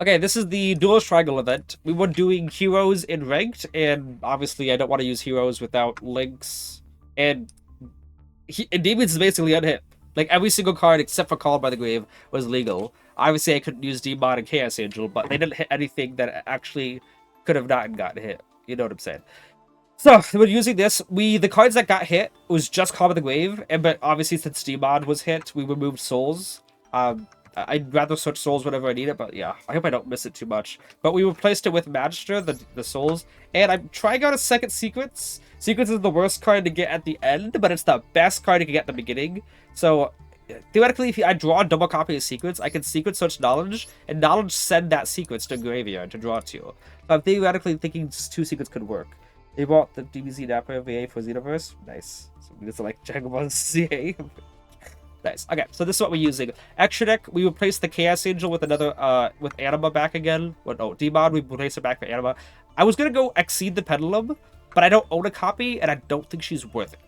Okay, this is the Duel Triangle event. We were doing heroes in ranked, and obviously I don't want to use heroes without links. And Endymions is basically unhit. Like, every single card except for Called by the Grave was legal. Obviously I couldn't use Demon and Chaos Angel, but they didn't hit anything that actually could have not gotten hit. You know what I'm saying? So, when using this, the cards that got hit was just Call by the Grave, but obviously since Demon was hit, we removed Souls. I'd rather switch Souls whenever I need it, but yeah, I hope I don't miss it too much. But we replaced it with Magister, the Souls, and I'm trying out a second Secrets. Secrets is the worst card to get at the end, but it's the best card to get at the beginning. So, theoretically, if I draw a double copy of Secrets, I can Secret Search Knowledge, and Knowledge send that Secrets to Graveyard to draw to. So I'm theoretically thinking two Secrets could work. They bought the DBZ Napper VA for Xenoverse. Nice. So we just like Dragon CA. Nice. Okay, so this is what we're using. Extra deck, we replaced the Chaos Angel with another, with Anima back again. Well, no, Demon, we replaced it back for Anima. I was gonna go Exceed the Pendulum, but I don't own a copy, and I don't think she's worth it.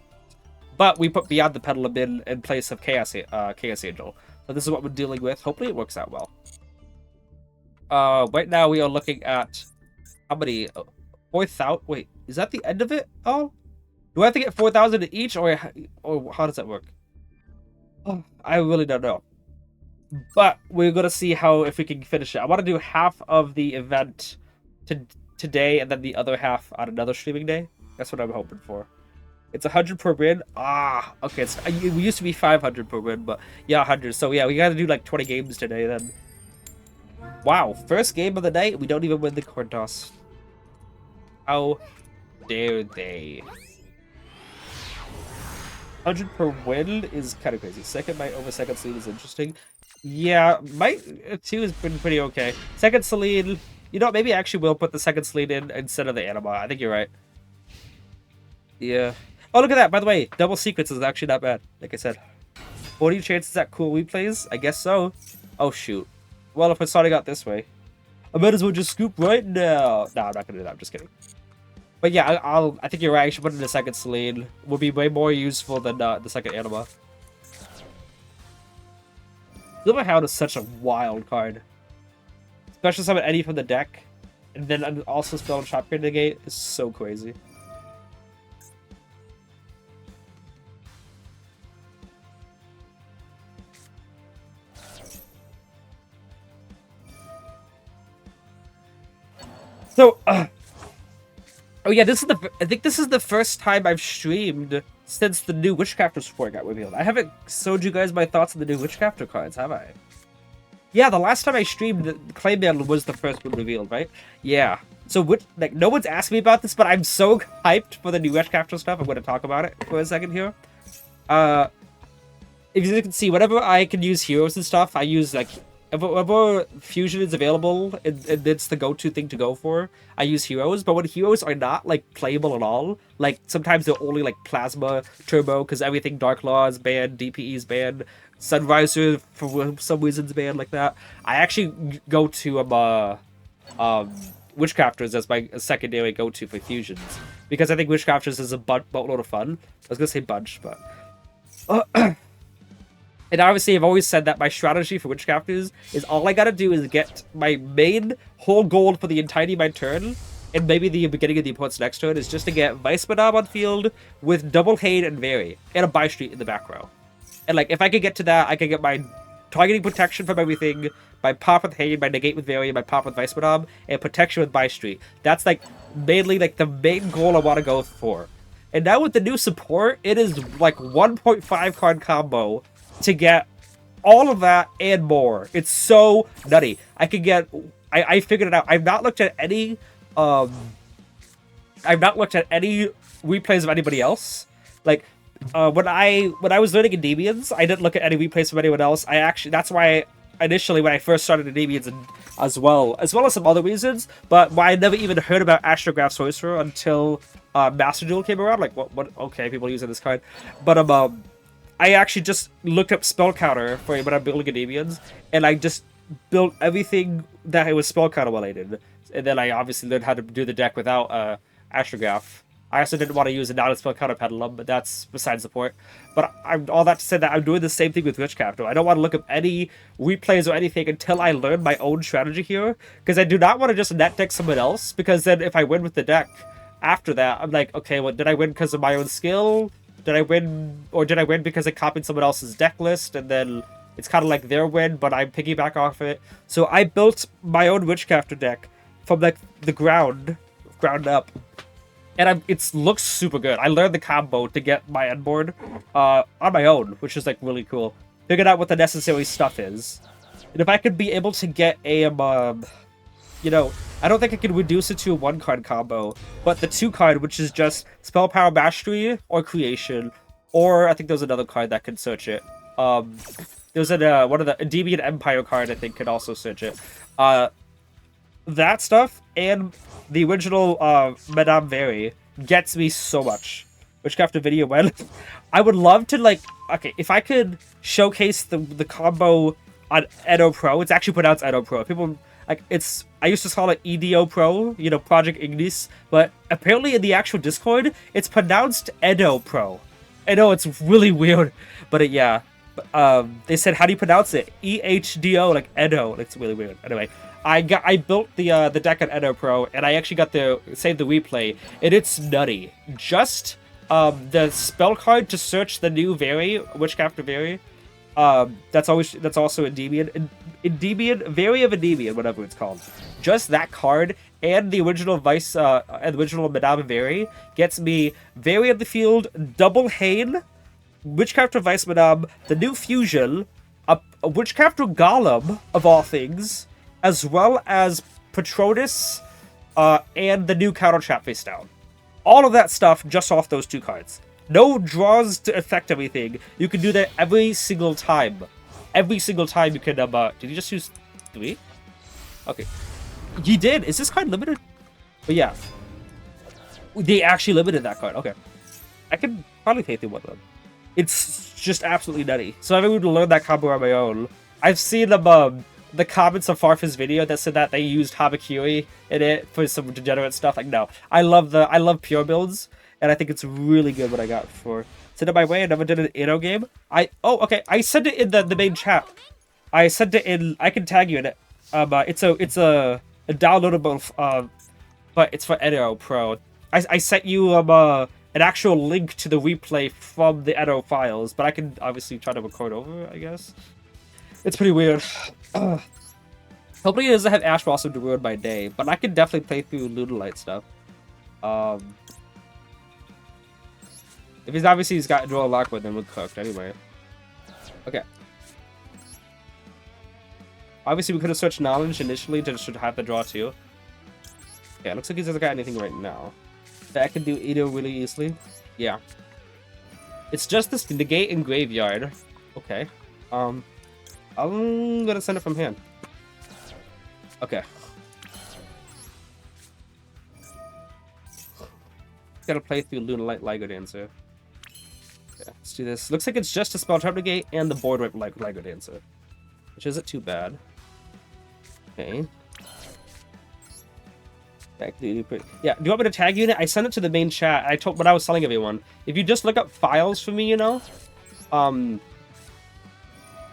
But we put Beyond the Pendulum in place of Chaos Angel. So this is what we're dealing with. Hopefully it works out well. Right now we are looking at how many? 4,000. Wait, is that the end of it? Oh, do I have to get 4,000 each, or how does that work? Oh, I really don't know. But we're gonna see if we can finish it. I want to do half of the event today, and then the other half on another streaming day. That's what I'm hoping for. It's 100 per win. Okay. It used to be 500 per win, but yeah, 100. So yeah, we got to do like 20 games today then. Wow, first game of the night, we don't even win the coin toss. How dare they? 100 per win is kind of crazy. Second Might over Second Celine is interesting. Yeah, Might 2 has been pretty okay. Second Celine, you know, maybe I actually will put the Second Celine in instead of the Anima. I think you're right. Yeah. Oh, look at that. By the way, Double Secrets is actually not bad. Like I said. 40 chances at cool replays? I guess so. Oh, shoot. Well, if we're starting out this way, I might as well just scoop right now. No, I'm not going to do that. I'm just kidding. But yeah, I think you're right. I should put in the second Celine. Would be way more useful than the second Anima. Silver Hound is such a wild card. Special summon Eddie from the deck, and then also spell and Shotgun Negate is so crazy. So, oh yeah, I think this is the first time I've streamed since the new Witchcrafter support got revealed. I haven't showed you guys my thoughts on the new Witchcrafter cards, have I? Yeah, the last time I streamed, the Claymon was the first one revealed, right? Yeah. So, like, no one's asked me about this, but I'm so hyped for the new Witchcrafter stuff. I'm going to talk about it for a second here. If you can see, whenever I can use heroes and stuff, I use, like, whenever fusion is available and it's the go-to thing to go for, I use heroes. But when heroes are not like playable at all, like sometimes they're only like plasma turbo because everything Dark Law is banned, DPE is banned, Sunriser for some reasons banned like that, I actually go to Witchcrafters as my secondary go-to for fusions because I think Witchcrafters is a boatload of fun. I was gonna say bunch, but and obviously, I've always said that my strategy for Witchcrafters is all I gotta do is get my main whole goal for the entirety of my turn, and maybe the beginning of the opponent's next turn, is just to get Vice Madame on field with Double Hate and Vary, and a Buy Street in the back row. And like, if I could get to that, I could get my targeting protection from everything, my pop with Hate, my negate with Vary, my pop with Vice Madame, and protection with Buy Street. That's like, mainly like the main goal I want to go for. And now with the new support, it is like 1.5 card combo to get all of that and more. It's so nutty. I could get I figured it out. I've not looked at any replays of anybody else. Like when I was learning Endymions, I didn't look at any replays from anyone else. That's why initially when I first started Endymions as well as some other reasons, but why I never even heard about Astrograph Sorcerer until Master Duel came around. Like what okay, people using this card. But I actually just looked up spell counter for when I'm building Endymions, and I just built everything that it was spell counter related. And then I obviously learned how to do the deck without Astrograph. I also didn't want to use a non-spell counter Pedalum, but that's besides the point. But all that to say that I'm doing the same thing with Witchcraft. I don't want to look up any replays or anything until I learn my own strategy here, because I do not want to just net deck someone else, because then if I win with the deck after that, I'm like, okay, well, did I win because of my own skill? Did I win because I copied someone else's deck list, and then it's kind of like their win, but I'm piggyback off it. So I built my own Witchcrafter deck from like the ground up, and it looks super good. I learned the combo to get my end board on my own, which is like really cool. Figured out what the necessary stuff is, and if I could be able to get a you know, I don't think I could reduce it to a 1-card combo, but the 2-card, which is just Spell Power Mastery or Creation, or I think there's another card that could search it. There's one of the Endymion Empire card I think could also search it. That stuff and the original Madame Very gets me so much. Witchcraft video when I would love to, like, okay, if I could showcase the combo on Edo Pro. It's actually pronounced Edo Pro. People like I used to call it EDO Pro, you know, Project Ignis, but apparently in the actual Discord it's pronounced Edo Pro. I know it's really weird, but yeah. They said, how do you pronounce it? EHDO, like Edo. It's really weird. Anyway, I built the deck on Edo Pro, and I actually got to save the replay, and it's nutty. Just the spell card to search the new Very, Witchcraft Very. That's also Endymion. Endymion, Very of Endymion, whatever it's called. Just that card and the original original Madame Very gets me Very of the Field, Double Hane, Witchcrafter Vice Madame, the new Fusion, a Witchcrafter Golem, of all things, as well as Patronus, and the new Counter Trap face down. All of that stuff just off those 2 cards. No draws to affect everything. You can do that every single time. Every single time you can, did you just use 3? Okay. You did! Is this card limited? But yeah. They actually limited that card, okay. I can probably play through one of them. It's just absolutely nutty. So I've been able to learn that combo on my own. I've seen the comments of Farfa's video that said that they used Habakiri in it for some degenerate stuff. Like, no. I love pure builds, and I think it's really good what I got for. Send it my way. I never did an Inno game. Okay. I sent it in the main chat. I sent it in. I can tag you in it. It's a downloadable. But it's for Edo Pro. I sent you an actual link to the replay from the Edo files, but I can obviously try to record over, I guess. It's pretty weird. Hopefully it doesn't have Ash Blossom to ruin my day, but I can definitely play through Lunalight stuff. If he's got Duel Lock with him, we're cooked anyway. Okay. Obviously we could have searched Knowledge initially to just have the draw too. Yeah, it looks like he doesn't got anything right now. I can do Edo really easily. Yeah. It's just this negate and graveyard. Okay. I'm gonna send it from hand. Okay. Gotta play through Lunalight Ligo Dancer. Okay, let's do this. Looks like it's just a spell trap negate and the board wipe Ligo Dancer, which isn't too bad. Okay. Yeah, do you want me to tag you in it? I sent it to the main chat. When I was telling everyone, if you just look up files for me, you know,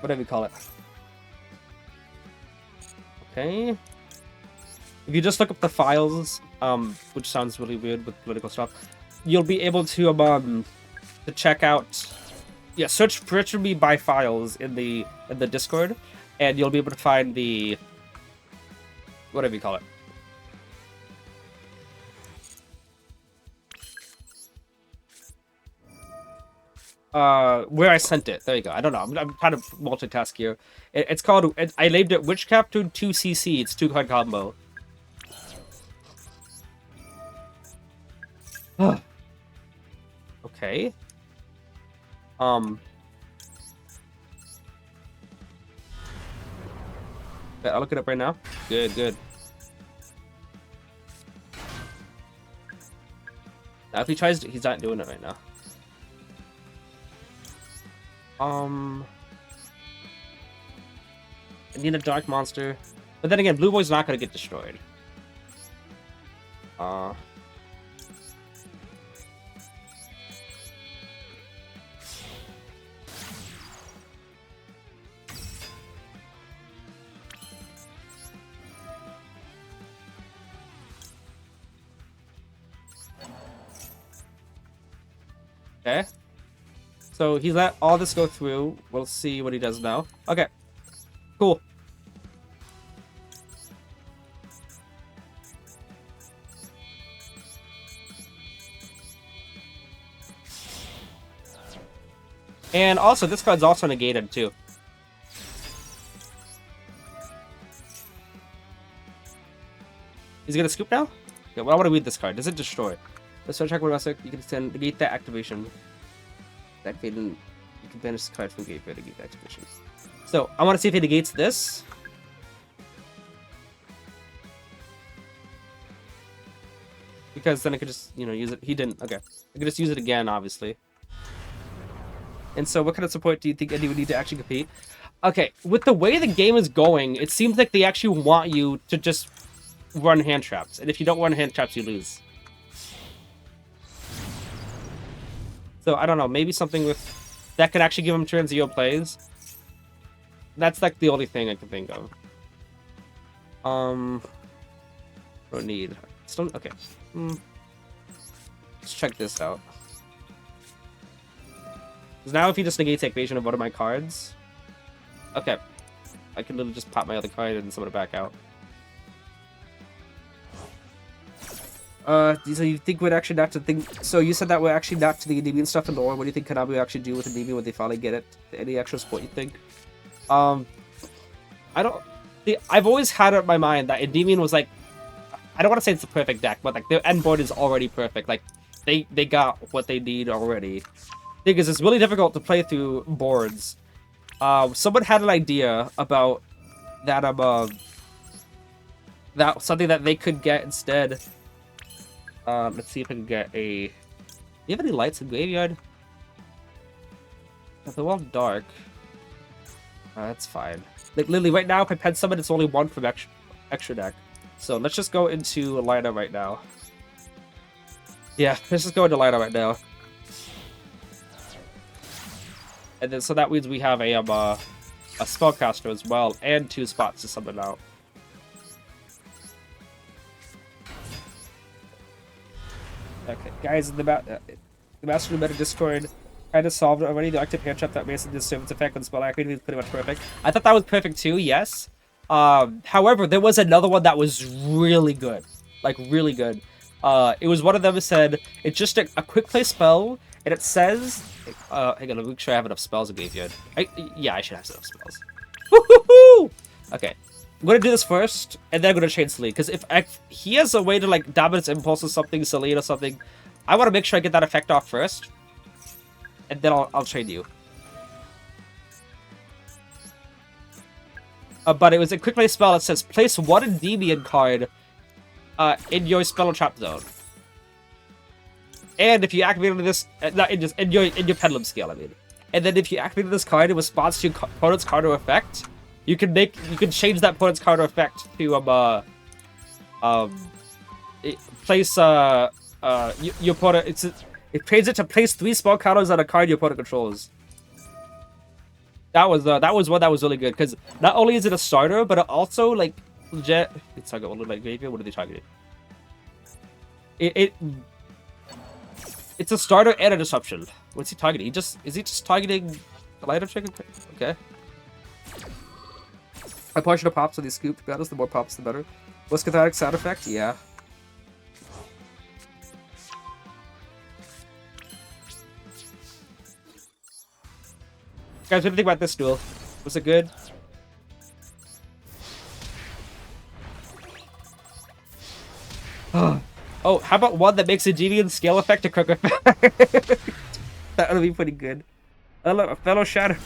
whatever you call it. Okay. If you just look up the files, which sounds really weird with political stuff, you'll be able to check out. Yeah, search for me by files in the Discord, and you'll be able to find the whatever you call it. Where I sent it. There you go. I don't know. I'm trying to multitask here. It's called. I named it Witchcraft 2CC. It's 2-card combo. Okay. I'll look it up right now. Good. Now if he tries to, he's not doing it right now. I need a dark monster. But then again, Blue Boy's not gonna get destroyed. Okay. So he let all this go through. We'll see what he does now. Okay. Cool. And also, this card's also negated, too. He's gonna scoop now? Yeah, well, I want to read this card. Does it destroy? Let's check what else you can send. Negate that activation. Activating. You can banish this card from gate to negate the activation. So, I want to see if he negates this. Because then I could just, use it. He didn't. Okay. I could just use it again, obviously. And so, what kind of support do you think Endy would need to actually compete? Okay, with the way the game is going, it seems like they actually want you to just run hand traps. And if you don't run hand traps, you lose. So, I don't know. Maybe something with that could actually give him turn 0 plays. That's like the only thing I can think of. Don't need. Still, okay. Let's check this out. Because now if he just negates the activation of one of my cards... Okay. I can literally just pop my other card and summon it back out. So you think we'd actually not to think... So you said that we're actually not to the Endymion stuff in lore. What do you think Konami will actually do with Endymion when they finally get it? Any extra support you think? I don't... See, I've always had it in my mind that Endymion was like... I don't want to say it's the perfect deck, but like their end board is already perfect. Like, they got what they need already. Because it's really difficult to play through boards. Someone had an idea about that that something that they could get instead. Let's see if I can get a... Do you have any lights in graveyard? They're all dark. That's fine. Like literally right now, if I pen summon, it's only one from extra deck. So let's just go into Lina right now. Yeah, let's just go into Lina right now. And then, so that means we have a spellcaster as well, and 2 spots to summon out. Okay, guys, the Master Meta Discord kind of solved it already. The active hand trap that makes the disturbance effect when spell activity is pretty much perfect. I thought that was perfect too, yes. However, there was another one that was really good. Like, really good. It was one of them that said, it's just a quick play spell, and it says... hang on, let me make sure I have enough spells in graveyard. Yeah, I should have enough spells. Woohoo! Okay. I'm gonna do this first, and then I'm gonna chain Celine, because if he has a way to, like, Dominance Impulse or something, Celine or something, I want to make sure I get that effect off first, and then I'll chain you. But it was a quick play spell that says, place 1 Endymion card in your spell trap zone. And if you activated this, not in just in your pendulum scale, I mean. And then if you activated this card in response to your opponent's card or effect, you can change that opponent's card or effect to place your opponent. It changes it to place 3 spell counters on a card your opponent controls. That was one that was really good because not only is it a starter, but it also like legit. It's target one like graveyard. What are they targeting? It's a starter and a disruption. What's he targeting? Is he just targeting the lighter trick? Okay. I partial to pops with these scoop. To be honest, the more pops, the better. What's cathartic sound effect? Yeah. Guys, what do you think about this duel? Was it good? Oh, how about one that makes a deviant scale effect a quick effect? That would be pretty good. A fellow shadow,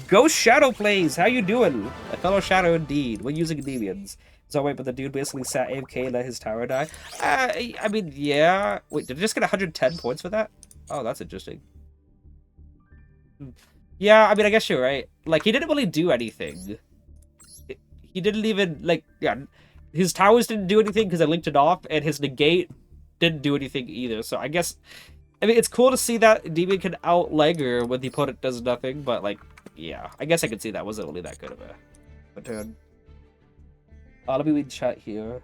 Ghost Shadow plays. How you doing? A fellow shadow indeed. We're using Endymions. So wait, but the dude basically sat AFK and let his tower die. I mean, yeah. Wait, did I just get 110 points for that? Oh, that's interesting. Yeah, I mean, I guess you're right. Like, he didn't really do anything. He didn't even, like, yeah. His towers didn't do anything because I linked it off, and his negate didn't do anything either. So I guess, I mean, it's cool to see that Endymion can out-legger when the opponent does nothing, but, like, yeah. I guess I could see that wasn't really that good of a turn. Let me read chat here.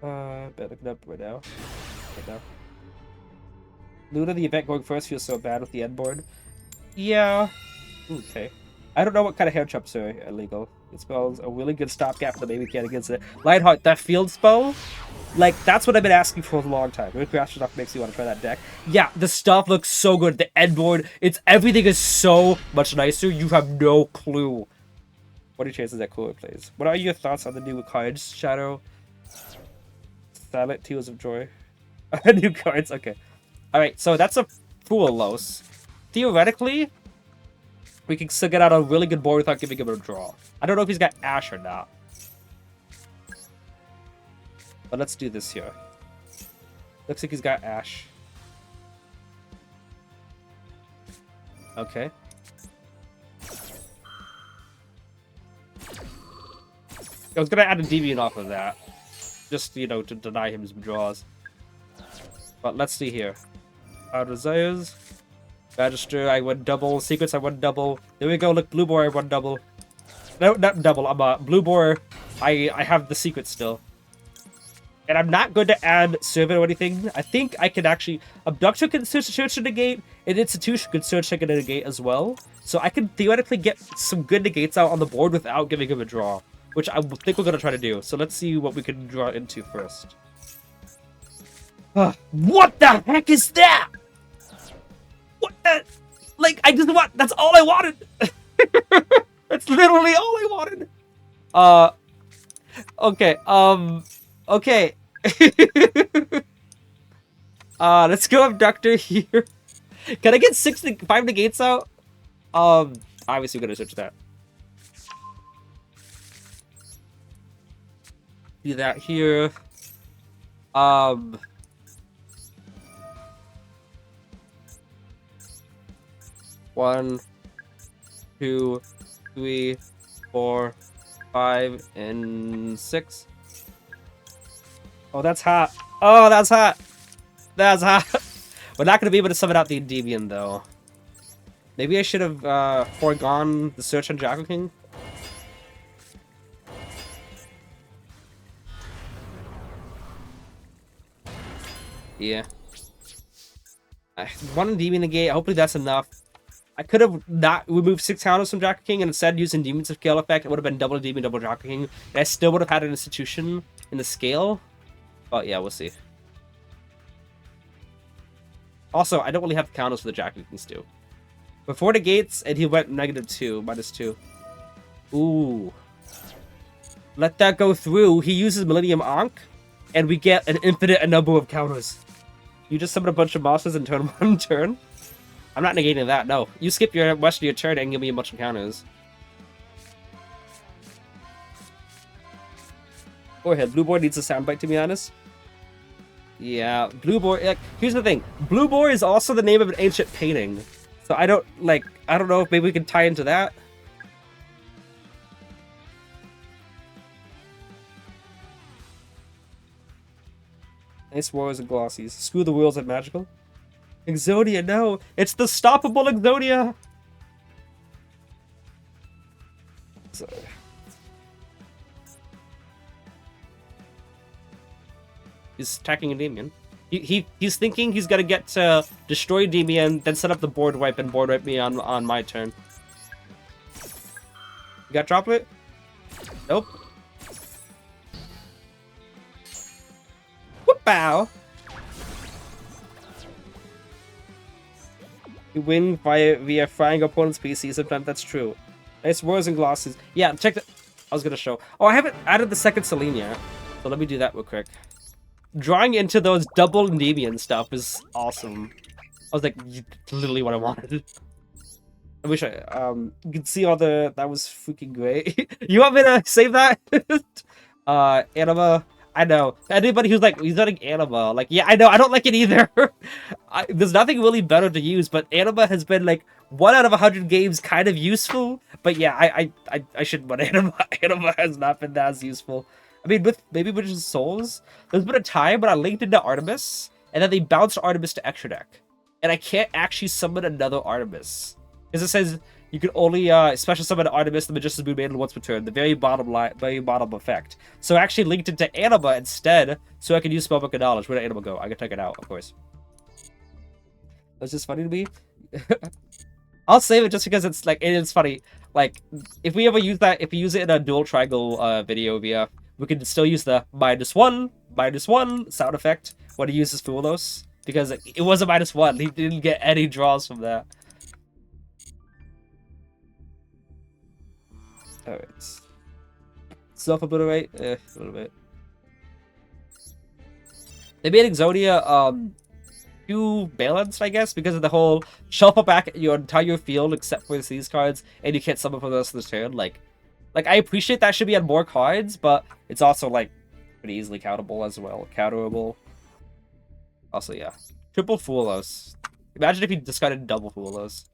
Better looking up right now. Luna, the event going first feels so bad with the end board. Yeah. Okay. I don't know what kind of hand traps are illegal. It spells a really good stopgap for the baby cat against it. Lionheart, that field spell? Like, that's what I've been asking for a long time. Maybe Astronaut makes you want to try that deck. Yeah, the stuff looks so good. The end board, everything is so much nicer. You have no clue. What are your chances that Cooler plays? What are your thoughts on the new cards, Shadow? Silent Tears of Joy. New cards, okay. Alright, so that's a Fool Los. Theoretically, we can still get out a really good board without giving him a draw. I don't know if he's got Ash or not. But let's do this here. Looks like he's got Ash. Okay. I was gonna add a Endymion off of that. Just, you know, to deny him some draws. But let's see here. Desires. Magister, I won double. Secrets, I won double. There we go, look, Blue Boar, I won double. No, not double, I'm Blue Boar. I have the secret still. And I'm not going to add Servant or anything. I think I can actually... Abductor can search to negate, and Institution can search to negate as well. So I can theoretically get some good negates out on the board without giving him a draw. Which I think we're going to try to do. So let's see what we can draw into first. What the heck is that? What the... Like, I just want... That's all I wanted! That's literally all I wanted! Okay, okay. Let's go Abductor here. Can I get 5 negates out? Obviously we're gonna search that. Do that here. 1, 2, 3, 4, 5, and 6. Oh, that's hot. Oh, that's hot. That's hot. We're not going to be able to summon out the Endymion, though. Maybe I should have foregone the search on Jackal King. Yeah. One Endymion negate. Hopefully that's enough. I could have not removed 6 counters from Jackal King and instead used Endymions of scale effect. It would have been double Endymion, double Jackal King. And I still would have had an institution in the scale. But yeah, we'll see. Also, I don't really have the counters for the Jackal Kings too. Before the gates, and he went -2, -2. Ooh. Let that go through. He uses Millennium Ankh, and we get an infinite number of counters. You just summon a bunch of monsters in turn 1 turn. I'm not negating that, no. You skip your rest of your turn and give me a bunch of counters. Go ahead, Blue Boar needs a soundbite, to be honest. Yeah, Blue Boar... here's the thing. Blue Boar is also the name of an ancient painting. So I don't know if maybe we can tie into that. Nice Wars and Glossies. Screw the wheels at Magical. Exodia, no! It's the stoppable Exodia! So... He's attacking Endymion. He's thinking he's gonna get to destroy Endymion, then set up the board wipe and board wipe me on my turn. You got Droplet? Nope. Whoop-bow! You win via frying opponent's PC, sometimes that's true. Nice Wars and Glosses. Yeah, check the... I was gonna show. Oh, I haven't added the second Selene yet. So let me do that real quick. Drawing into those double Endymion stuff is awesome. I was like, literally what I wanted. I wish I, you can see all the, that was freaking great. You want me to save that? Anima, I know. Anybody who's like, he's letting Anima, like, yeah, I know, I don't like it either. There's nothing really better to use, but Anima has been like, 1 out of 100 games kind of useful. But yeah, I shouldn't want Anima. Anima has not been as useful. I mean, maybe with just Souls, there's been a time when I linked into Artemis, and then they bounced Artemis to extra deck. And I can't actually summon another Artemis. Because it says you can only special summon Artemis, the Magician's Moon Maiden, once per turn. The very bottom effect. So I actually linked into Anima instead, so I can use Spellbook of Knowledge. Where did Anima go? I can take it out, of course. It's just funny to me. I'll save it just because it's like it is funny. Like if we ever use that, if we use it in a Duel Triangle video, we can still use the -1 sound effect when he uses Fulos because it was a -1. He didn't get any draws from that. All right, self-obliterate, a little bit. They made Exodia too balanced, I guess, because of the whole shuffle back your entire field except for these cards, and you can't summon for the rest of the turn. Like I appreciate that should be on more cards, but it's also like pretty easily countable as well. Counterable. Also, yeah, triple Fulos. Imagine if you discarded double Fulos.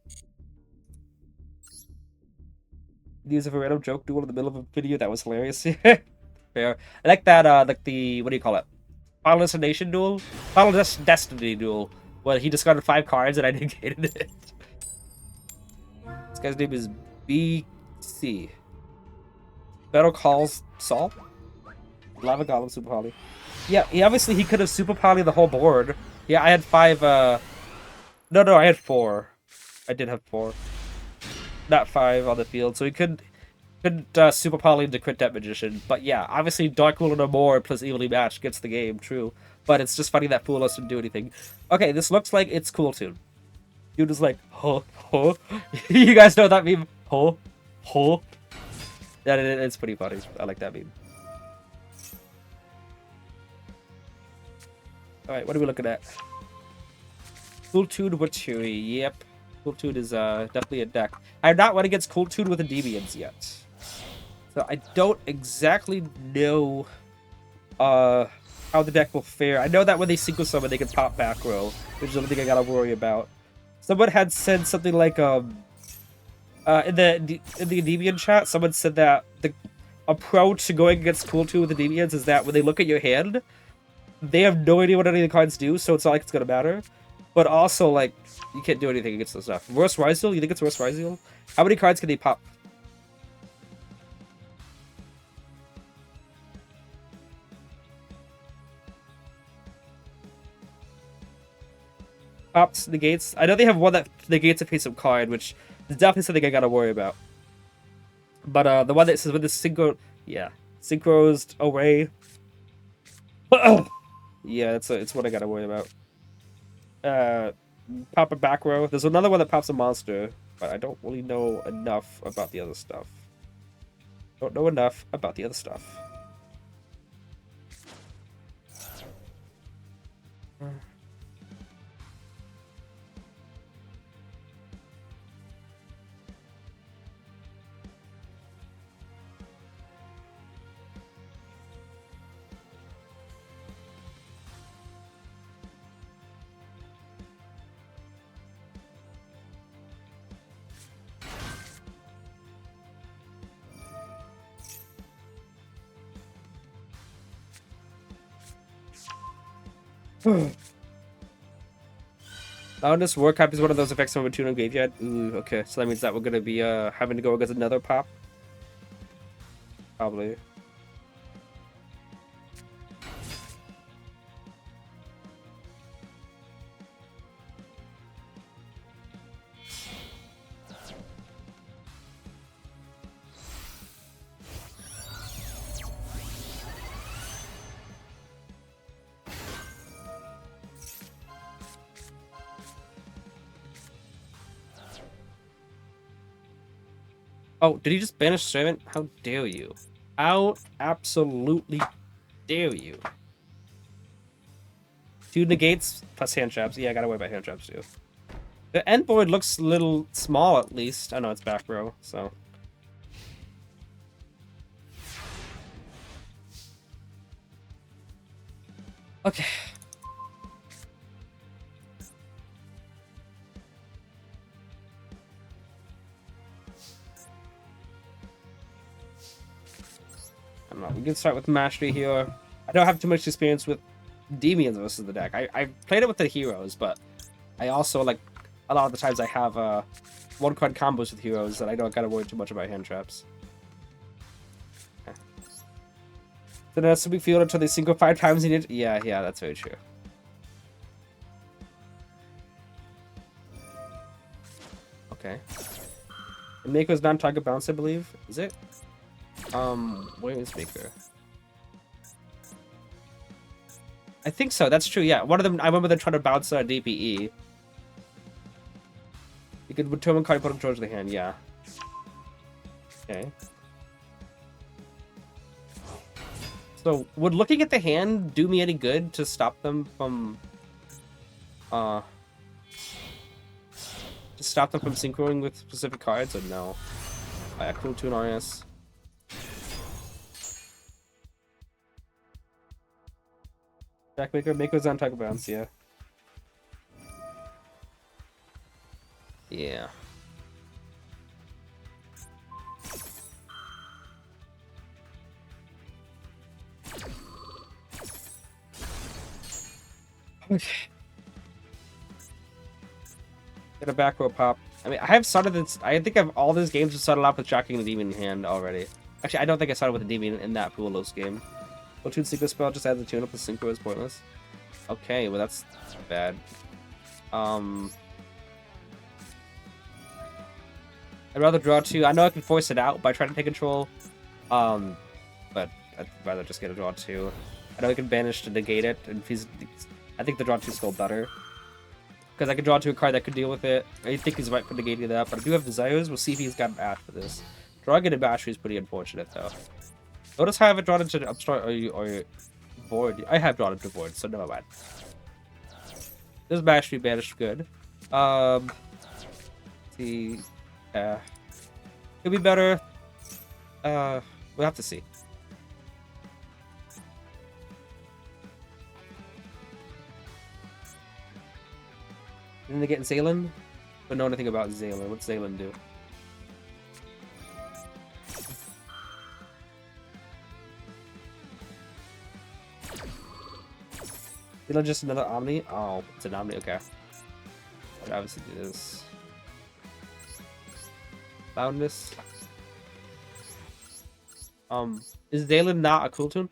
Use of a random joke duel in the middle of a video. That was hilarious. Fair. I like that. Like the what do you call it? Final Destination duel? Final Destiny duel. Well, he discarded 5 cards and I negated it. This guy's name is BC. Battle calls Saul? Lava Golem Super Poly. Yeah, obviously he could have Super Poly the whole board. Yeah, I had 5, No, I had 4. I did have 4. Not 5 on the field, so he couldn't Super Poly into Crit Debt Magician. But yeah, obviously Dark Ruler no more plus Evenly Matched gets the game, true. But it's just funny that Fulos didn't do anything. Okay, this looks like it's Cool Tune. Dude is like, huh. You guys know that meme? Huh. Yeah, it's pretty funny. I like that meme. Alright, what are we looking at? Cool Tune Waturi, yep. Cool Tune is definitely a deck. I have not run against Cool Tune with Endymions yet. So I don't exactly know how the deck will fare. I know that when they synchro summon, they can pop back row, which is the only thing I gotta worry about. Someone had said something like in the Endymion chat, someone said that the approach to going against Cool Tune with Endymions is that when they look at your hand, they have no idea what any of the cards do, so it's not like it's gonna matter. But also, like, you can't do anything against this stuff. Worst Ryzeal? You think it's Worst Ryzeal? How many cards can they pop? Pops negates. I know they have one that negates a face of card, which is definitely something I gotta worry about. But the one that says with the synchronized array. Yeah, it's what I gotta worry about. Pop a back row. There's another one that pops a monster, but I don't really know enough about the other stuff. Don't know enough about the other stuff. Boundless Warcap is one of those effects from a tune on graveyard. Ooh, okay. So that means that we're gonna be having to go against another pop. Probably. Oh, did he just banish Servant? How dare you? How absolutely dare you? 2 negates plus hand traps. Yeah, I gotta worry about hand traps too. The end board looks a little small at least. I know it's back row, so. Okay. I don't know. We can start with mastery here. I don't have too much experience with Endymions versus the deck. I played it with the heroes, but I also, like, a lot of the times I have one-card combos with heroes that I don't gotta worry too much about hand traps. Okay. Then it has to be field until they synchro 5 times in it. Yeah, that's very true. Maker's non-target bounce, I believe. Is it? Where is Maker? I think so. That's true. Yeah, one of them. I remember them trying to bounce DPE. You could return one card, put them towards the hand. Yeah. Okay. So, would looking at the hand do me any good to stop them from, to stop them from synchroing with specific cards, or no? Yeah, cool tune RS. Jackmaker, Maker's on target bounce, yeah. Yeah. Okay. Get a back row pop. I mean, I have started this. I think I've all these games have started off with tracking the demon in hand already. Actually, I don't think I started with the demon in that Pulos game. Platoon Synchro spell just adds a tune up. The synchro is pointless. Okay, well that's bad. I'd rather draw 2. I know I can force it out by trying to take control. But I'd rather just get a draw 2. I know I can banish to negate it, and if he's, I think the draw 2 is still better. Because I can draw to a card that could deal with it. I think he's right for negating that, but I do have desires. We'll see if he's got an Ash for this. Drawing it in Bashery is pretty unfortunate, though. Notice how I haven't drawn into Upstart or Void. I have drawn into Void, so never mind. This Bashery banished good. See. Could be better. We'll have to see. Didn't they get Zaylan? Don't know anything about Zaylan. What's Zaylan do? Zaylan just another Omni? Oh, it's an Omni, okay. I'd obviously do this. Loudness. Is Zaylan not a cool tune?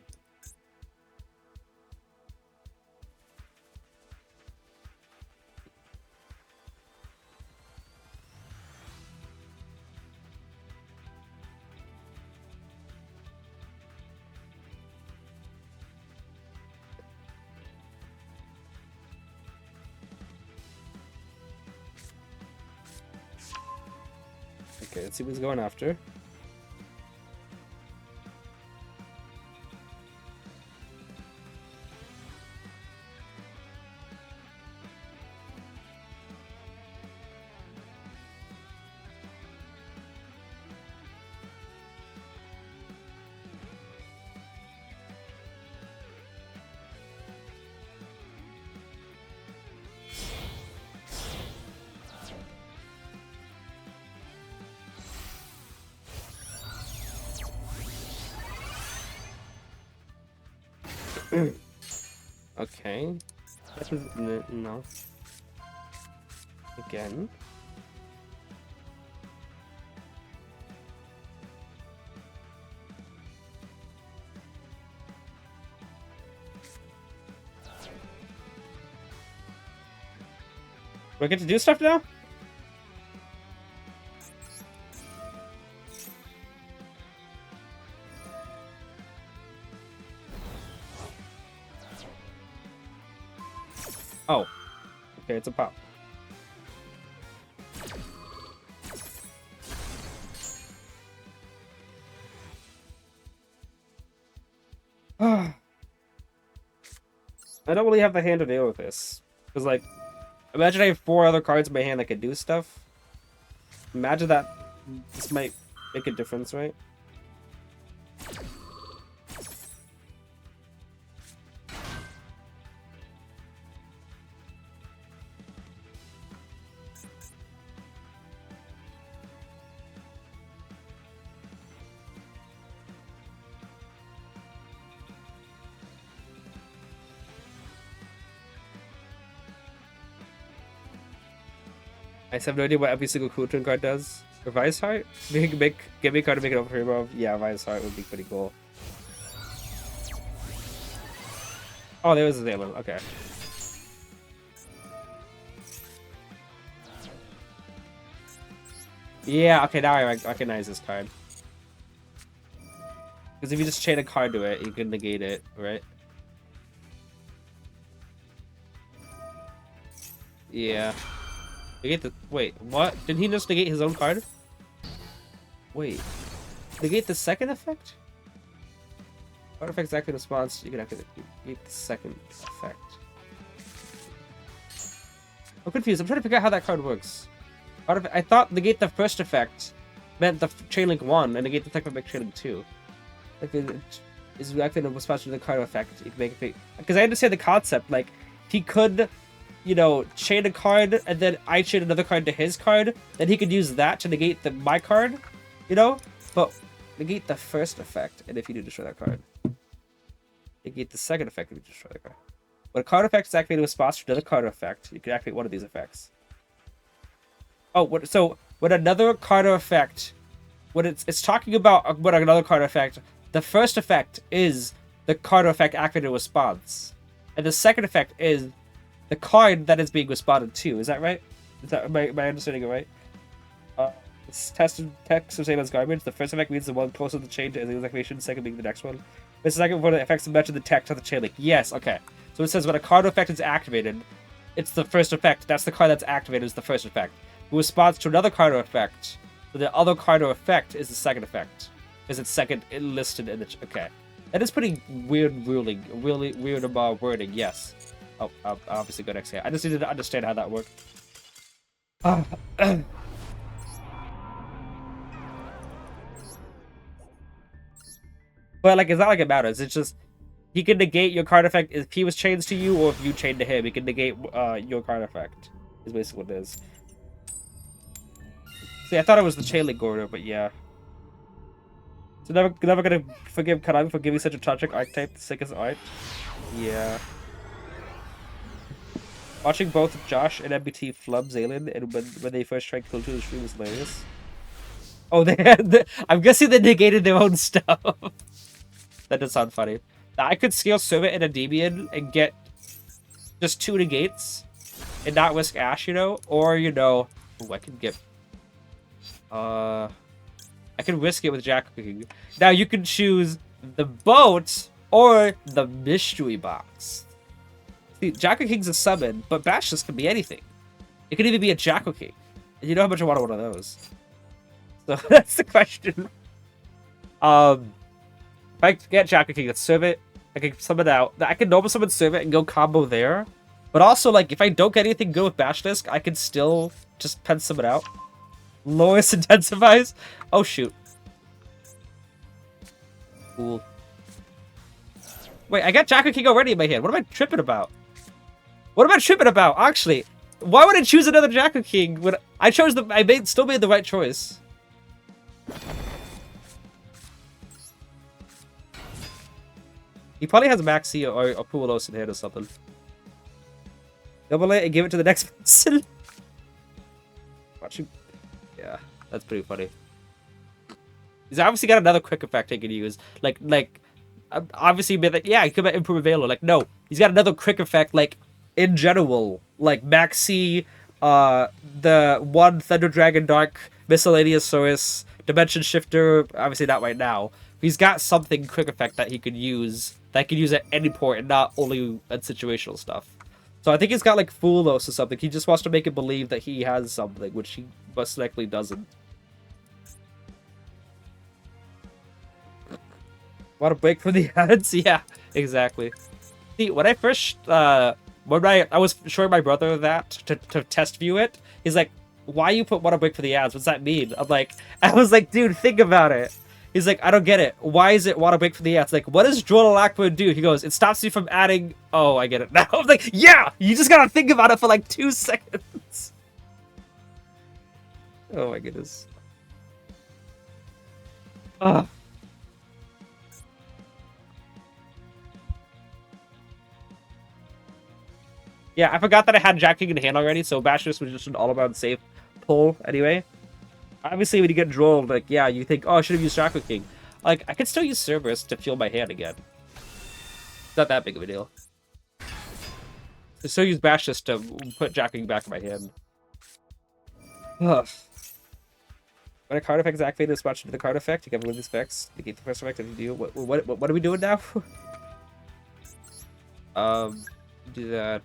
Okay, let's see what he's going after. Okay. No. Again. Do I get to do stuff now? Oh. Okay, it's a pop. I don't really have the hand to deal with this. Because, like, imagine I have 4 other cards in my hand that could do stuff. Imagine that this might make a difference, right? I just have no idea what every single cool turn card does. Revice Heart? Give me a card to make it over hero. Yeah, Revice Heart would be pretty cool. Oh, there was a Zaylan. Okay. Yeah, okay, now I recognize this card. Because if you just chain a card to it, you can negate it, right? Yeah. Negate the... Wait, what? Did he just negate his own card? Wait. Negate the second effect? Card effects activate response. You can activate negate the second effect. I'm confused. I'm trying to figure out how that card works. I thought negate the first effect meant the chain link 1, and negate the second effect chain link 2. Like, it is active in response to the card effect. You can make it... Because I understand the concept. Like, he could, you know, chain a card, and then I chain another card to his card, then he could use that to negate my card, you know? But negate the first effect, and if you do destroy that card. Negate the second effect if you destroy the card. When a card effect is activated in response to another card effect, you can activate one of these effects. Oh, so when another card effect, when it's talking about what another card effect, the first effect is the card effect activated in response, and the second effect is the card that is being responded to. Is that right? Is that my understanding it right? It's tested text the same as garbage. The first effect means the one closest to the chain to the activation, the second being the next one. The second one affects the match of the text on the chain link. Yes, okay. So it says when a card effect is activated, it's the first effect. That's the card that's activated is the first effect. Who responds to another card effect, so the other card effect is the second effect. Because it's second listed in the... Okay. That is pretty weird ruling. Really weird about wording, yes. Oh, I'll obviously go next here. I just needed to understand how that worked. But, like, it's not like it matters. It's just... He can negate your card effect if he was chained to you, or if you chained to him. He can negate your card effect. Is basically what it is. See, I thought it was the chain link order, but yeah. So never gonna forgive Konami for giving such a tragic archetype the sickest art. Yeah. Watching both Josh and MBT flub Zaylen and when they first tried to kill to the stream was hilarious. Oh, I'm guessing they negated their own stuff. That does sound funny. I could scale serve it in Endymion and get just 2 negates and not risk Ash, you know? Or, you know... Ooh, I can get... I can risk it with Jack King. Now you can choose the boat or the mystery box. See, Jack King's a summon, but Bashless can be anything. It could even be a Jack King. And you know how much I want one of those. So that's the question. If I get Jack King, let's serve it. I can summon out. I can normal summon serve it and go combo there. But also, like, if I don't get anything good with Bashless, I can still just pen summon out. Lois intensifies. Oh shoot. Cool. Wait, I got Jack King already in my hand. What am I tripping about? What am I tripping about? Actually, why would I choose another Jack King when I chose the? Still made the right choice. He probably has Maxi or Pulos in hand or something. Double it and give it to the next person. Watch him. Yeah, that's pretty funny. He's obviously got another quick effect he can use. Like, obviously, yeah, he could improve Velo. Like, no, he's got another quick effect, like, in general. Like, Maxi, the one Thunder Dragon Dark, Miscellaneous Source, Dimension Shifter, obviously not right now. He's got something quick effect that he could use, that he could use at any point and not only at situational stuff. So I think he's got, like, Foolos or something. He just wants to make it believe that he has something, which he most likely doesn't. Want a break from the ads? Yeah, exactly. See, when I first, I was showing my brother that to test view it, he's like, why you put want a break for the ads? What's that mean? I was like, dude, think about it. He's like, I don't get it. Why is it want to break for the ads? Like, what does Duel Triangle do? He goes, it stops you from adding... Oh, I get it now. I'm like, yeah! You just gotta think about it for like 2 seconds. Oh my goodness. Ugh. Yeah, I forgot that I had Jack King in hand already, so Bashless was just an all-around safe pull anyway. Obviously, when you get drolled, like, yeah, you think, oh, I should have used Jack King. Like, I could still use Cerberus to fuel my hand again. It's not that big of a deal. I still use Bashless to put Jack King back in my hand. Ugh. When a card effect is activated, it's matched to the card effect. You can remove these effects. Negate the first effect and you do. What are we doing now? Do that.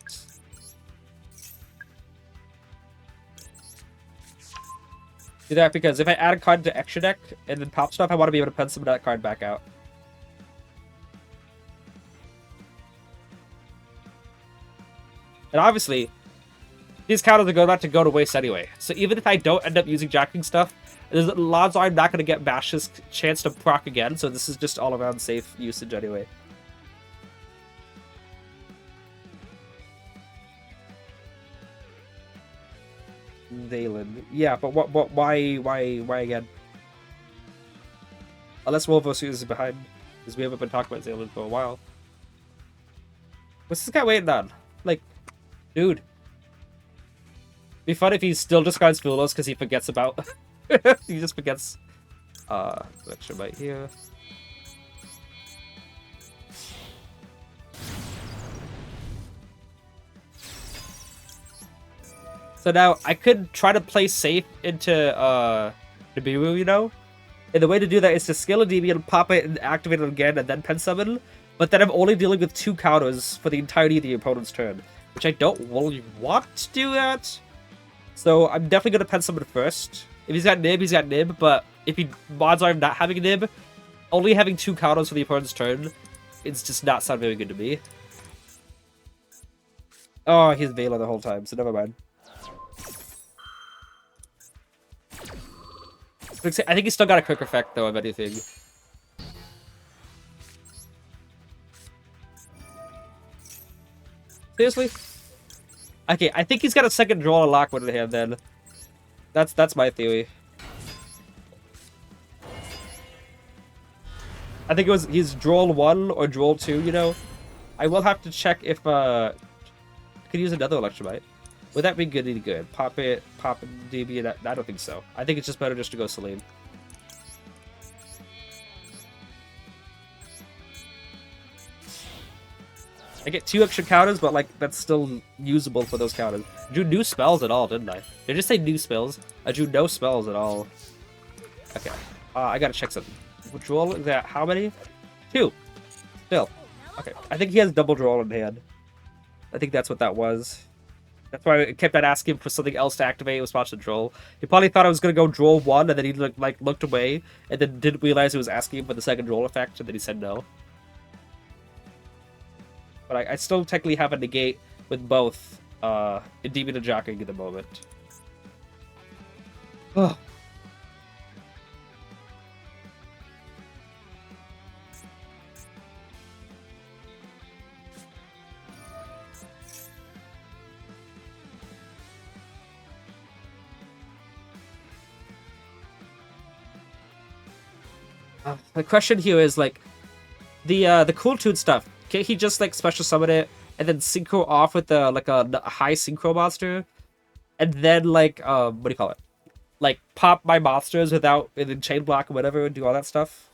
Do that because if I add a card to extra deck and then pop stuff, I want to be able to pen some of that card back out. And obviously, these counters are about to go to waste anyway. So even if I don't end up using jacking stuff, there's odds are I'm not going to get Bash's chance to proc again. So this is just all around safe usage anyway. Dalen. Yeah, but why again? Unless Wolvos is behind, because we haven't been talking about Zaylan for a while. What's this guy waiting on? Like, dude. Be fun if he still discards Fulos because he forgets about. He just forgets. Extra bite here. So now I could try to play safe into Nibiru, you know? And the way to do that is to skill a Endymion, pop it, and activate it again, and then pen summon. But then I'm only dealing with 2 counters for the entirety of the opponent's turn, which I don't really want to do that. So I'm definitely going to pen summon first. If he's got Nib, he's got Nib, but if he odds are not having Nib, only having 2 counters for the opponent's turn, it's just not sound very good to me. Oh, he's Vela the whole time, so never mind. I think he's still got a quick effect, though, of anything. Seriously? Okay, I think he's got a second draw and lock one in hand, then. That's my theory. I think he's draw 1 or draw 2, you know? I will have to check if, I could use another Electrobite. Would that be good? Pop it, DB, I don't think so. I think it's just better just to go Celine. I get 2 extra counters, but like that's still usable for those counters. I drew new spells at all, didn't I? Did I just say new spells? I drew no spells at all. Okay. I gotta check something. Draw is that how many? 2. Still. Okay. I think he has double draw in hand. I think that's what that was. That's why I kept on asking for something else to activate in response to Droll. He probably thought I was going to go Droll 1, and then he looked away, and then didn't realize he was asking for the second Droll effect, and then he said no. But I still technically have a negate with both Endymion and Jocking at the moment. Ugh. The question here is like the cool tune stuff. Can't he just like special summon it and then synchro off with the like a high synchro monster, and then like what do you call it? Like pop my monsters without and then chain block or whatever and do all that stuff.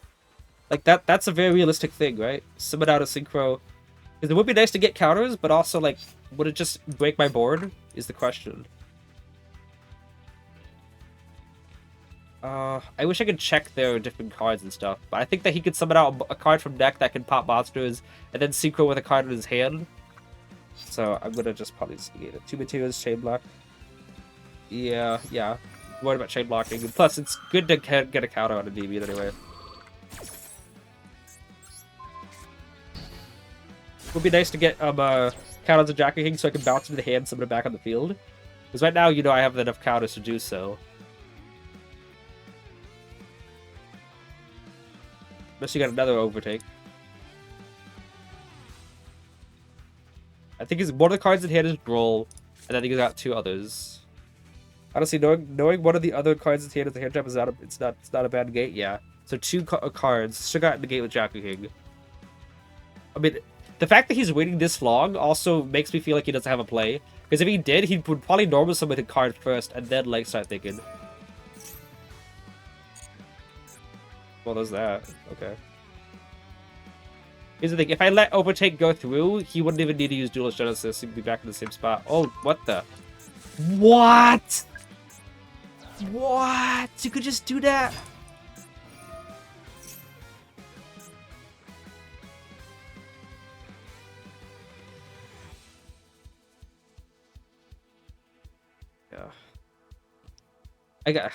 Like that's a very realistic thing, right? Summon out a synchro. Because it would be nice to get counters, but also like would it just break my board? Is the question. I wish I could check their different cards and stuff, but I think that he could summon out a card from deck that can pop monsters, and then synchro with a card in his hand. So I'm gonna just probably just negate it. 2 materials, chain block. Yeah. Worried about chain blocking. And plus, it's good to get a counter on a DB anyway. It would be nice to get counters of Jackie King so I can bounce into the hand and summon it back on the field. Because right now, you know, I have enough counters to do so. Unless you got another overtake. I think one of the cards in hand is Droll, and I think he's got 2 others. Honestly, knowing one of the other cards in hand is a hand trap is it's not a bad negate. Yeah, so 2 cards. Should got negate with Jackie King. I mean, the fact that he's waiting this long also makes me feel like he doesn't have a play. Because if he did, he would probably normal summon the card first and then like start thinking. Well, there's that. Okay. Here's the thing. If I let Overtake go through, he wouldn't even need to use Duelist Genesis. He'd be back in the same spot. Oh, what the? What? What? You could just do that? Yeah. I got...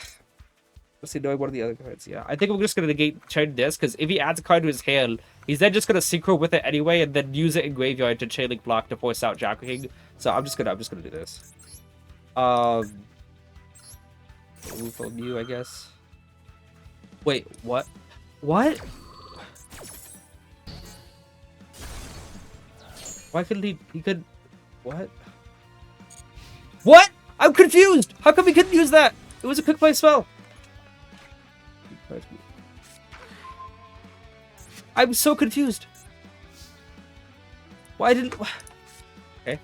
Let's see, knowing one of the other cards. Yeah, I think I'm just gonna negate chain this, because if he adds a card to his hand, he's then just gonna synchro with it anyway, and then use it in graveyard to chain link block to force out Jack King. So I'm just gonna do this. Move on you, I guess. Wait, what? What? Why couldn't he? He could. What? What? I'm confused. How come he couldn't use that? It was a quick play spell. I'm so confused. Why didn't... Okay.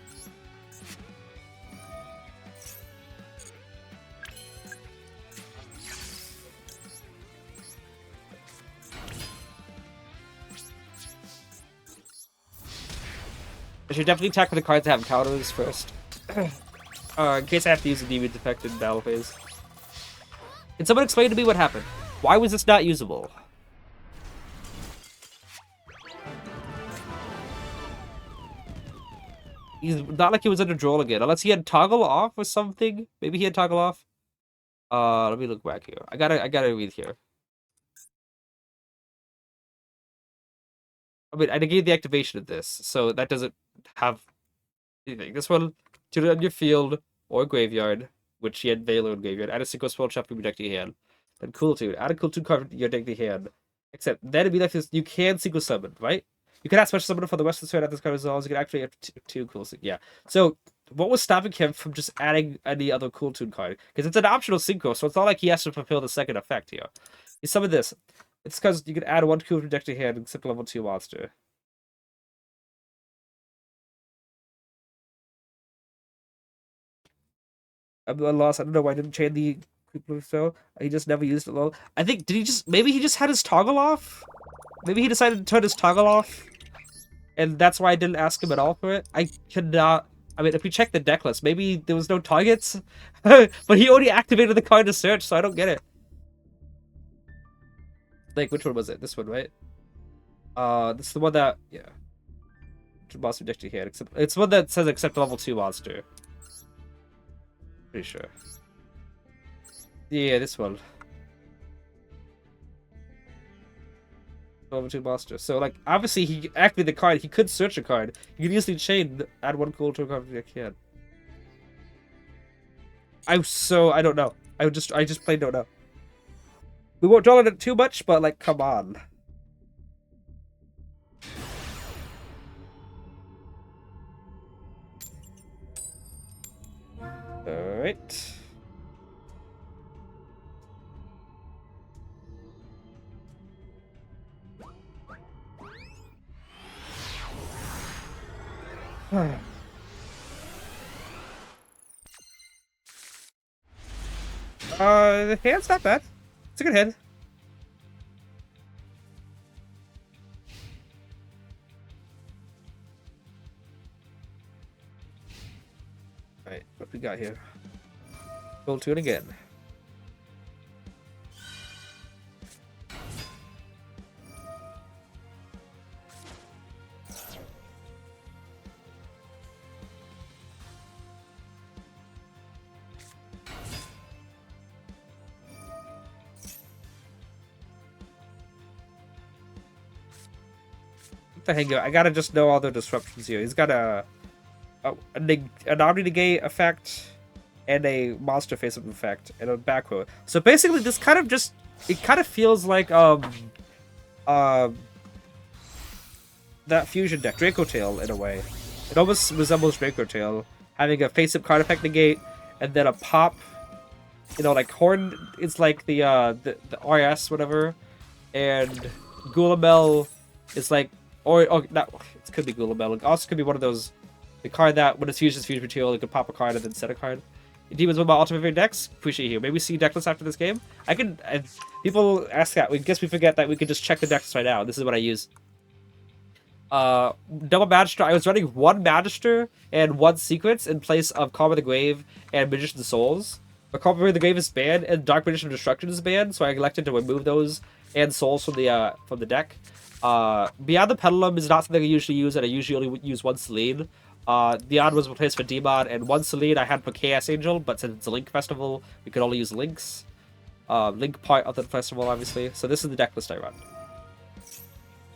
I should definitely attack with the cards that have counters first. In case I have to use a Demon's effect in battle phase. Can someone explain to me what happened? Why was this not usable? He's not like he was under draw again, unless he had toggle off or something. Maybe he had toggle off. Let me look back here. I gotta read here. I mean, I negated the activation of this, so that doesn't have anything. This one, to it on your field or graveyard, which he had Velo in graveyard. Add a single spell trap from your deck to your hand. Then Cool Tune. Add a Cool Tune card to your deck to your hand. Except then it'd be like this. You can single summon, right? You can add special summon for the rest of the turn at this card resolves. You can actually have two Cool Tune. Yeah. So what was stopping him from just adding any other Cool Tune card? Because it's an optional synchro, so it's not like he has to fulfill the second effect here. You summon this. It's because you can add one Cool Tune deck to your hand except level 2 monster. I'm lost. I don't know why I didn't chain the so he just never used it low. I think maybe he just had his toggle off? Maybe he decided to turn his toggle off. And that's why I didn't ask him at all for it. I could not... I mean, if we check the deck list, maybe there was no targets. But he only activated the card to search, so I don't get it. Like, which one was it? This one, right? This is the one that... Yeah. Monster deck to hand. Except, it's one that says except level 2 monster. Pretty sure. Yeah, this one. Level 2 monster. So, like, obviously, he activated the card. He could search a card. He could easily chain, add one cool to a card if he can. I don't know. I just plain don't know. We won't dwell on it too much, but, like, come on. Alright. The hand's not bad. It's a good hand. Alright, what we got here? Roll to it again. The hang of, I gotta just know all the disruptions here. He's got an omni-negate effect and a monster face-up effect and a back row. So basically this kind of just, it kind of feels like that fusion deck, Draco Tail, in a way. It almost resembles Draco Tail, having a face-up card effect negate and then a pop, you know, like Horn is like the RS whatever, and Gulamel is like, or not, it could be Gulamel. It also could be one of those, the card that when it's fused with fusion material, you could pop a card and then set a card. Demons, what about ultimate favorite decks? Appreciate you. Maybe we see deck lists after this game. People ask that. We guess we forget that we could just check the decks right now. This is what I use. Double Magister. I was running one Magister and one Sequence in place of Calm of the Grave and Magician's Souls. Recovery of the Grave is banned, and Dark Magician Destruction is banned, so I elected to remove those and Souls from the deck. Beyond the Pendulum is not something I usually use, and I usually only use one Celine. Beyond was replaced for Demon, and one Celine I had for Chaos Angel, but since it's a Link Festival, we could only use Links. Link part of the festival, obviously. So this is the deck list I run.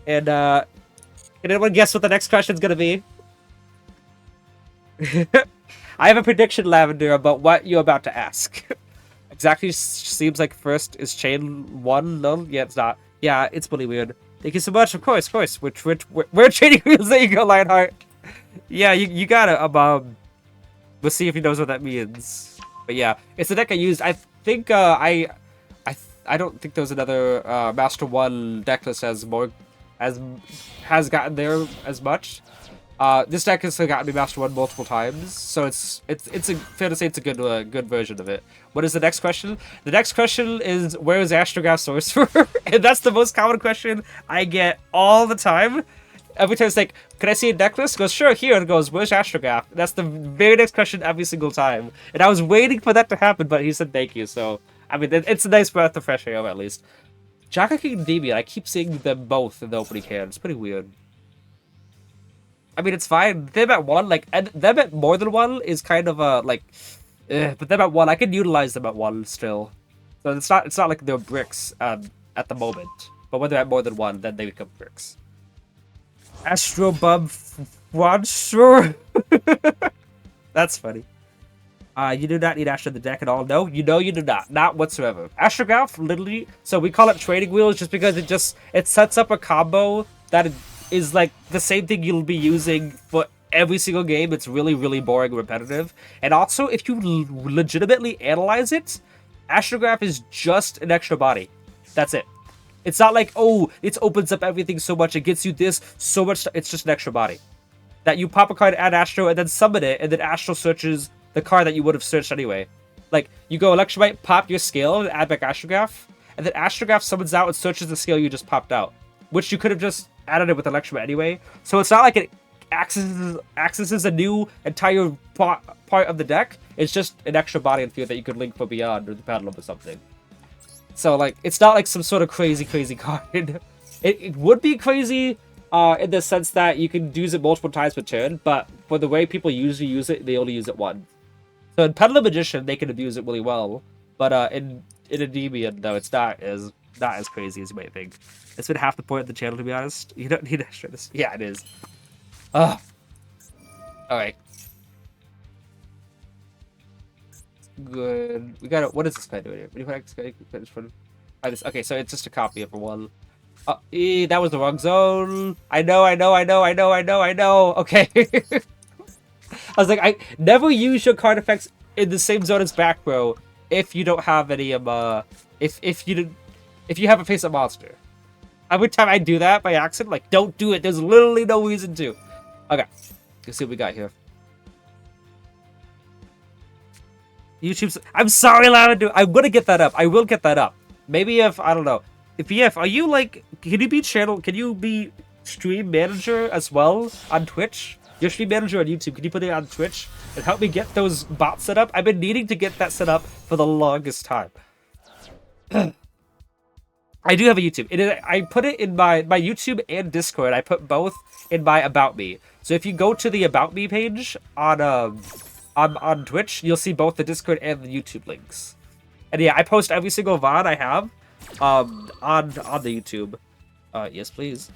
And, can anyone guess what the next question is going to be? I have a prediction, Lavender, about what you're about to ask. Exactly seems like first is chain 1. No, yeah, it's not. Yeah, it's really weird. Thank you so much. Of course. We're trading wheels. There you go, Lionheart. Yeah, you got it. We'll see if he knows what that means. But yeah, it's the deck I used. I think I don't think there's another Master 1 deck list has gotten there as much. This deck has gotten me Master 1 multiple times, so it's fair to say it's a good version of it. What is the next question? The next question is, where is Astrograph Sorcerer? And that's the most common question I get all the time. Every time it's like, can I see a deck list? It goes, sure, here. And it goes, where's Astrograph? That's the very next question every single time. And I was waiting for that to happen, but he said thank you, so I mean, it's a nice breath of fresh air, at least. Jaka King and Endymion, I keep seeing them both in the opening hand. It's pretty weird. I mean, it's fine. Them at 1, like, and them at more than 1 is kind of like, but them at 1, I can utilize them at 1 still. So it's not like they're bricks at the moment. But when they're at more than 1, then they become bricks. Astro Bub Monster. That's funny. You do not need Astro in the deck at all. No, you do not. Not whatsoever. Astrograph, literally, so we call it trading wheels just because it sets up a combo that is like the same thing you'll be using for every single game. It's really, really boring and repetitive. And also, if you legitimately analyze it, Astrograph is just an extra body. That's it. It's not like, oh, it opens up everything so much, it gets you this so much. It's just an extra body. That you pop a card, add Astro, and then summon it, and then Astro searches the card that you would have searched anyway. Like, you go Electrobite, pop your scale, and add back Astrograph, and then Astrograph summons out and searches the scale you just popped out, which you could have just added it with Electrobite anyway. So it's not like it accesses a new entire part of the deck. It's just an extra body in field that you could link for Beyond or the Pendulum or something. So, like, it's not like some sort of crazy card. It would be crazy in the sense that you can use it multiple times per turn, but for the way people usually use it, they only use it once. So in Pendulum Magician, they can abuse it really well, but in Endymion, no, it's not as crazy as you might think. It's been half the point of the channel, to be honest. You don't need extra. Yeah, it is. All right. Good. We got it. What is this guy doing here? What do you think? Okay, so it's just a copy of one. That was the wrong zone. I know. Okay. I was like, I never use your card effects in the same zone as back row if you don't have any if you have a face-up monster. Every time I do that by accident, like, don't do it. There's literally no reason to. Okay, let's see what we got here. YouTube's. I'm sorry, Lavender. I'm gonna get that up. I will get that up. Maybe if I don't know. If are you like? Can you be stream manager as well on Twitch? Your stream manager on YouTube. Can you put it on Twitch and help me get those bots set up? I've been needing to get that set up for the longest time. I do have a YouTube. I put it in my YouTube and Discord. I put both in my About Me. So if you go to the About Me page on Twitch, you'll see both the Discord and the YouTube links. And yeah, I post every single VOD I have on the YouTube. Yes, please.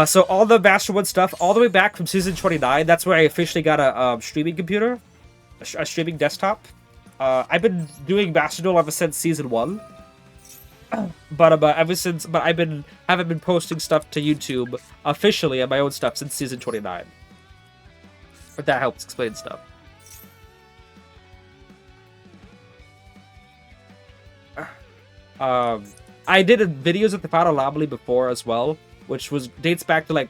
So all the Master 1 stuff, all the way back from Season 29, that's where I officially got a streaming computer, a streaming desktop. I've been doing Master Duel ever since Season 1. But I haven't been posting stuff to YouTube officially on my own stuff since Season 29. But that helps explain stuff. I did videos at the Final Anomaly before as well, which dates back to like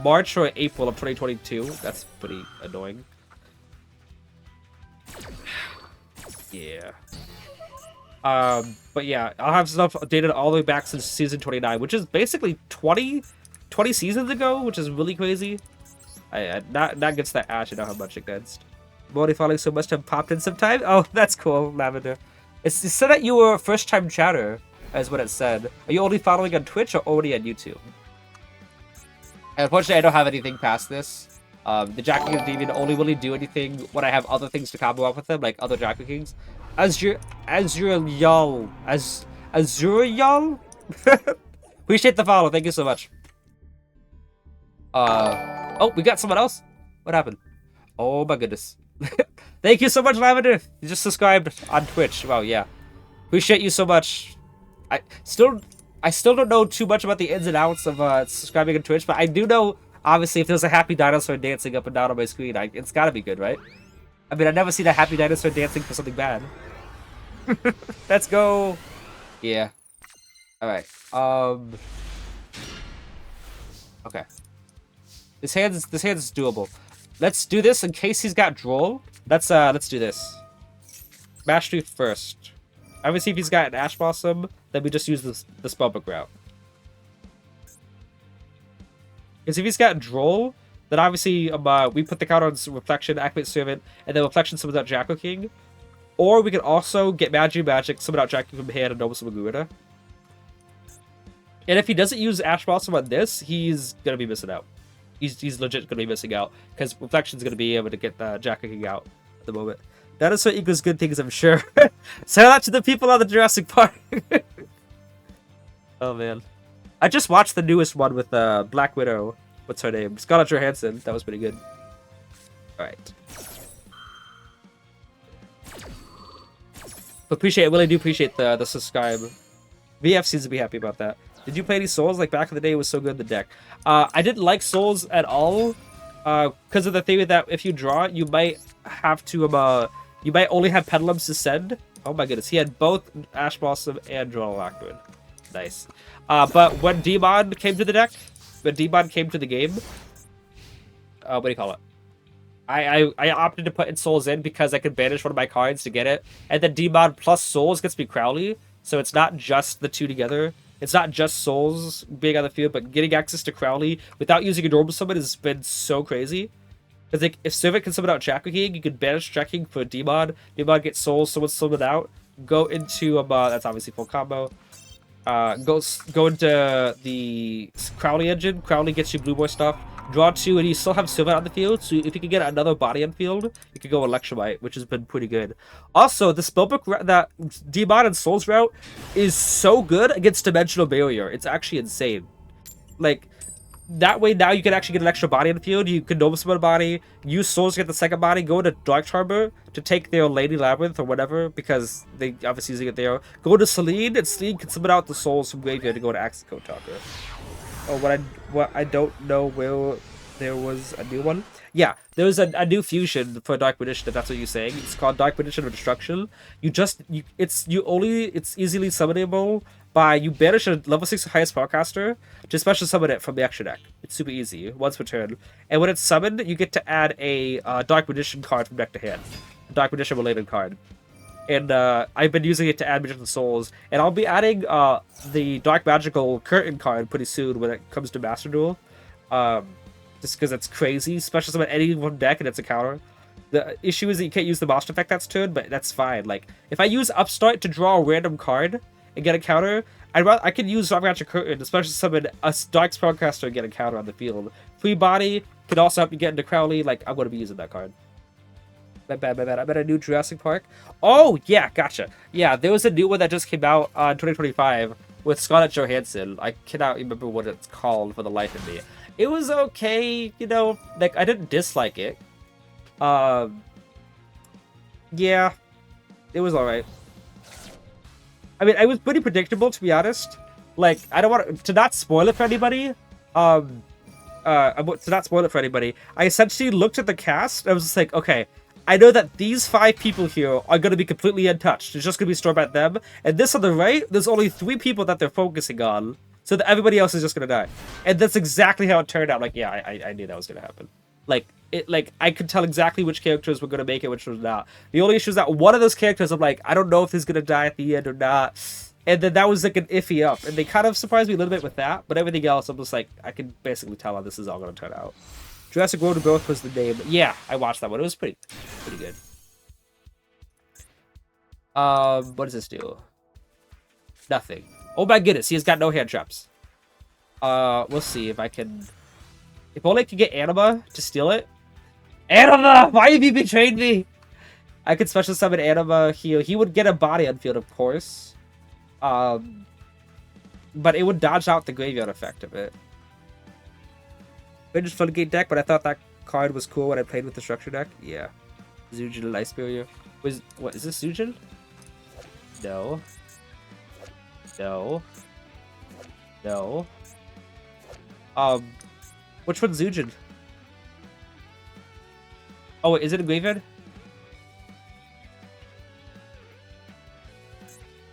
March or April of 2022. That's pretty annoying. Yeah. But yeah, I'll have stuff updated all the way back since Season 29, which is basically 20 seasons ago, which is really crazy. Not against that Ash, I know how much against. I'm only following so much have popped in sometime. Oh, that's cool, Lavender. It said that you were a first-time chatter, is what it said. Are you only following on Twitch or already on YouTube? And unfortunately, I don't have anything past this. The Jack King of Endymion only really do anything when I have other things to combo up with them, like other Jack Kings. Azurial. Appreciate the follow. Thank you so much. Oh, we got someone else? What happened? Oh my goodness. Thank you so much, Lavender. You just subscribed on Twitch. Wow, yeah. Appreciate you so much. I still don't know too much about the ins and outs of subscribing on Twitch, but I do know, obviously, if there's a happy dinosaur dancing up and down on my screen, it's gotta be good, right? I mean, I've never seen a happy dinosaur dancing for something bad. Let's go. Yeah. Alright. Okay. This hand's doable. Let's do this in case he's got Droll. Let's do this. Mastery first. Obviously, if he's got an Ash Blossom, then we just use the spellbook route. Because if he's got Droll, then obviously we put the counter on Reflection, activate Servant, and then Reflection summons out Jackal King. Or we can also get Magic, summon out Jackal King from hand, and Noble Summon Gurita. And if he doesn't use Ash Blossom on this, he's gonna be missing out. He's legit gonna be missing out because Reflection's gonna be able to get the Jackal King out at the moment. That is what equals good things, I'm sure. Shout out to the people on the Jurassic Park. Oh man, I just watched the newest one with Black Widow. What's her name? Scarlett Johansson. That was pretty good. All right. I really do appreciate the subscribe. VF seems to be happy about that. Did you play any Souls? Like back in the day, it was so good in the deck. I didn't like Souls at all because of the theory that if you draw, you might have to you might only have Pendulums to send. Oh my goodness, he had both Ash Blossom and Droll Lockwood. Nice. But when Demon came to the deck, when Demon came to the game, what do you call it? I opted to put in Souls in because I could banish one of my cards to get it, and then Demon plus Souls gets me Crowley, so it's not just the two together. It's not just Souls being on the field, but getting access to Crowley without using a normal summon has been so crazy. Because like, if Servant can summon out Jackal King, you can banish Jackal King for Demon. Demon gets Souls, someone's summoned out. Go into that's obviously full combo. Go into the Crowley engine. Crowley gets you blue boy stuff. Draw 2, and you still have Servant on the field. So if you can get another body on field, you can go Electromite, which has been pretty good. Also, the spellbook that Demon and Souls route is so good against Dimensional Barrier. It's actually insane. Like, that way now you can actually get an extra body on the field. You can Noble Summon a body, use Souls to get the second body, go into Dark Charmer to take their Lady Labyrinth or whatever, because they obviously using it there. Go to Celine, and Celine can summon out the Souls from Graveyard to go to Axis Code Talker. Oh, what I don't know where there was a new one. Yeah, there was a new fusion for Dark Magician, if that's what you're saying. It's called Dark Magician of Destruction. It's easily summonable by you banish a level 6 highest spellcaster to special summon it from the extra deck. It's super easy, once per turn. And when it's summoned, you get to add a Dark Magician card from deck to hand. A Dark Magician related card. And I've been using it to add Magician Souls. And I'll be adding the Dark Magical Curtain card pretty soon when it comes to Master Duel. Just because it's crazy. Special summon any one deck and it's a counter. The issue is that you can't use the monster effect that's turn, but that's fine. Like, if I use Upstart to draw a random card and get a counter, I could use Dark Magic Curtain to special summon a Dark Spellcaster and get a counter on the field. Free Body could also help you get into Crowley. Like, I'm going to be using that card. My bad. I'm at a new Jurassic Park. Oh, yeah, gotcha. Yeah, there was a new one that just came out in 2025 with Scarlett Johansson. I cannot remember what it's called for the life of me. It was okay, you know, like, I didn't dislike it. Yeah, it was alright. I mean, it was pretty predictable, to be honest. Like, I don't want to not spoil it for anybody. To not spoil it for anybody, I essentially looked at the cast, and I was just like, okay, I know that these 5 people here are going to be completely untouched. It's just going to be stored by them. And this on the right, there's only 3 people that they're focusing on. So that everybody else is just going to die. And that's exactly how it turned out. Like, yeah, I knew that was going to happen. Like, I could tell exactly which characters were going to make it, which was not. The only issue is that one of those characters, I'm like, I don't know if he's going to die at the end or not. And then that was like an iffy up. And they kind of surprised me a little bit with that. But everything else, I'm just like, I can basically tell how this is all going to turn out. Jurassic World Rebirth was the name. Yeah, I watched that one. It was pretty good. What does this do? Nothing. Oh my goodness, he has got no hand traps. We'll see if I can... If only I could get Anima to steal it. Anima! Why have you betrayed me? I could special summon Anima. He would get a body on field, of course. But it would dodge out the graveyard effect of it. I just Floodgate deck, but I thought that card was cool when I played with the structure deck. Yeah. Zujin and Ice Barrier. What, is this Zujin? No. No. No. Which one's Zujin? Oh, wait, is it a graveyard?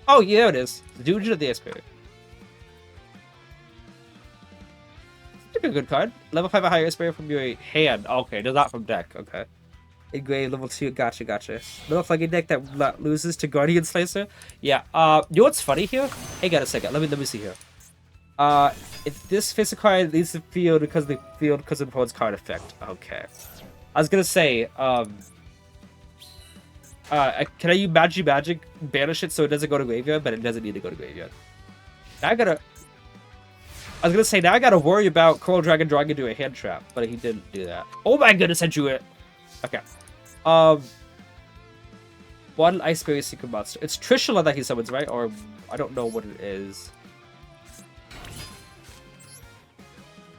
Oh, yeah, it is. Zujin of the Ice Barrier. A good card. Level 5 a higher Ice from your hand. Okay, no, not from deck. Okay. Engrave level 2. Gotcha. Little Floodgate deck that loses to Guardian Slicer. Yeah. You know what's funny here? Hang on a second. Let me see here. If this face card leaves the field because of the opponent's card effect. Okay. I was gonna say, can I use Magic banish it so it doesn't go to graveyard, but it doesn't need to go to graveyard. I was gonna say, now I gotta worry about Coral Dragon drawing into a hand trap, but he didn't do that. Oh my goodness, I drew it! Okay. One Ice Berry Secret Monster. It's Trishula that he summons, right? Or, I don't know what it is.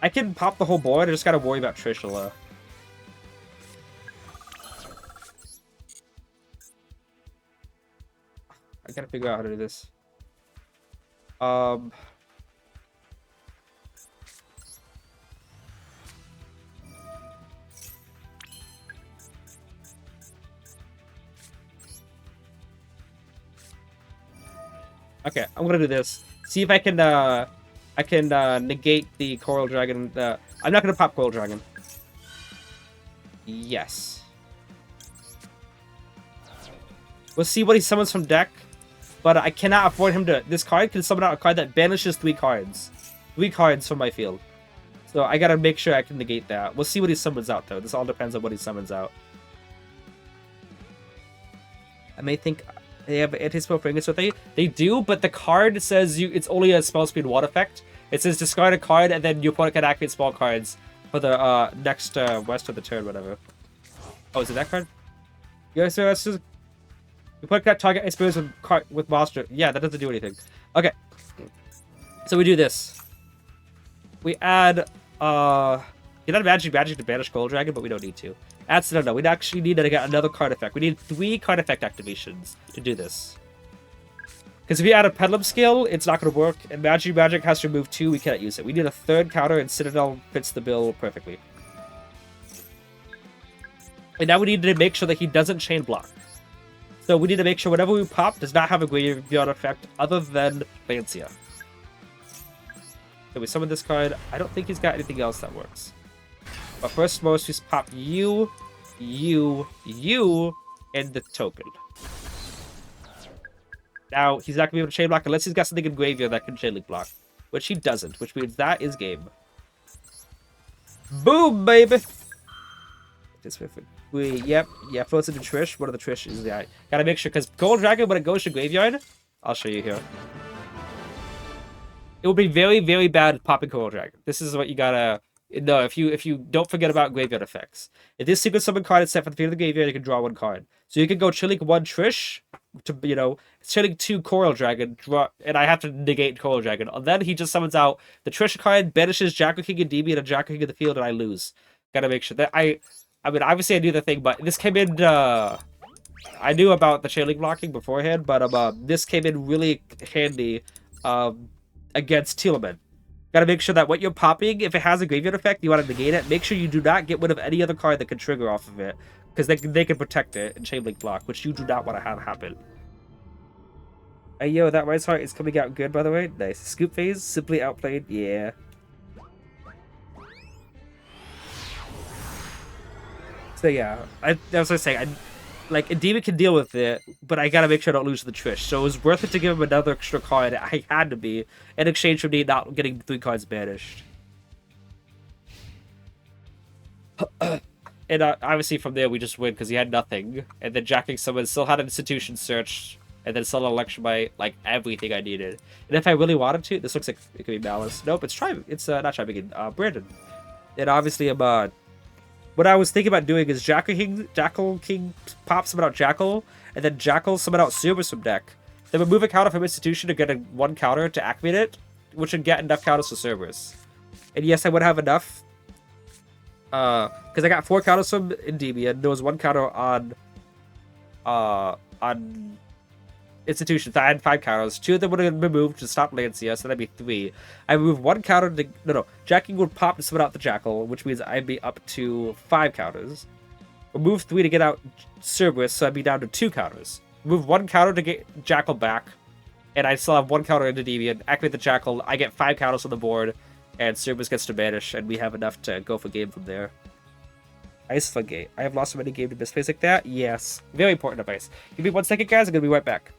I can pop the whole board, I just gotta worry about Trishula. I gotta figure out how to do this. Okay, I'm gonna do this. See if I can negate the Coral Dragon. I'm not gonna pop Coral Dragon. Yes. We'll see what he summons from deck, but I cannot afford him to... This card can summon out a card that banishes 3 cards. 3 cards from my field. So I gotta make sure I can negate that. We'll see what he summons out, though. This all depends on what he summons out. I may think... They have anti-spell for Ingots, they do, but the card says it's only a spell speed 1 effect. It says discard a card, and then your opponent can activate spell cards for the next west of the turn, whatever. Oh, is it that card? Yeah, so that's just... You put that target experience with monster. Yeah, that doesn't do anything. Okay. So we do this. We add you add magic to banish Gold Dragon, but we don't need to. No, we actually need to get another card effect. We need 3 card effect activations to do this. Because if you add a Pendulum Scale, it's not going to work. And Magic has to remove 2, we cannot use it. We need a 3rd counter, and Citadel fits the bill perfectly. And now we need to make sure that he doesn't chain block. So we need to make sure whatever we pop does not have a graveyard effect other than Lancia. So we summon this card. I don't think he's got anything else that works. But first most, we pop you, and the token. Now, he's not going to be able to chain block unless he's got something in graveyard that can chain link block. Which he doesn't, which means that is game. Boom, baby! Yep, floats into Trish. One of the Trish is the... Gotta make sure, because Gold Dragon, when it goes to graveyard... I'll show you here. It will be very, very bad popping Gold Dragon. This is what you gotta... No, if you don't forget about graveyard effects. If this secret summon card is set for the field of the graveyard, you can draw 1 card. So you can go Chilling 1 Trish, to, Chilling 2 Coral Dragon, draw, and I have to negate Coral Dragon. And then he just summons out the Trish card, banishes Jackal King and Endymion and Jackal King in the field, and I lose. Gotta make sure that I mean, obviously I knew the thing, but this came in, I knew about the Chilling blocking beforehand, but this came in really handy against Teal'c. Gotta make sure that what you're popping, if it has a graveyard effect, you want to negate it. Make sure you do not get rid of any other card that can trigger off of it, because they can protect it and chain link block, which you do not want to have happen. Hey yo, that Rise Heart is coming out good, by the way. Nice. Scoop phase, simply outplayed. Yeah. So yeah, I was gonna say, like, Endymion can deal with it, but I gotta make sure I don't lose to the Trish. So it was worth it to give him another extra card. I had to be, in exchange for me not getting 3 cards banished. And obviously from there we just win because he had nothing. And then jacking someone still had an institution search. And then still an election by like everything I needed. And if I really wanted to, this looks like it could be balanced. Nope, it's try. It's not try begin. Brandon. And obviously I'm what I was thinking about doing is Jackal King pop someone out Jackal, and then Jackal someone out Cerberus from deck. Then remove a counter from institution to get a 1 counter to activate it, which would get enough counters for Cerberus. And yes, I would have enough. Because I got 4 counters from Endymion. There was 1 counter on institutions. I had 5 counters. 2 of them would have been removed to stop Lancia, so that'd be 3. I removed 1 counter to no. Jacking would pop to split out the Jackal, which means I'd be up to 5 counters. Remove 3 to get out Cerberus, so I'd be down to 2 counters. Remove 1 counter to get Jackal back, and I still have 1 counter into Endymion. Activate the Jackal. I get 5 counters on the board, and Cerberus gets to banish, and we have enough to go for game from there. Ice Floodgate. I have lost so many games to misplays like that. Yes. Very important advice. Give me 1 second, guys. I'm going to be right back.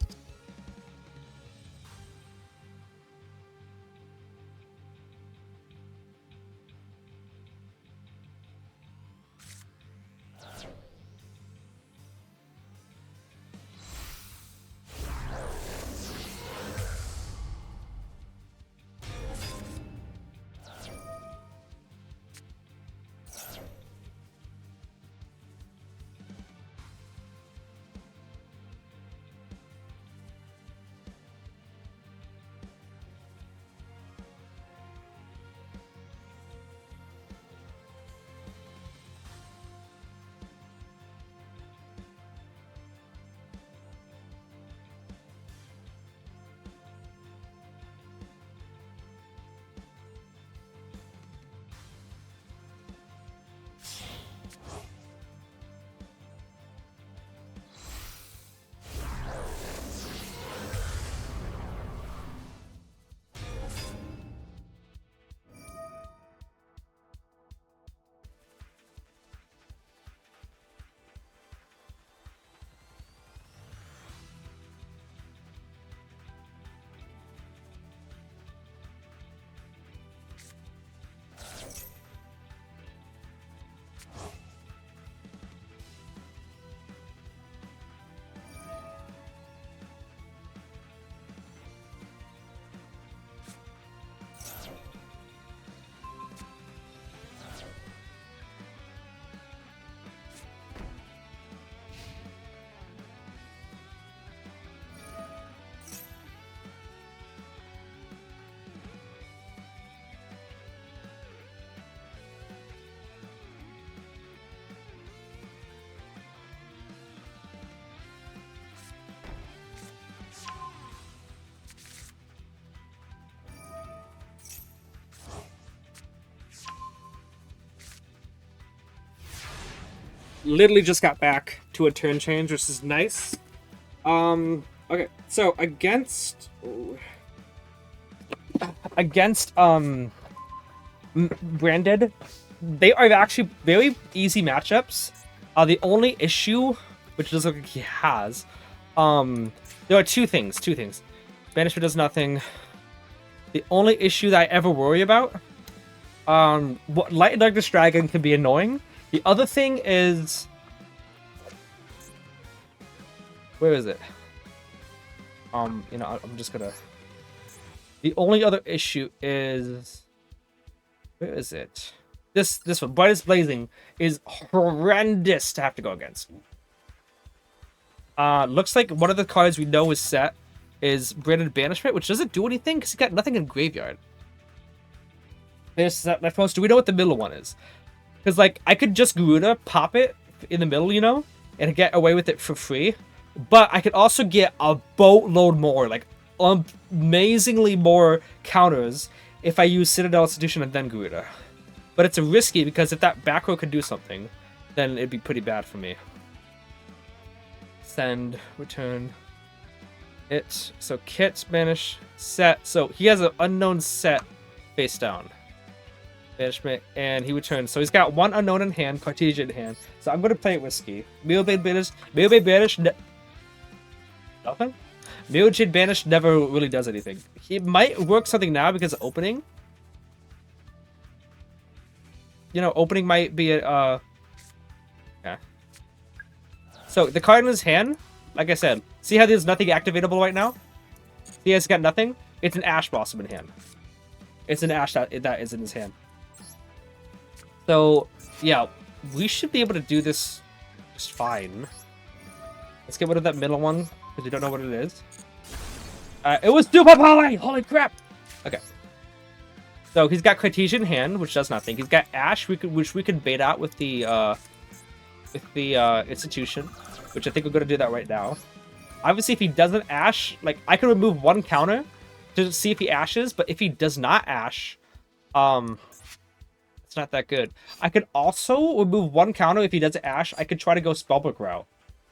Literally just got back to a turn change, which is nice. Okay, so against Branded, they are actually very easy matchups. The only issue, which doesn't look like he has, there are two things. Banishment does nothing. The only issue that I ever worry about, what Light and Darkness Dragon can be annoying. The other thing is, where is it? I'm just gonna. The only other issue is, where is it? This one, Brightest Blazing, is horrendous to have to go against. Looks like one of the cards we know is set is Branded Banishment, which doesn't do anything because he got nothing in graveyard. Do we know what the middle one is? Because, like, I could just Garuda, pop it in the middle, and get away with it for free. But I could also get a boatload more, like, amazingly more counters if I use Citadel Institution and then Garuda. But it's risky because if that back row could do something, then it'd be pretty bad for me. Send, return, it. So Kit, banish, set. So he has an unknown set face down. Banishment, and he returns. So he's got one unknown in hand, Cartesian in hand. So I'm going to play it risky. Mirror Banish, nothing? Mirror Banish never really does anything. He might work something now because of opening. you know, opening might be a, yeah. So the card in his hand, like I said, see how there's nothing activatable right now? He has got nothing? It's an Ash Blossom in hand. It's an Ash that is in his hand. So, yeah, we should be able to do this just fine. Let's get rid of that middle one, because we don't know what it is. It was Super Poly! Holy crap! Okay. So he's got Cartesian in hand, which does nothing. He's got Ash, which we could bait out with the Institution, which I think we're going to do that right now. Obviously, if he doesn't Ash, like, I could remove one counter to see if he Ashes, but if he does not Ash, it's not that good. I could also remove one counter if he doesn't Ash. I could try to go Spellbook route.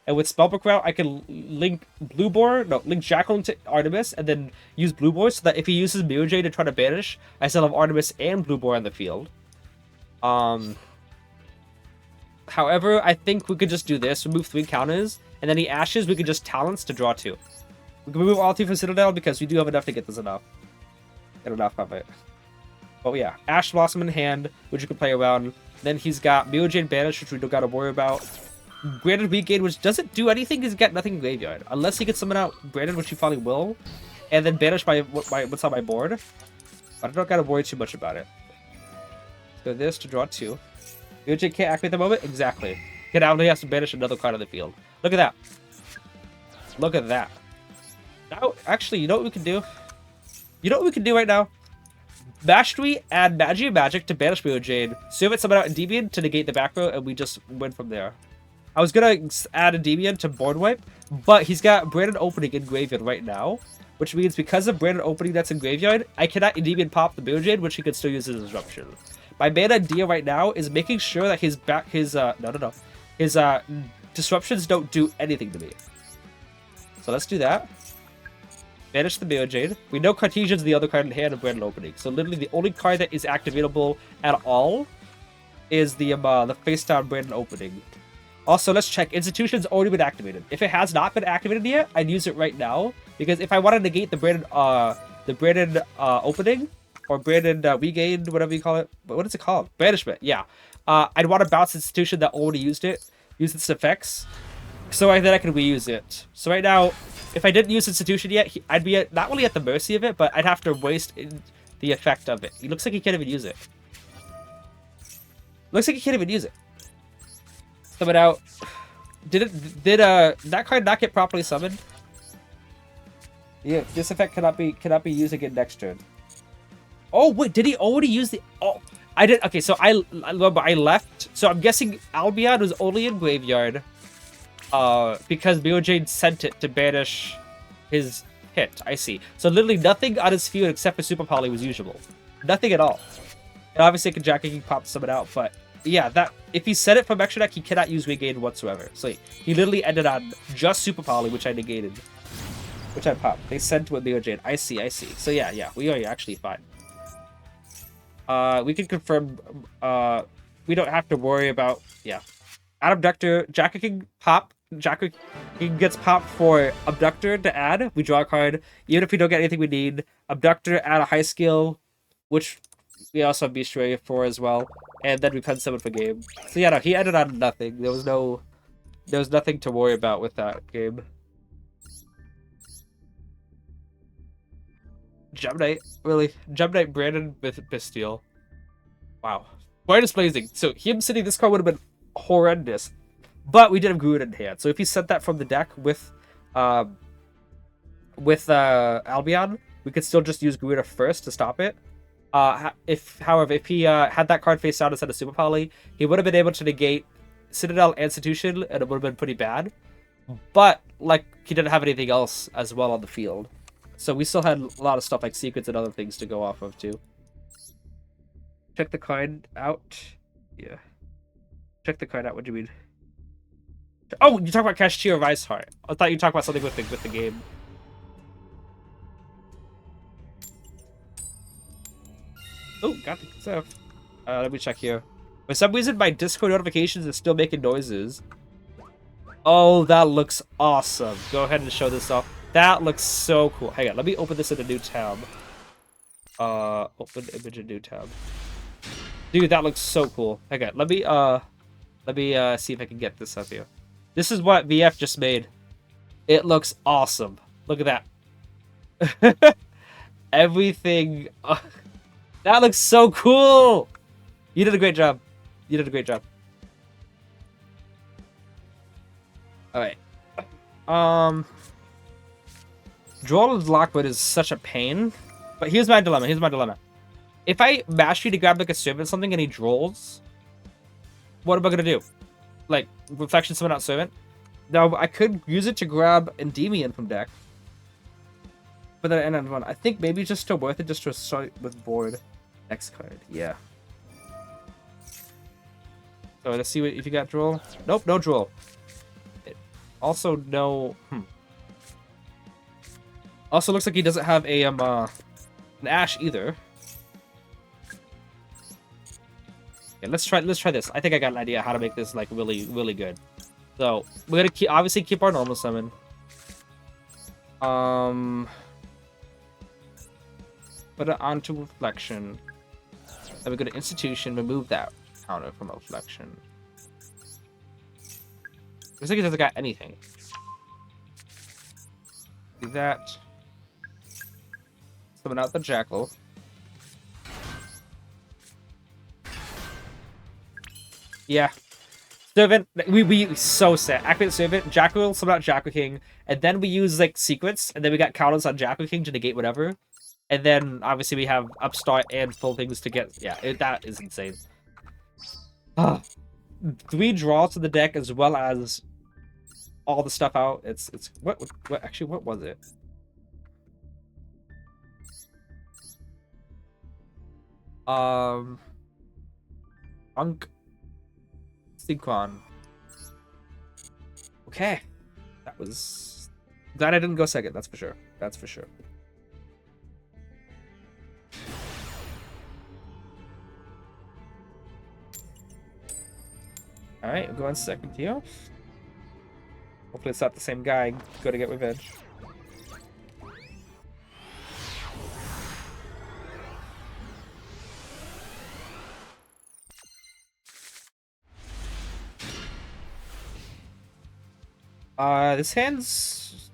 And with Spellbook route, I could link link Jackal into Artemis, and then use Blue Boar, so that if he uses Mirror Jade to try to banish, I still have Artemis and Blue Boar on the field. However, I think we could just do this, remove 3 counters, and then he Ashes, we could just Talents to draw 2. We can remove all 3 from Citadel, because we do have enough to get this enough. Get enough of it. But yeah, Ash Blossom in hand, which you can play around. Then he's got Mirror Jade Banish, which we don't gotta worry about. Granted Regain, which doesn't do anything, he's got nothing in Graveyard. Unless he can summon out Granted, which he probably will. And then banish what's on my board. But I don't gotta worry too much about it. So this to draw 2. Mirror Jade can't activate at the moment? Exactly. He now only has to banish another card on the field. Look at that. Look at that. Now, actually, you know what we can do? You know what we can do right now? Mastery, add Magic to banish Mirror Jade. Serve it, summon out Endymion to negate the back row, and we just win from there. I was gonna add Endymion to board wipe, but he's got Brandon Opening in Graveyard right now, which means because of Brandon Opening that's in Graveyard, I cannot Endymion pop the Mirror Jade, which he could still use as Disruption. My main idea right now is making sure that his disruptions don't do anything to me. So let's do that. Banish the Mirror Jade. We know Cartesian's the other card in hand of Brandon Opening, so literally the only card that is activatable at all is the face down Brandon Opening. Also, let's check. Institution's already been activated. If it has not been activated yet, I'd use it right now, because if I want to negate the Brandon Opening or Brandon Regain, whatever you call it, what is it called? Banishment. Yeah. I'd want to bounce Institution that already used its effects, so then I can reuse it. So right now, if I didn't use Institution yet, I'd be not only at the mercy of it, but I'd have to waste the effect of it. He looks like he can't even use it. Looks like he can't even use it. Summon out. Did that card not get properly summoned? Yeah, this effect cannot be used again next turn. Oh wait, did he already use the? Oh, I did. Okay, so I left. So I'm guessing Albion was only in Graveyard. Because Mirror Jade sent it to banish his hit. I see. So literally nothing on his field except for Super Poly was usable. Nothing at all. And obviously, Jackie can pop someone out, but yeah, that if he set it from extra deck, he cannot use Regain whatsoever. So he literally ended on just Super Poly, which I negated, which I popped. They sent with Mirror Jade. I see. So yeah, we are actually fine. We can confirm. We don't have to worry about Add Abductor. Jackie can pop. Jackie gets popped for Abductor to add. We draw a card. Even if we don't get anything we need, Abductor, add a high skill, which we also have Beast Ray for as well. And then we pen summon for game. So yeah, no, he ended on nothing. There was nothing to worry about with that game. Gem Knight, really? Gem Knight Brandon with Bastille. Wow. Brightest Blazing. So him sitting this card would have been horrendous. But we did have Gruid in hand. So if he sent that from the deck with Albion, we could still just use Gruid first to stop it. However, if he had that card face down instead of Super Poly, he would have been able to negate Citadel and Institution, and it would have been pretty bad. But like he didn't have anything else as well on the field, so we still had a lot of stuff like secrets and other things to go off of too. Check the card out. Yeah. Check the card out. What do you mean? Oh, you talk about Cashier Rice Heart. I thought you talked about something with the game. Oh, got the stuff. Let me check here. For some reason, my Discord notifications are still making noises. Oh, that looks awesome. Go ahead and show this off. That looks so cool. Hang on, let me open this in a new tab. Open image in new tab. Dude, that looks so cool. Okay, let me see if I can get this up here. This is what VF just made. It looks awesome. Look at that. Everything. That looks so cool. You did a great job. You did a great job. All right. Duel Lockwood is such a pain. But here's my dilemma. Here's my dilemma. If I mash you to grab like a servant something and he drolls, what am I gonna do? Like reflection summon out servant? Now I could use it to grab Endymion from deck. But then end one. I think maybe it's just still worth it just to start with board. Next card. Yeah. So let's see what if you got droll. Nope, no droll. Also no. Also looks like he doesn't have a an Ash either. Okay, let's try this. I think I got an idea how to make this like really good. So we're gonna obviously keep our normal summon. Put it onto reflection. Then we go to institution, remove that counter from reflection. Looks like he doesn't got anything. Do that. Summon out the jackal. Yeah. Servant, we so set. Activate servant, jackal, summon out Jackal King, and then we use like secrets, and then we got counters on Jackal King to negate whatever. And then obviously we have upstart and full things to get. Yeah, that is insane. 3 draws to the deck as well as all the stuff out. It's what actually what was it? Synchron. Okay, that was glad I didn't go second. That's for sure. That's for sure. All right, we'll go on second here. Hopefully it's not the same guy. Go to get revenge. This hand's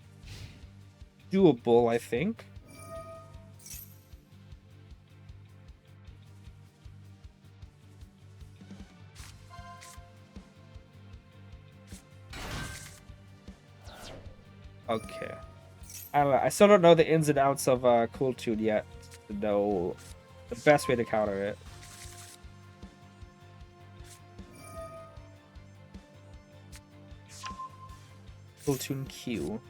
doable, I think. Okay. I don't know. I still don't know the ins and outs of Cool Tune yet to know the best way to counter it. Cool Tune Q.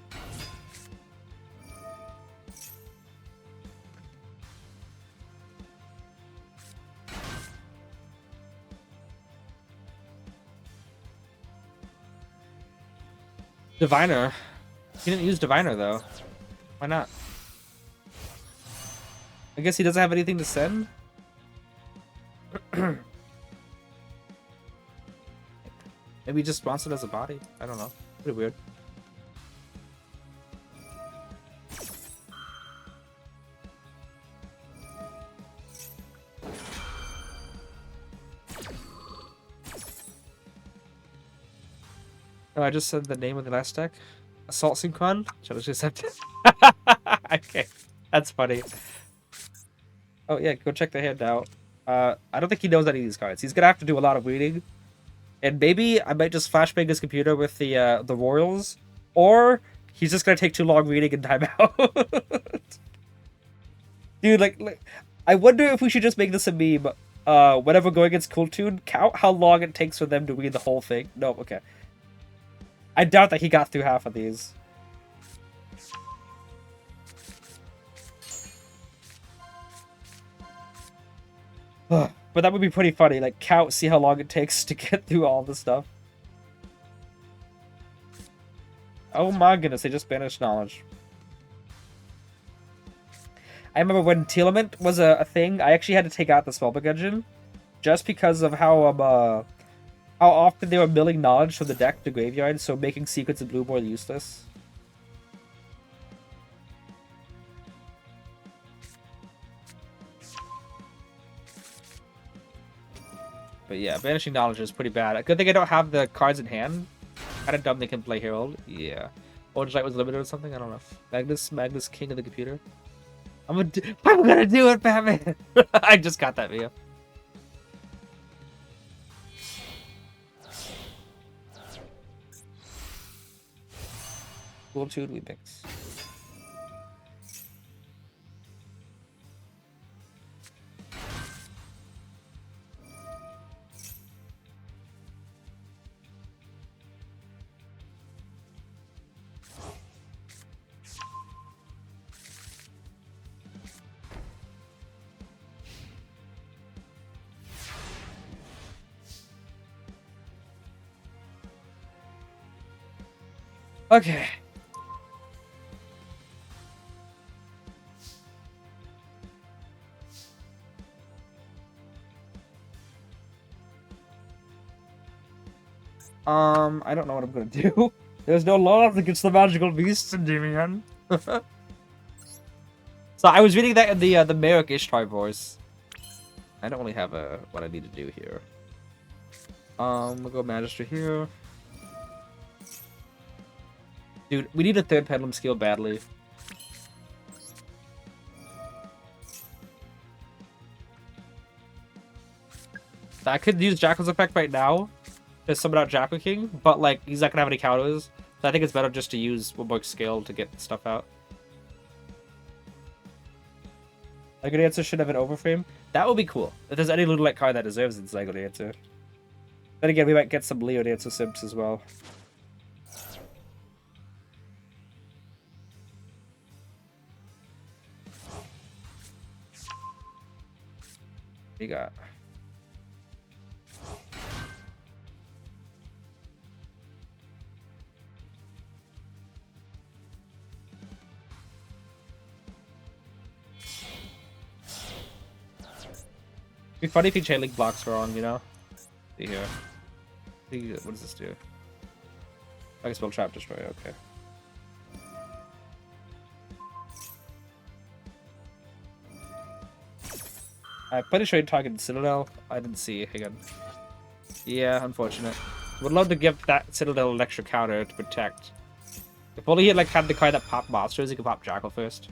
Diviner. He didn't use Diviner though. Why not? I guess he doesn't have anything to send. Maybe he just wants it as a body. I don't know. Pretty weird. Oh, I just said the name of the last deck. Assault Synchron? Should I just accept it? Okay, that's funny. Oh yeah, go check the hand out. I don't think he knows any of these cards. He's gonna have to do a lot of reading, and maybe I might just flashbang his computer with the Royals, or he's just gonna take too long reading and time out. Dude, like, I wonder if we should just make this a meme. Whenever going against Cool Tune, count how long it takes for them to read the whole thing. No, okay. I doubt that he got through half of these. But that would be pretty funny. Like, count, see how long it takes to get through all the stuff. Oh my goodness, they just banished knowledge. I remember when Telement was a thing, I actually had to take out the Spellbook engine. Just because of how often they were milling knowledge from the deck to graveyard, so making secrets and blue more useless. But yeah, Banishing Knowledge is pretty bad. Good thing I don't have the cards in hand. Kind of dumb they can play Herald. Yeah. Orange Light was limited or something? I don't know. Magnus, king of the computer. I'm gonna do it, Batman! I just got that video. Cool tune we mix. Okay. I don't know what I'm gonna do. There's no laws against the magical beasts, Endymion. So I was reading that in the Merrick Ishtar voice. I don't really have what I need to do here. We'll go Magister here. Dude, we need a third Pendulum skill badly. I could use Jackal's effect right now to summon out Jackal King, but like he's not gonna have any counters. So I think it's better just to use one more skill to get stuff out. A good answer should have an overframe. That would be cool. If there's any Ludolite card that deserves it, it's a good answer. Then again, we might get some Leo Dancer Simps as well. What you got? It'd be funny if he chain link blocks wrong, you know? See here. What does this do? I can spell Trap Destroy, okay. I'm pretty sure you're targeting Citadel. I didn't see it again. Yeah, unfortunate. Would love to give that Citadel an extra counter to protect. If only he had like had the card that popped monsters, he could pop Jackal first.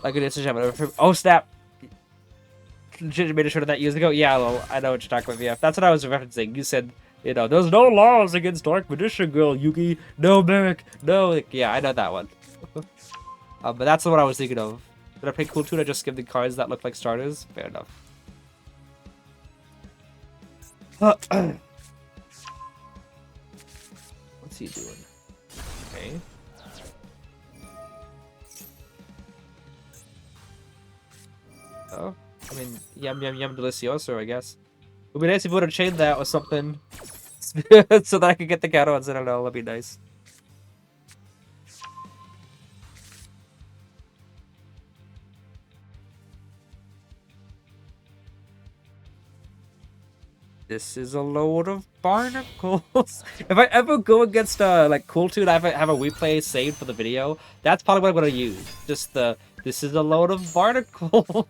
Like an instant jam. Oh snap! Made a show that years ago. Yeah, well, I know what you're talking about. Yeah, that's what I was referencing. You said, you know, there's no laws against Dark Magician Girl, Yugi. No, Merrick. No, like, yeah, I know that one. But that's what I was thinking of. Did I play Cool Tune? I just give the cards that look like starters. Fair enough. What's he doing? Okay. Oh, I mean, yum yum yum delicioso, I guess. It would be nice if we would have chained that or something. So that I could get the counter ones. I don't know, that'd be nice. This is a load of barnacles. If I ever go against like Cool Tune, I have a replay saved for the video. That's probably what I'm gonna use. Just this is a load of barnacles.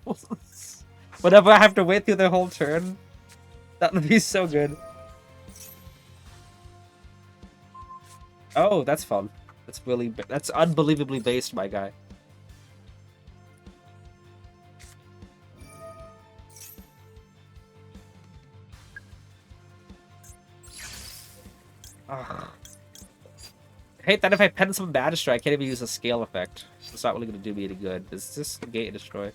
Whenever I have to wait through the whole turn, that would be so good. Oh, that's fun. That's unbelievably based, my guy. Ugh. I hate that if I pen some Magister, I can't even use a scale effect. It's not really going to do me any good. It's just negate and destroy.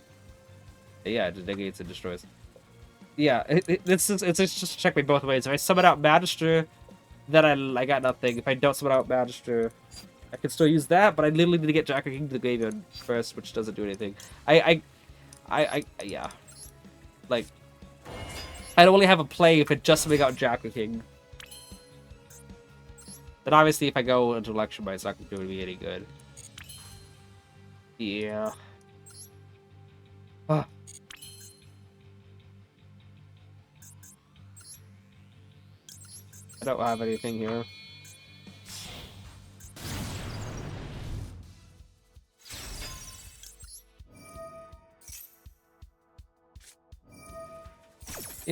Yeah, it negates and destroys. Yeah, it's just check me both ways. If I summon out Magister, then I got nothing. If I don't summon out Magister, I can still use that, but I literally need to get Jackal King to the graveyard first, which doesn't do anything. Yeah. Like, I don't really have a play if it just summoning out Jackal King. Then obviously if I go into Election Bite, it's not going to do me any good. Yeah. Ah. I don't have anything here.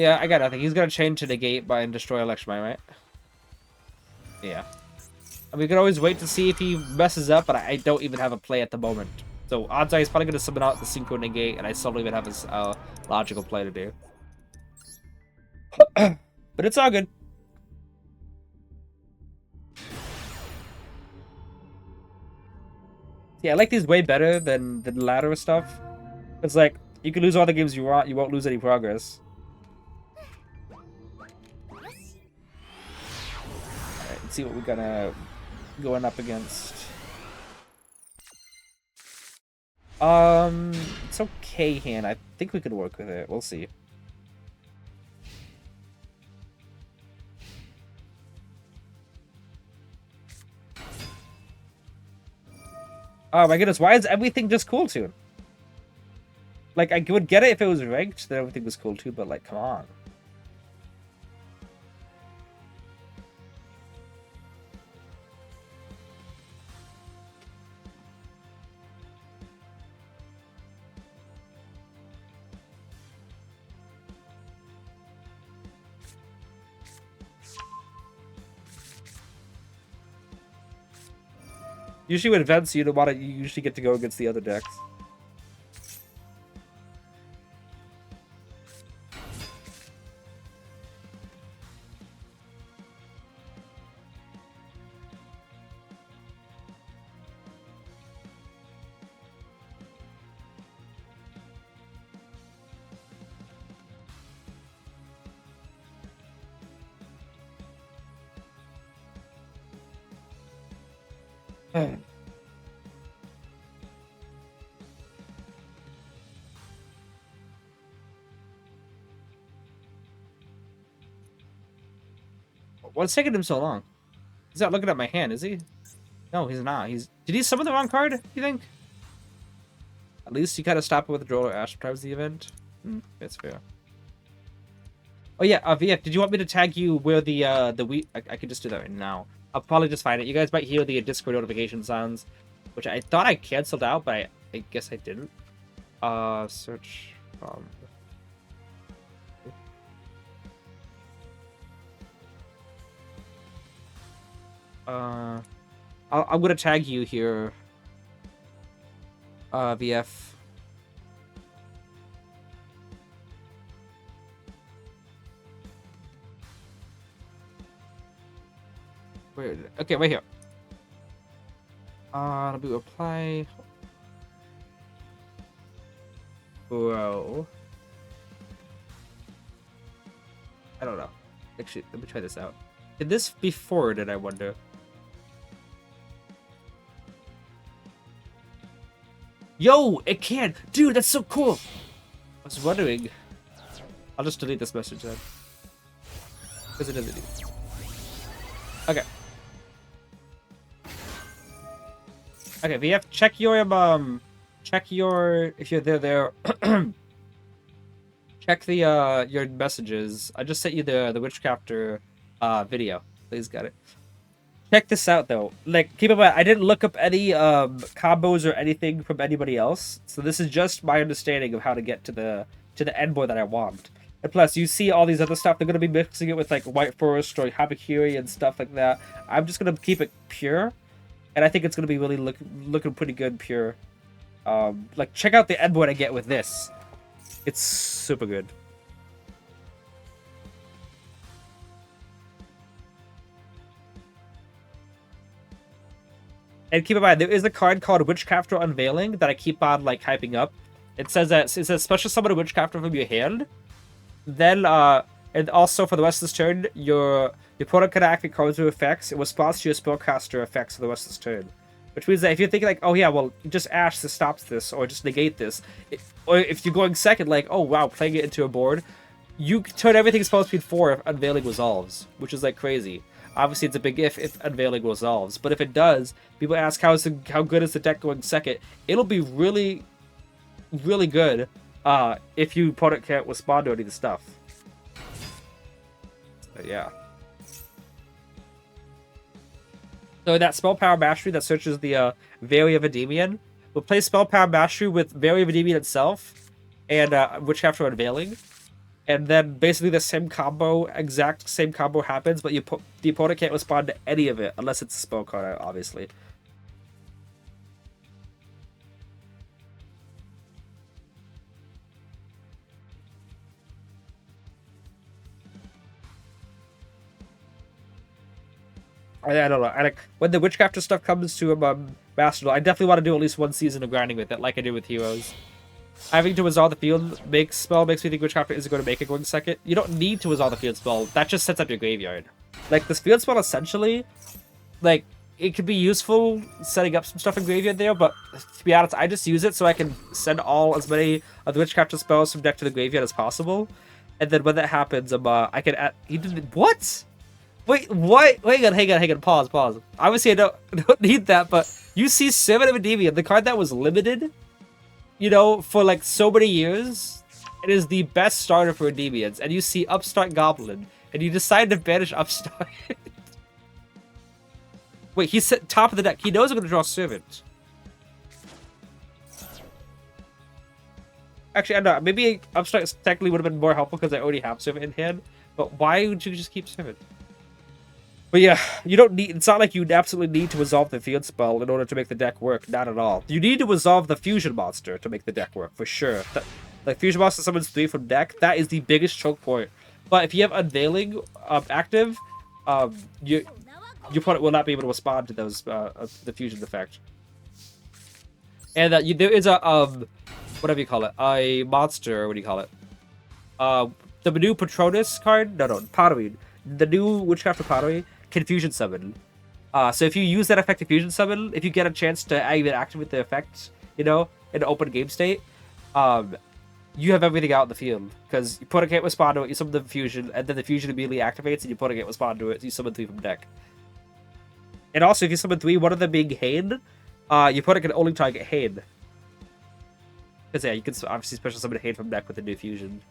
Yeah, I got nothing. He's gonna chain to negate by and destroy Election Mine, right? Yeah. And we can always wait to see if he messes up, but I don't even have a play at the moment. So odds are he's probably gonna summon out the Synchro Negate, and I still don't even have his logical play to do. But it's all good. Yeah, I like these way better than the latter stuff. It's like, you can lose all the games you want, you won't lose any progress. Alright, let's see what we're gonna going up against. It's okay hand. I think we could work with it. We'll see. Oh my goodness, why is everything just cool tune? Like, I would get it if it was ranked, then everything was cool too, but like, come on. Usually with events, you usually get to go against the other decks. What's taking him so long? He's not looking at my hand, is he? No, he's not. Did he summon the wrong card, you think? At least you gotta stop it with the draw or Astrotimes the event. That's fair. Oh yeah, VF, did you want me to tag you where I could just do that right now. I'll probably just find it. You guys might hear the Discord notification sounds, which I thought I canceled out, but I guess I didn't. Search from... I'm gonna tag you here, VF. Where? Okay, right here. Let me apply. Bro. I don't know. Actually, let me try this out. Did this be forwarded, I wonder? Yo, it can! Dude, that's so cool! I was wondering. I'll just delete this message then. Because it doesn't need. Okay. Okay, VF, check your, if you're there, check the, your messages. I just sent you the Witchcrafter, video. Please got it. Check this out, though. Like, keep in mind, I didn't look up any, combos or anything from anybody else. So this is just my understanding of how to get to the endboard that I want. And plus, you see all these other stuff, they're going to be mixing it with, like, White Forest or Habakiri and stuff like that. I'm just going to keep it pure. And I think it's going to be really looking pretty good pure. Like, check out the endboard I get with this. It's super good. And keep in mind, there is a card called Witchcrafter Unveiling that I keep on, like, hyping up. It says special summon a Witchcrafter from your hand. Then, and also for the rest of this turn, your opponent can activate cards with effects in response to your spellcaster effects for the rest of this turn. Which means that if you're thinking like, oh yeah, well, just Ash this stops this, or just negate this. Or if you're going second, like, oh wow, playing it into a board, you turn everything supposed to be 4 if Unveiling resolves, which is like crazy. Obviously, it's a big if Unveiling resolves, but if it does, people ask how good is the deck going second. It'll be really, really good if your opponent can't respond to any of the stuff. But yeah. So that Spell Power Mastery that searches the Valley of Endymion, replace Spell Power Mastery with Valley of Endymion itself and Witchcrafter Unveiling. and then basically the same combo, exact same combo happens, but the opponent can't respond to any of it unless it's a spell card, obviously. I don't know. I like when the Witchcrafter stuff comes to Master Duel, I definitely want to do at least one season of grinding with it, like I did with Heroes. Having to resolve the field spell makes me think Witchcrafter isn't going to make it going second. You don't need to resolve the field spell. That just sets up your graveyard. Like, this field spell essentially, like, it could be useful setting up some stuff in graveyard there, but to be honest, I just use it so I can send as many of the Witchcrafter spells from deck to the graveyard as possible. And then when that happens, I can add... He didn't... What? Wait, what? Hang on. Pause. Obviously, I don't need that, but you see 7 of Endymion, the card that was limited, you know, for like so many years. It is the best starter for Endymions, and you see Upstart Goblin, and you decide to banish Upstart. Wait, he's at top of the deck. He knows I'm going to draw Servant. Actually, I don't know. Maybe Upstart technically would have been more helpful because I already have Servant in hand, but why would you just keep Servant? But yeah, you don't need... It's not like you absolutely need to resolve the field spell in order to make the deck work. Not at all. You need to resolve the fusion monster to make the deck work, for sure. Like, fusion monster summons 3 from deck. That is the biggest choke point. But if you have Unveiling active, your opponent will not be able to respond to those the fusion effect. And there is a whatever you call it, a monster. What do you call it? The new Patronus card. No, Pottery. The new Witchcrafter Pottery can fusion summon. So if you use that effect to fusion summon, if you get a chance to even activate the effect, you know, in open game state, you have everything out in the field. Because your opponent can't respond to it, you summon the fusion, and then the fusion immediately activates, and your opponent can't respond to it, so you summon 3 from deck. And also, if you summon 3, one of them being Hain, your opponent can only target Hain. Because yeah, you can obviously special summon Hain from deck with the new fusion.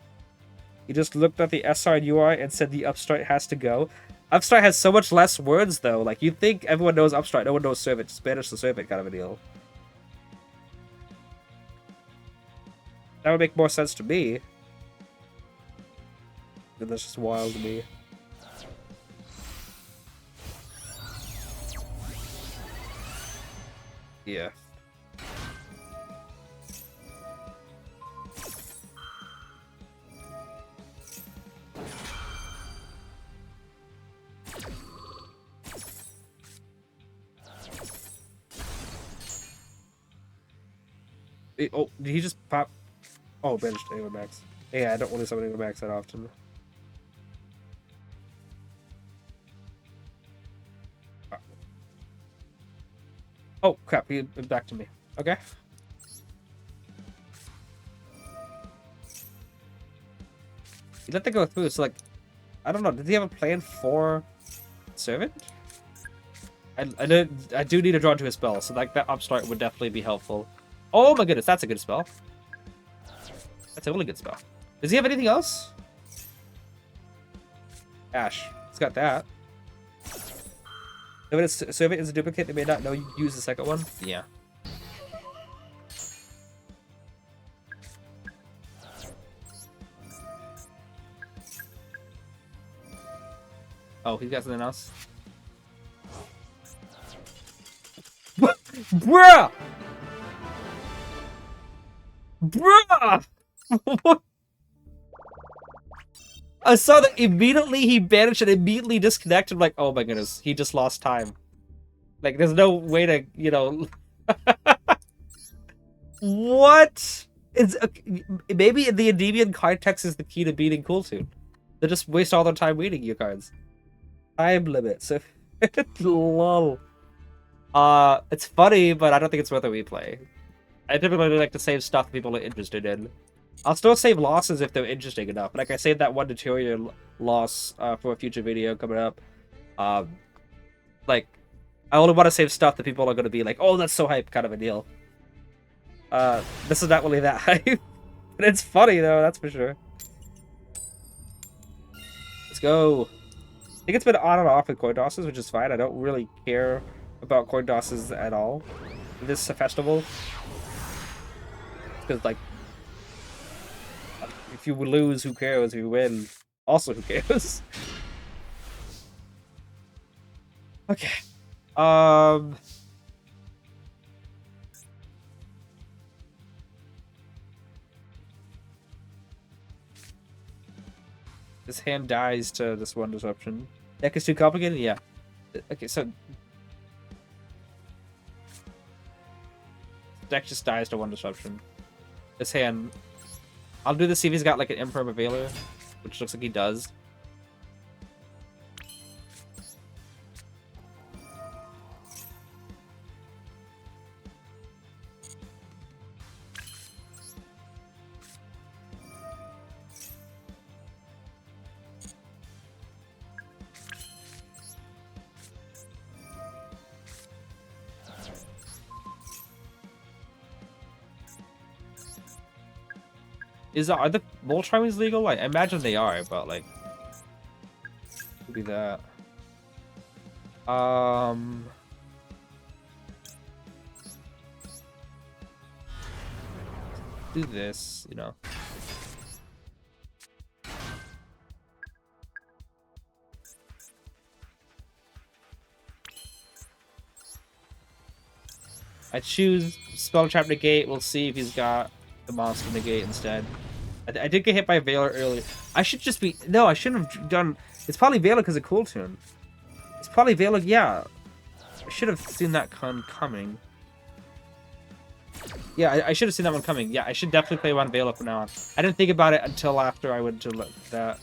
You just looked at the SR and UI and said the Upstart has to go. Upstart has so much less words, though. Like, you'd think everyone knows Upstart, no one knows Servant. Just banish the Servant kind of a deal. That would make more sense to me. And that's just wild to me. Yeah. Oh, did he just pop? Oh, banished Ava Max. Yeah, I don't want to summon Ava Max that often. Oh, crap. He back to me. Okay. He let that go through. So, like, I don't know. Did he have a plan for Servant? I do need to draw into his spell, so like that Upstart would definitely be helpful. Oh my goodness, that's a good spell. That's a really good spell. Does he have anything else? Ash. He's got that. If it's Servant is a duplicate, they may not know you use the second one. Yeah. Oh, he's got something else. Bruh! Bruh! What? I saw that immediately he banished and immediately disconnected. I'm like, oh my goodness, he just lost time. Like, there's no way to, you know... What? It's maybe the Endymion card text is the key to beating Cooltoon. They just waste all their time waiting your cards. Time limit. So, lol. It's funny, but I don't think it's worth a replay. I typically like to save stuff people are interested in. I'll still save losses if they're interesting enough. Like, I saved that one tutorial loss for a future video coming up. Like, I only want to save stuff that people are going to be like, oh, that's so hype, kind of a deal. This is not really that hype. But it's funny, though, that's for sure. Let's go. I think it's been on and off with coin tosses, which is fine. I don't really care about coin tosses at all this festival. Because, like, If you lose, who cares? If you win, also who cares? Okay. This hand dies to this one disruption. Deck is too complicated? Yeah. Okay, so deck just dies to one disruption. This hand, I'll do this, see if he's got like an Imperm Veiler, which looks like he does. Are the Duel Triangles legal? Like, I imagine they are, but like, could be that. Do this, you know. I choose Spell Trap Negate. We'll see if he's got the Monster Negate instead. I did get hit by Veiler earlier. I should just be... No, I shouldn't have done... It's probably Veiler because of Cool Tune. It's probably Veiler, yeah. I should have seen that coming. Yeah, I should have seen that one coming. Yeah, I should definitely play one Veiler from now on. I didn't think about it until after I went to look at that.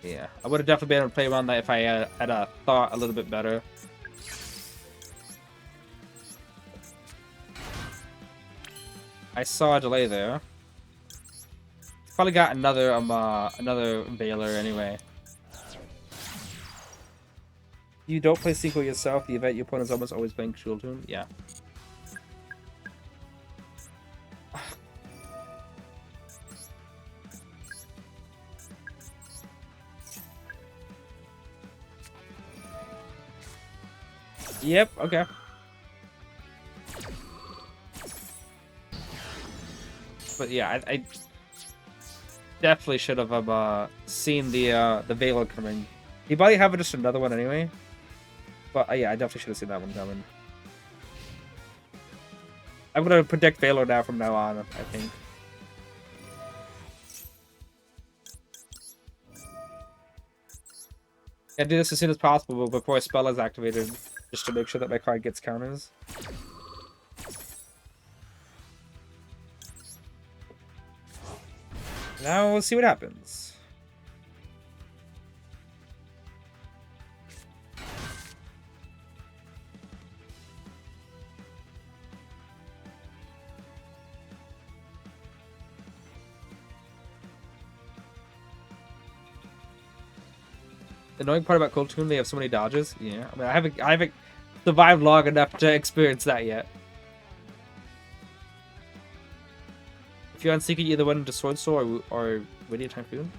Yeah, I would have definitely been able to play around that if I had thought a little bit better. I saw a delay there. Probably got another Veiler anyway. You don't play sequel yourself. The event your opponent's almost always playing Duel Tune. Yeah. Yep, okay. But yeah, I definitely should have seen the Veiler coming. He probably have just another one anyway. But yeah, I definitely should have seen that one coming. I'm gonna predict Veiler now from now on, I think. I do this as soon as possible before a spell is activated, just to make sure that my card gets counters. Now we'll see what happens. The annoying part about Cold Tune, they have so many dodges. Yeah, I mean, I haven't survived long enough to experience that yet. If you're on Secret, you either went into Sword Soul or Radiant Typhoon.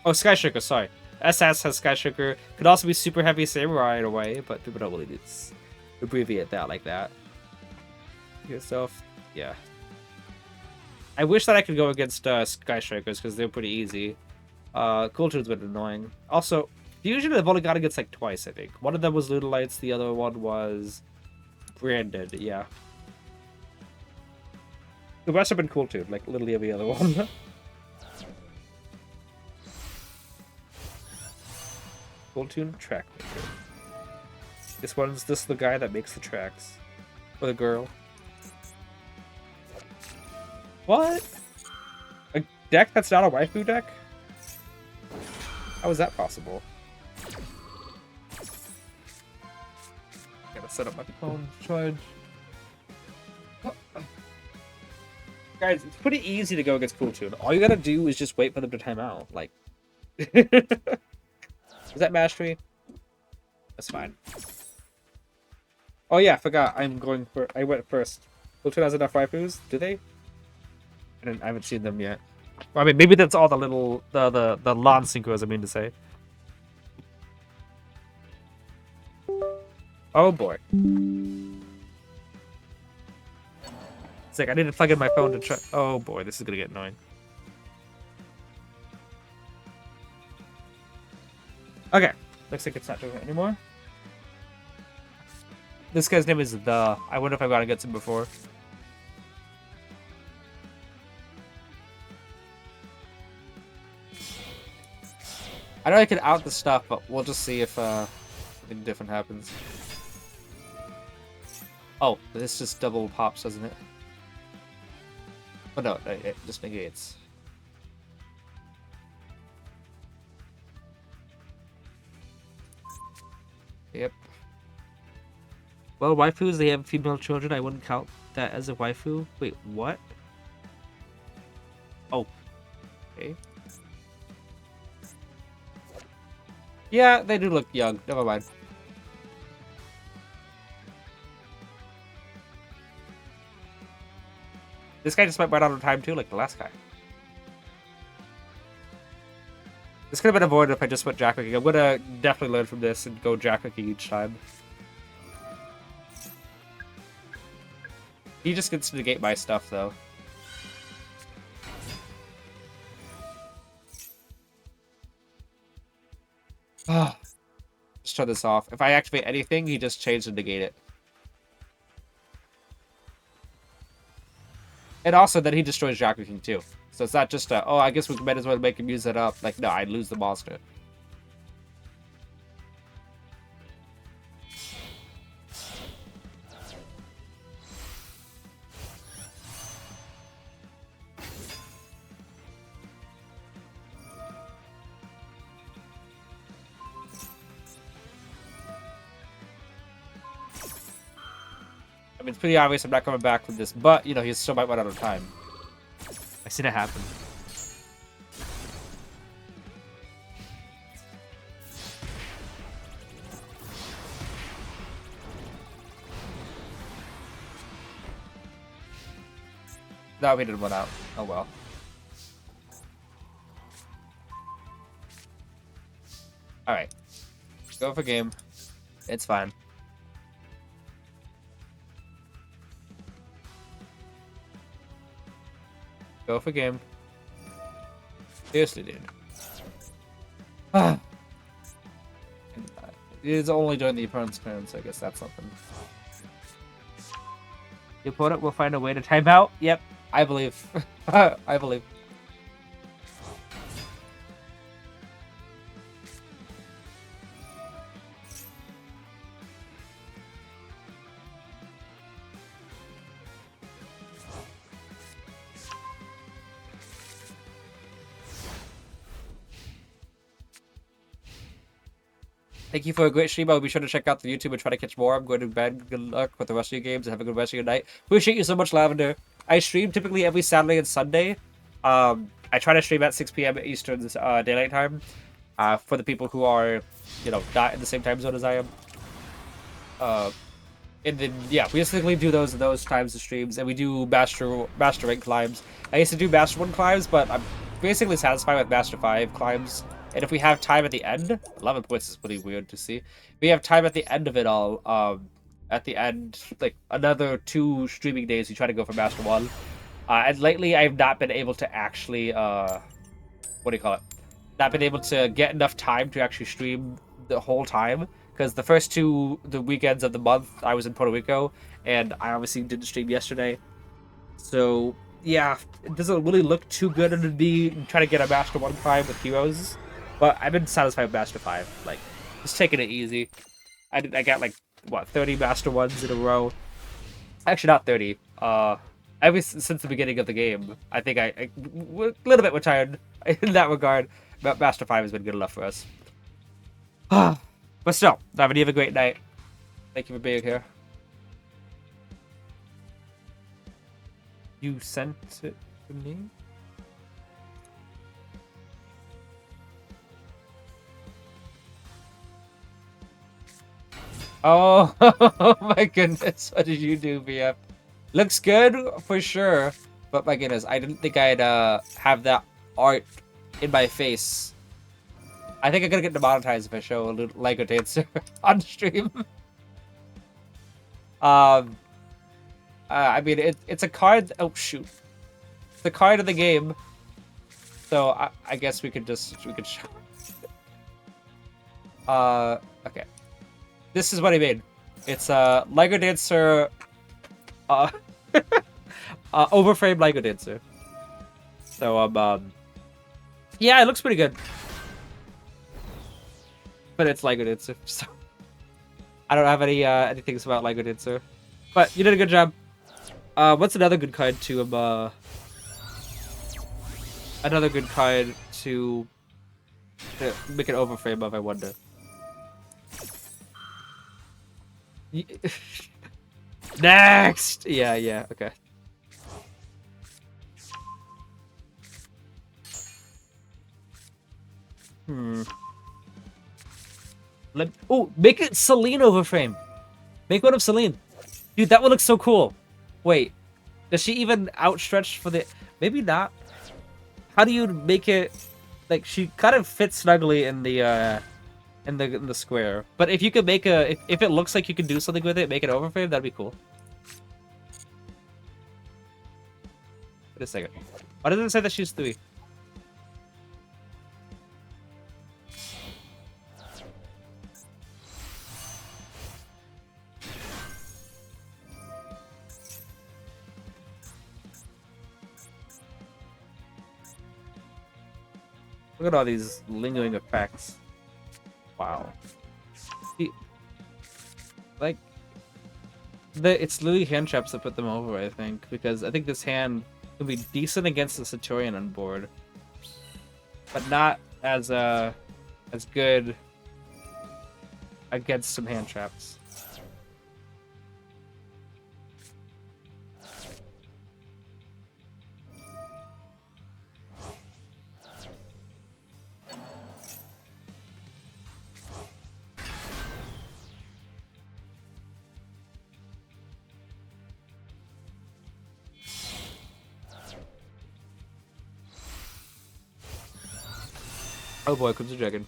Oh, Sky Shaker, sorry. SS has Sky Shaker. Could also be Super Heavy Samurai in a way, but people don't really abbreviate that like that. Yourself, yeah. I wish that I could go against Sky Strikers because they're pretty easy. Cool Tune's been annoying. Also, Fusion I've only got against like twice, I think. One of them was Ludolites, the other one was Branded, yeah. The rest have been Cool Tune, like literally every other one. Cool Tune track maker. This is the guy that makes the tracks. Or the girl. What? A deck that's not a waifu deck? How is that possible? Gotta set up my phone to charge. Guys, it's pretty easy to go against Cool Tune. All you gotta do is just wait for them to time out. Like, is that mastery? That's fine. Oh yeah, I forgot. I went first. Cool Tune has enough waifus. Do they? I haven't seen them yet. I mean, maybe that's all the little the non-synchros I mean to say. Oh boy. It's like I need to plug in my phone to try. Oh boy, this is gonna get annoying. Okay, looks like it's not doing it anymore. This guy's name is The. I wonder if I've gotten against him before. I know I can out the stuff, but we'll just see if something different happens. Oh, this just double pops, doesn't it? Oh no, it just negates. Yep. Well, waifus, they have female children. I wouldn't count that as a waifu. Wait, what? Oh. Okay. Yeah, they do look young. Never mind. This guy just might run out of time too, like the last guy. This could have been avoided if I just went Jack Wicking. I'm gonna definitely learn from this and go Jack Wicking each time. He just gets to negate my stuff though. Ah. Just turn this off. If I activate anything, he just changed and negate it. And also, then he destroys Jack King too. So it's not just a, oh, I guess we might as well make him use that up. Like, no, I'd lose the monster. I mean, it's pretty obvious I'm not coming back from this, but, you know, he still might run out of time. I seen it happen. No, we didn't run out. Oh well. Alright. Go for game. It's fine. Go for game. Seriously, dude. It's only during the opponent's turn, so I guess that's something. The opponent will find a way to time out. Yep, I believe. I believe. Thank you for a great stream. I'll be sure to check out the YouTube and try to catch more. I'm going to bed. Good luck with the rest of your games and have a good rest of your night. Appreciate you so much, Lavender. I stream typically every Saturday and Sunday. I try to stream at 6 p.m. Eastern Daylight Time. For the people who are, you know, not in the same time zone as I am. And then, yeah, we basically do those times of streams, and we do Master Rank climbs. I used to do Master 1 climbs, but I'm basically satisfied with Master 5 climbs. And if we have time at the end, 11 points is pretty weird to see. We have time at the end of it all. At the end, like another 2 streaming days, we try to go for Master 1. And lately, I've not been able to actually, what do you call it? Not been able to get enough time to actually stream the whole time. Because the first the weekends of the month, I was in Puerto Rico, and I obviously didn't stream yesterday. So, yeah, it doesn't really look too good to me trying to get a Master 1 climb with heroes. But I've been satisfied with Master 5. Like, just taking it easy. I got, like, what, 30 Master 1s in a row? Actually, not 30. Since the beginning of the game, I think a little bit retired in that regard. But Master 5 has been good enough for us. But still, David, you have a great night. Thank you for being here. You sent it to me? Oh, my goodness. What did you do, BF? Looks good, for sure. But my goodness, I didn't think I'd have that art in my face. I think I'm gonna get demonetized if I show a little Lego dancer on stream. I mean, it's a card. Oh shoot, it's the card of the game. So I guess we could show. Okay. This is what I made. It's a Lego dancer. Uh, overframe Lego dancer. So yeah, it looks pretty good. But it's Lego dancer, so I don't have any things about Lego dancer. But you did a good job. What's another good card to another good card to make an overframe of, I wonder. Next! Yeah, okay. Oh, make it Celine overframe. Make one of Celine. Dude, that one looks so cool. Wait, does she even outstretch for the... Maybe not. How do you make it... Like, she kind of fits snugly in the square. But if you could make a... If it looks like you can do something with it, make it overframe, that'd be cool. Wait a second. Why doesn't it say that she's 3? Look at all these lingering effects. Wow. Like, it's literally hand traps that put them over, I think, because I think this hand would be decent against the Centurion on board, but not as good against some hand traps. Oh boy, comes a dragon.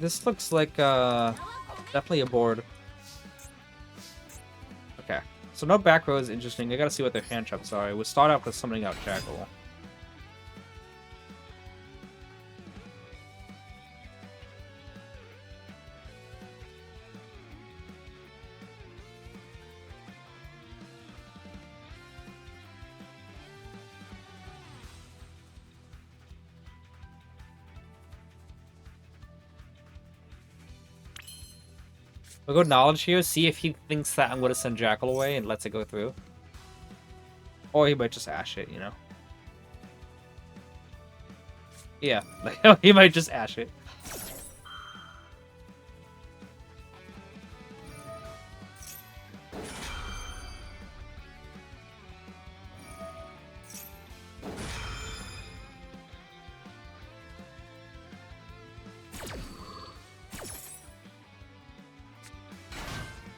This looks like definitely a board. Okay, so no back row is interesting. I gotta see what their hand traps are. We'll start off with summoning out Jackal. We'll go knowledge here, see if he thinks that I'm going to send Jackal away and lets it go through. Or he might just ash it, you know? Yeah, he might just ash it.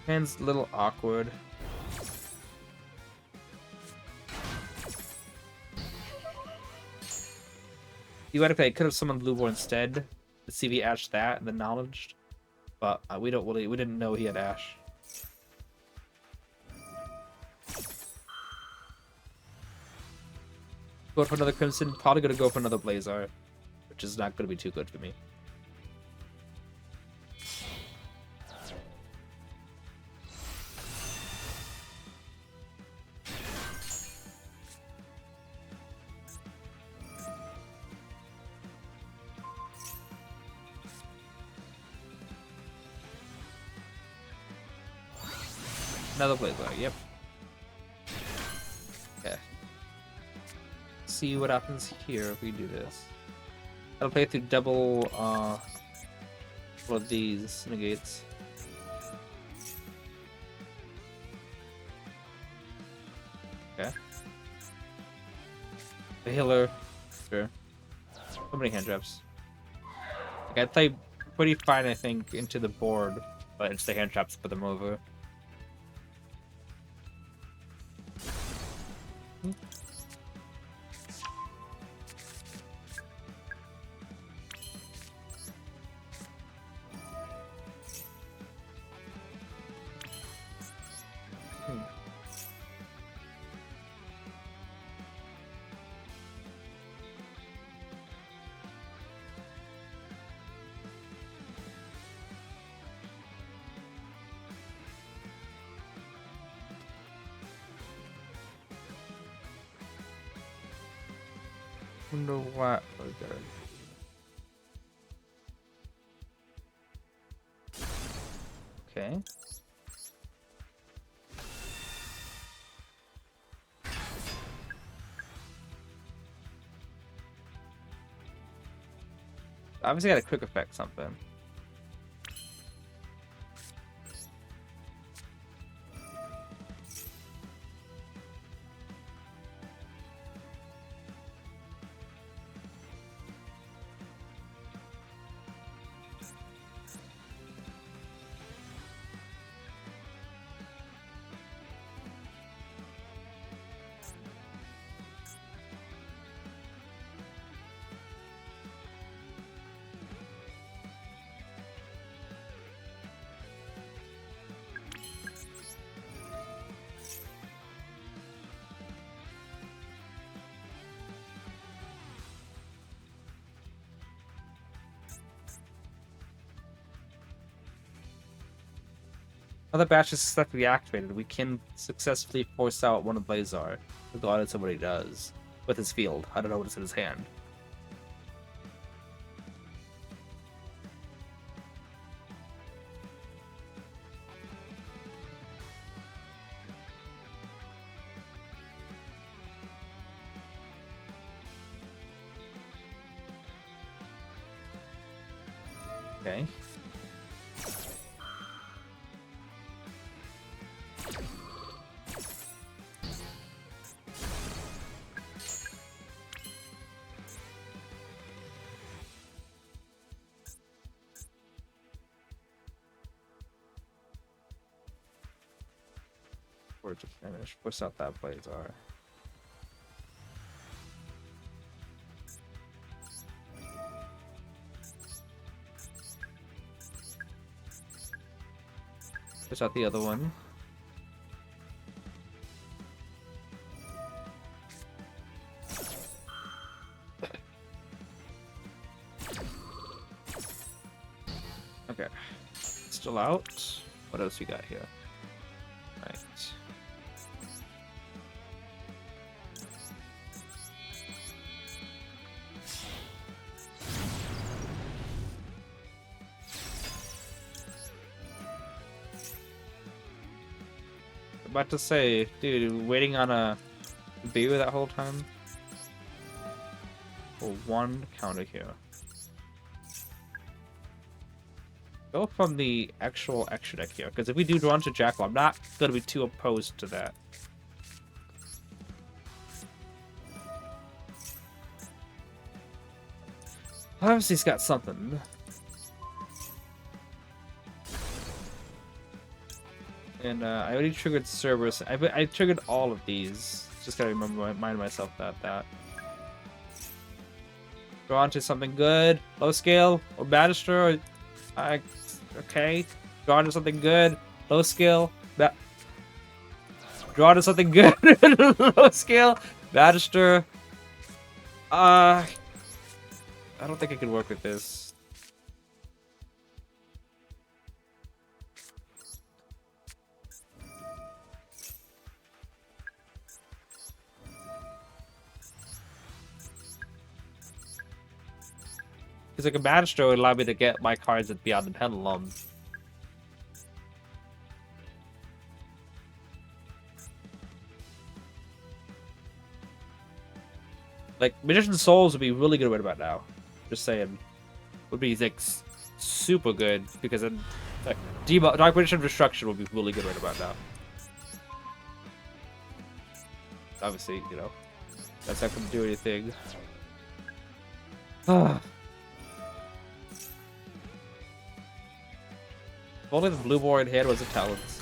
Hand's a little awkward. Theoretically, I could have summoned Blue War instead to see if he ashed that and then knowledged, but we didn't know he had ash. Go for another Crimson. Probably gonna go for another Blazar, which is not gonna be too good for me. Another Blazar, yep. see what happens here if we do this. I'll play through double one of these negates. Okay. The healer. Sure. So many hand traps. Like, I play pretty fine, I think, into the board, but it's the hand traps put them over. Wonder what was there. Okay. Obviously got a quick effect something. Another batch is successfully activated. We can successfully force out one of Blazar, regardless of what he does with his field. I don't know what's in his hand. Okay. We're to finish. Push out that Blazar. Push out the other one. Okay. Still out. What else we got here? Right. About to say, dude, waiting on a beer that whole time? For one counter here. Go from the actual extra deck here, because if we do draw into Jackal, I'm not going to be too opposed to that. Obviously, he's got something. And I already triggered Cerberus. I triggered all of these. Just gotta remind myself that. Draw into something good, low scale, or Magister. Okay. Draw into something good, low scale. Draw into something good, low scale, Magister. I don't think I can work with this. Because like a Magister would allow me to get my cards at Beyond the Pendulum. Like, Magician's Souls would be really good right about now. Just saying. Would be, like, super good, because then, like, Dark Magician Destruction would be really good right about now. Obviously, you know, that's not going to do anything. If only the blue boar in hand was a talents.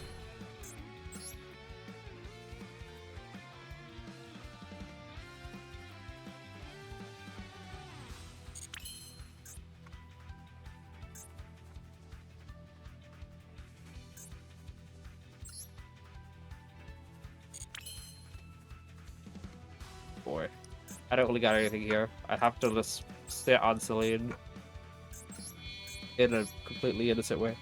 Boy, I don't really got anything here. I'd have to just sit on Celine in a completely innocent way.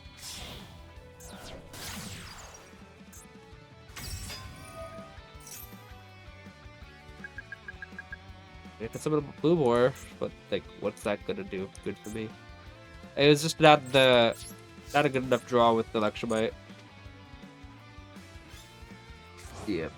If it's a bit of blue boar, but like, what's that gonna do good for me? It was just not a good enough draw with the Electromite. Yep.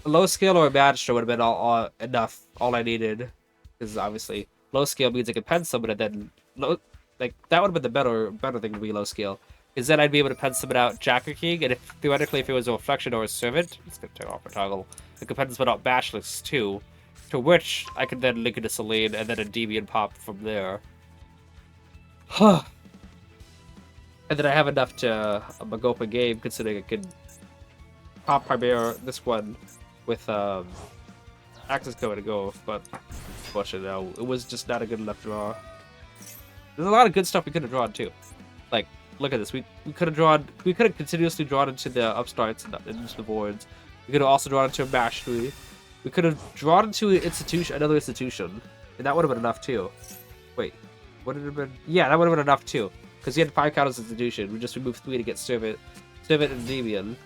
A low scale or a Magister would have been all enough, all I needed. Because obviously, low scale means I could pen summon and then like that would have been the better thing to be low scale. Because then I'd be able to pen summon out Jacker King, and if theoretically if it was a Reflection or a Servant, it's gonna turn off my toggle. I could pen summon out Bashless too, to which I could then link into Celine and then Endymion pop from there. Huh. And then I have enough to go up a game, considering I could pop Primera this one with access code to go, but unfortunately no, it was just not a good enough draw. There's a lot of good stuff we could have drawn too. Like, look at this. We could have continuously drawn into the upstarts and into the boards. We could have also drawn into a Mastery. We could have drawn into another institution, and that would have been enough too. Wait, would it have been? Yeah, that would have been enough too, because he had 5 counters institution. We just removed 3 to get Servant and Endymion.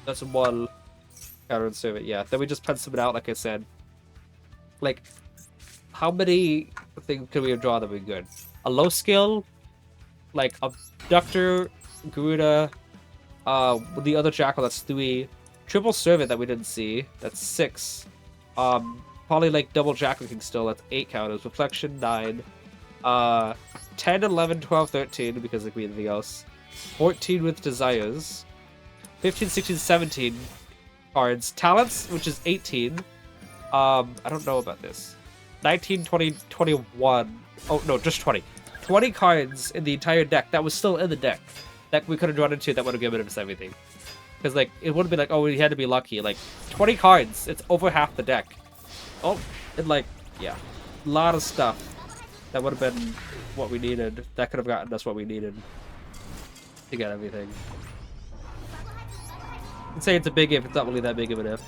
That's 1 counter and Servant. Yeah, then we just penciled it out, like I said. Like, how many things could we have drawn that would be good? A low skill, like Abductor, Garuda, with the other Jackal, that's 3. Triple Servant that we didn't see, that's 6. Probably like double Jackal King still, that's 8 counters. Reflection, 9. 10, 11, 12, 13, because it could be anything else. 14 with Desires. 15, 16, 17 cards. Talents, which is 18. I don't know about this. 19, 20, 21. Oh, no, just 20. 20 cards in the entire deck that was still in the deck that we could have drawn into that would have given us everything. Because, like, it would have been like, oh, we had to be lucky. Like, 20 cards, it's over half the deck. Oh, and, like, yeah. A lot of stuff that would have been what we needed. That could have gotten us what we needed to get everything. You can say it's a big if, it's not really that big of an if.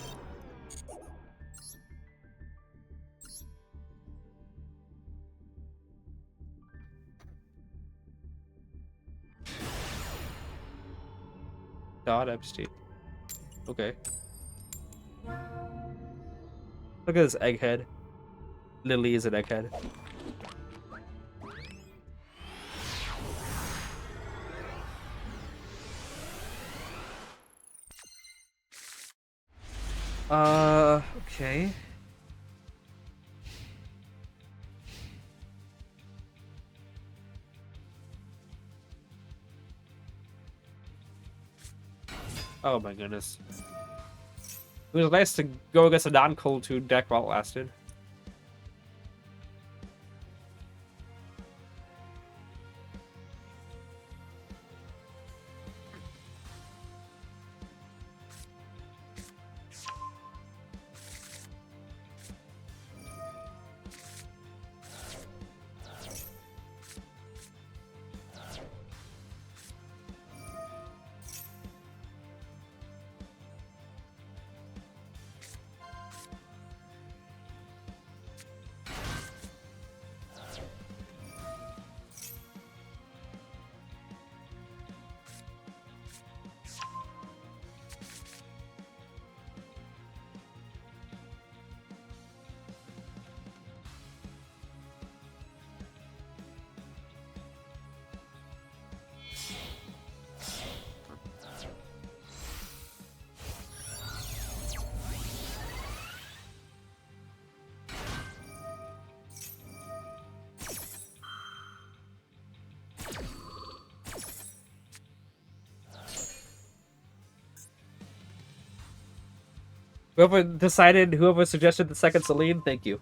God, Epstein. Okay. Look at this egghead. Lily is an egghead. Okay. Oh my goodness. It was nice to go against a non-cold 2 deck while it lasted. Whoever suggested the second Celine, thank you.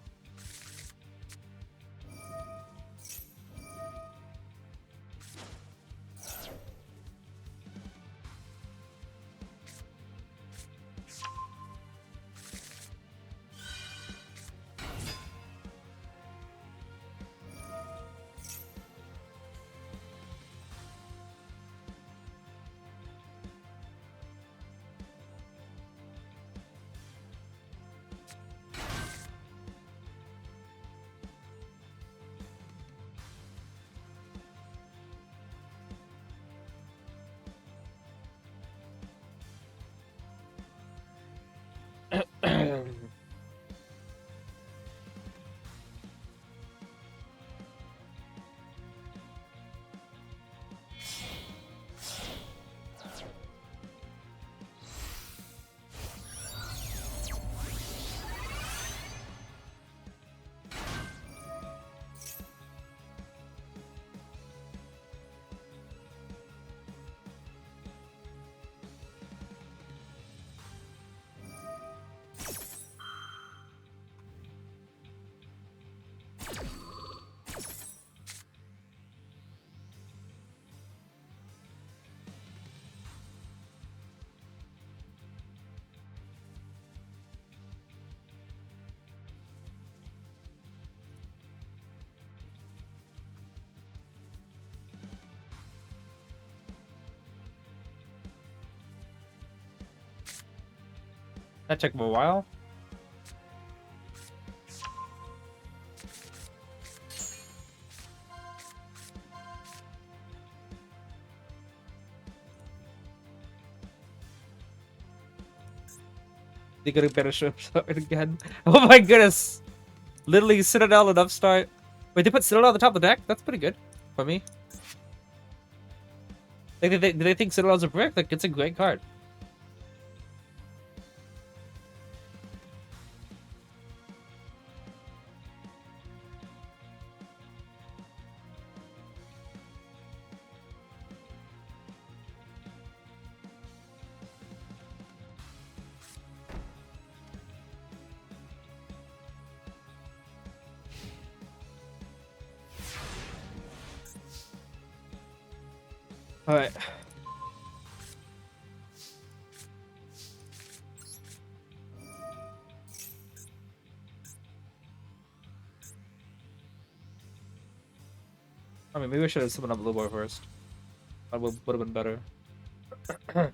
That took him a while. They got a better show again. Oh my goodness! Literally Citadel and Upstart. Wait, they put Citadel on the top of the deck? That's pretty good for me. They think Citadel's a brick? Like, it's a great card. Alright. I mean, maybe I should have summoned up Blue Boy first. That would have been better. There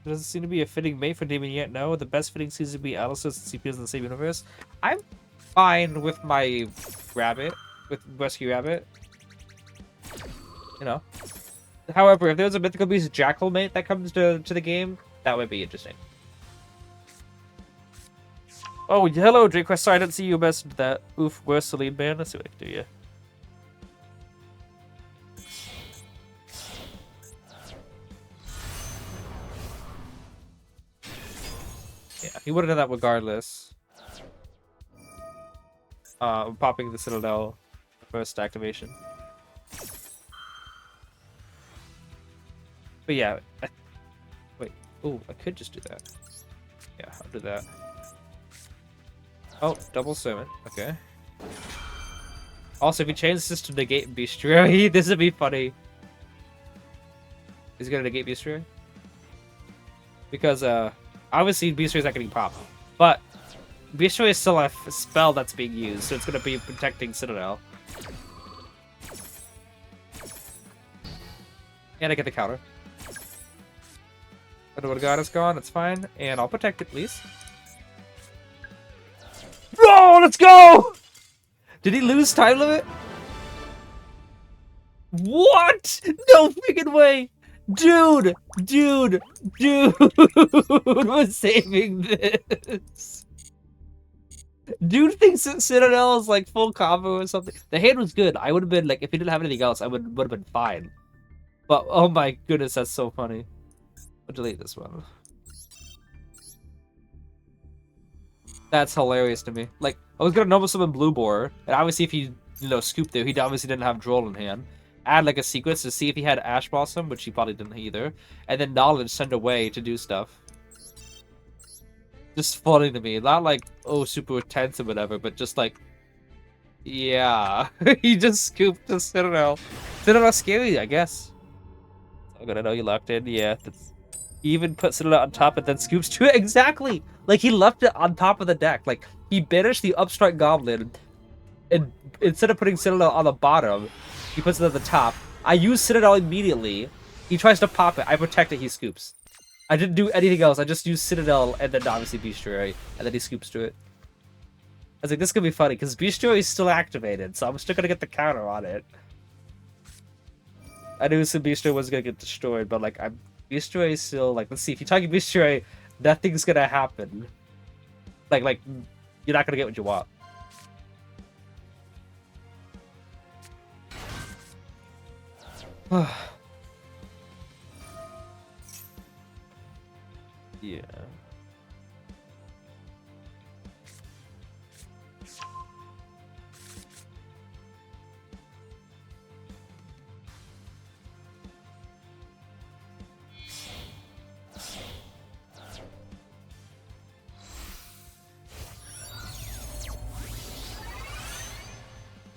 doesn't seem to be a fitting mate for Endymion yet. No, the best fitting seems to be Alice and CPUs in the same universe. I'm fine with my rabbit, with Rescue Rabbit. You know. However, if there's a mythical beast Jackal mate that comes to the game, that would be interesting. Oh, hello, Drake. Sorry, I didn't see you messaged that. Oof, where's the lead man? Let's see what I can do, yeah. Yeah, he would have done that regardless. Popping the Citadel first activation. But yeah, wait. Oh, I could just do that. Yeah, I'll do that. Oh, double summon. Okay. Also, if you change this to negate Bestiary, this would be funny. Is he gonna negate Bestiary? Because obviously Bestiary is not getting popped, but Bestiary is still a spell that's being used, so it's gonna be protecting Citadel. And I get the counter. Underworld God is gone, it's fine. And I'll protect it, please. Bro, let's go! Did he lose time limit? What? No freaking way! Dude! Dude! Dude! We're saving this! Dude thinks that Citadel is like full combo or something. The hand was good. I would have been like, if he didn't have anything else, I would have been fine. But oh my goodness, that's so funny. I'll delete this one. That's hilarious to me. Like, I was gonna normal summon Blue Boar, and obviously if he, scooped there, he obviously didn't have Droll in hand. add like a sequence to see if he had Ash Blossom, which he probably didn't either, and then Knowledge send away to do stuff. Just funny to me, not like oh super intense or whatever, but just like yeah, he just scooped the Citadel. Citadel's scary, I guess. I'm gonna know you locked in. Yeah, that's... He even puts it on top and then scoops to it. Exactly! Like, he left it on top of the deck. Like, he banished the Upstart Goblin, and instead of putting Citadel on the bottom, he puts it at the top. I use Citadel immediately. He tries to pop it. I protect it. He scoops. I didn't do anything else. I just used Citadel and then obviously Bestiary, and then he scoops to it. I was like, this could be funny, because Bestiary is still activated, so I'm still gonna get the counter on it. I knew some Bestiary was gonna get destroyed, but like, Bestiary is still, like, let's see, if you target Bestiary, nothing's gonna happen. Like, you're not gonna get what you want. Yeah.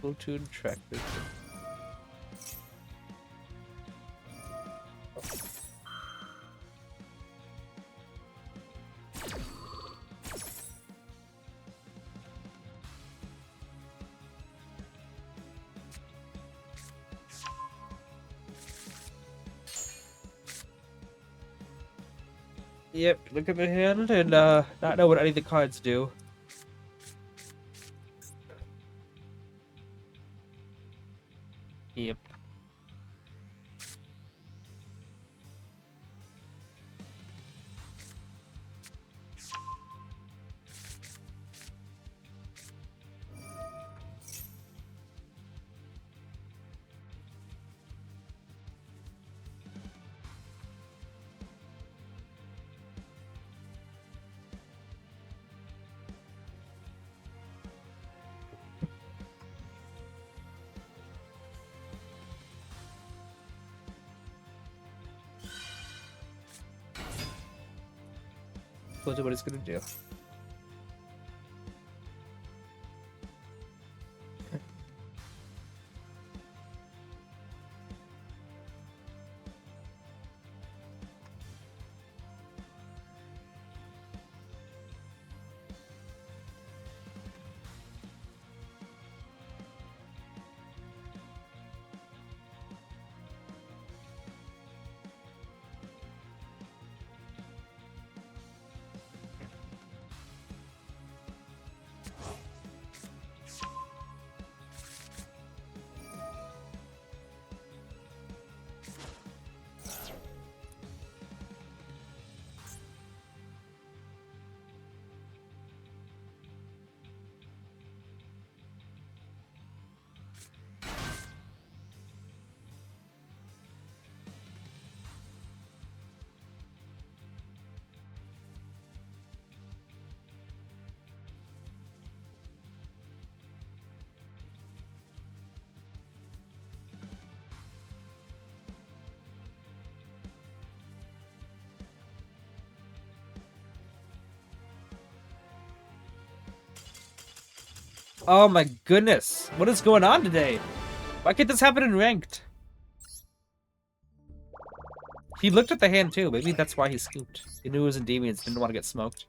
Platoon tractor. Yep, look at the hand and not know what any of the cards do. Yep. Told you what it's gonna do. Oh my goodness. What is going on today? Why can't this happen in ranked? He looked at the hand too. Maybe that's why he scooped. He knew it was Endymions, didn't want to get smoked.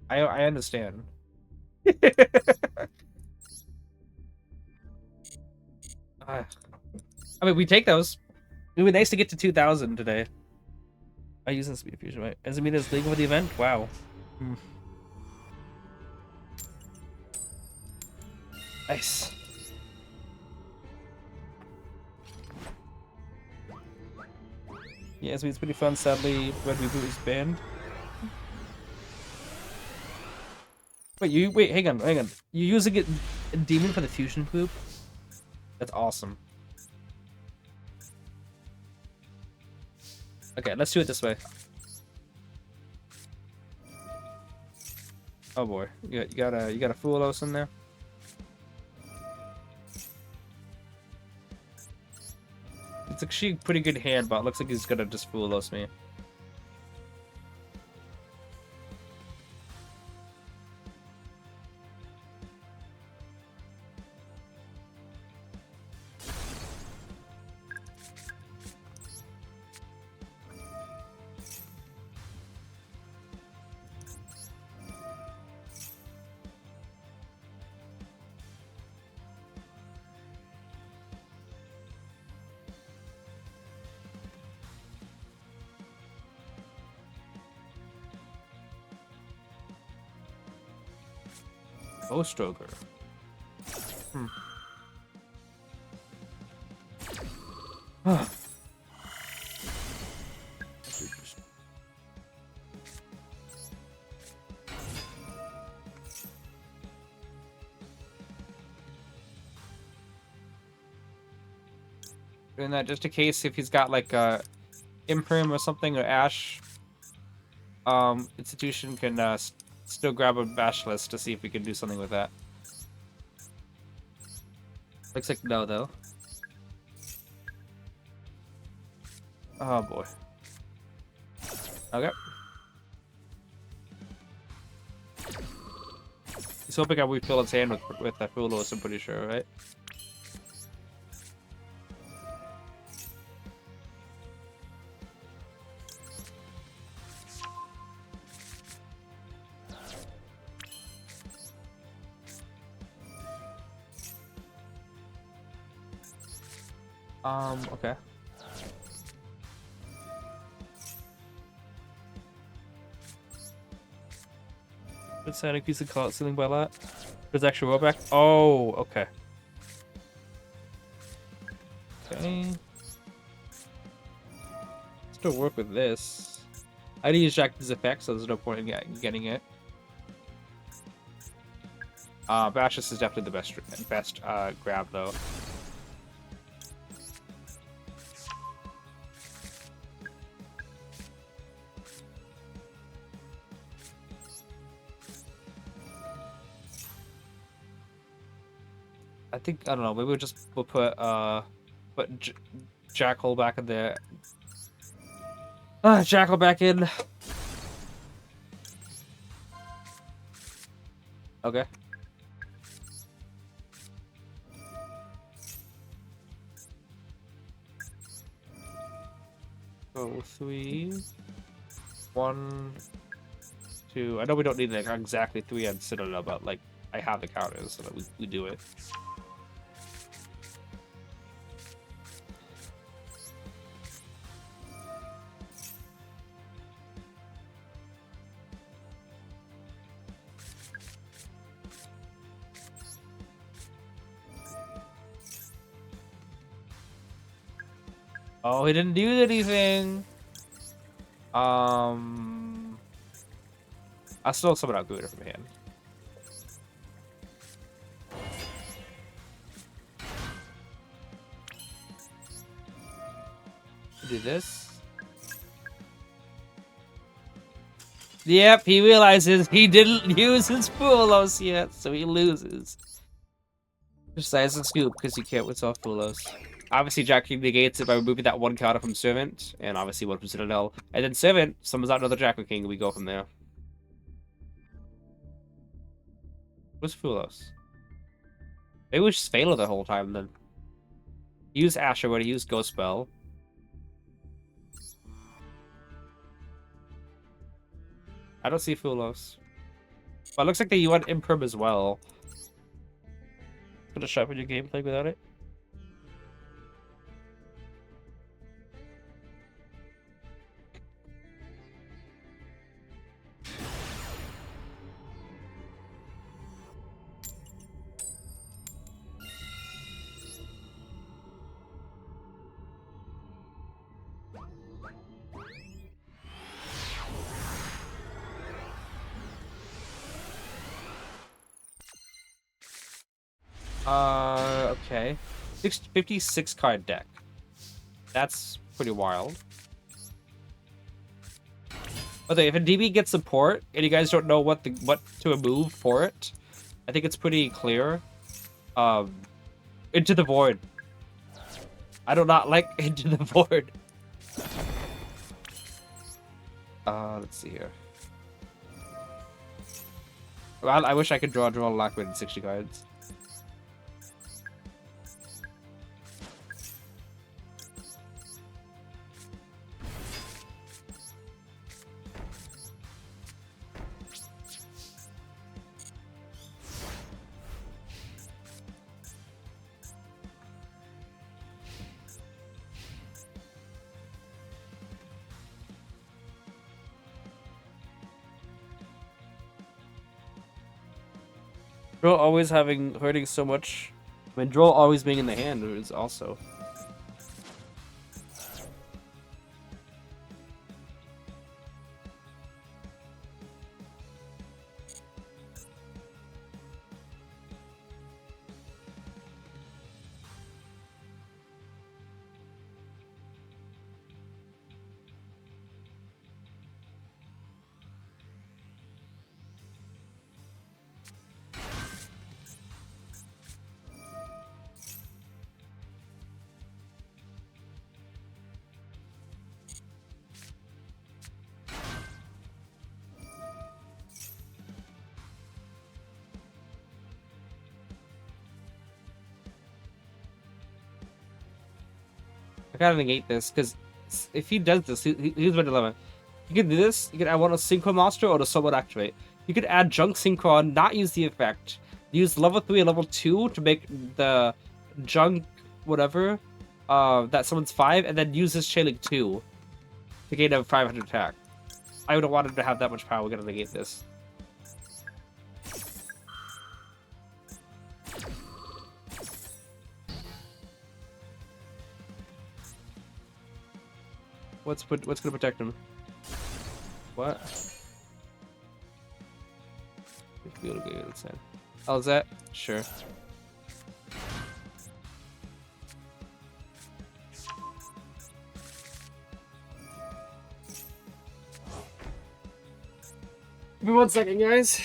I understand. I mean, we take those. It would be nice to get to 2,000 today. I use this speed fusion, right? Does it mean it's legal for the event? Wow. Nice. Yeah, it's pretty fun. Sadly, Red Reboot is banned. Wait, hang on. You using it Demon for the fusion poop? That's awesome. Okay, let's do it this way. Oh boy, you got a Fulos in there. It's actually a pretty good hand, but it looks like he's gonna just fool us me. Oh, Stroker. Doing that just in case if he's got like a Imperm or something or Ash, Institution can still grab a Basilisk to see if we can do something with that. Looks like no though. Oh boy. Okay. He's hoping I refill his hand with that Fulos, I'm pretty sure, right? Okay. Good signing piece of clout ceiling by that. There's extra rollback. Oh, okay. Okay. Still work with this. I need to use Jack's effect, so there's no point in getting it. Bashes is definitely the best grab though. I think I don't know. Maybe we'll put Jackal back in there. Jackal back in. Okay. So 3, 1, 2. I know we don't need like exactly 3 on Citadel, but like I have the counters so that we do it. Oh, he didn't do anything. I still summon out Gouda from hand. Do this. Yep, he realizes he didn't use his Fulos yet, so he loses. Decides to scoop because he can't withdraw Fulos. Obviously, Jack King negates it by removing that one counter from Servant, and obviously one from Citadel. And then Servant summons out another Jack King, and we go from there. What's Fulos? Maybe we just fail the whole time then. Use Asher when he used Ghost Spell. I don't see Fulos. But it looks like they want Imperm as well. Gonna sharpen your gameplay without it. Okay. 56 card deck. That's pretty wild. Okay, if a DB gets support and you guys don't know what to remove for it, I think it's pretty clear. Into the Void. I do not like into the board. Let's see here. Well, I wish I could draw Lockwood in 60 cards. Draw always hurting so much. I mean, draw always being in the hand is also. I gotta negate this, because if he does this, here's my dilemma. You can do this, you can add one of Synchro Monster or the Summon Activate. You could add Junk Synchron, not use the effect. Use level 3 and level 2 to make the Junk whatever, that summons 5, and then use this Chain Link 2 to gain a 500 attack. I would have wanted to have that much power, we're gonna negate this. What's gonna protect him? What? Oh, is that? Sure. Give me 1 second, guys.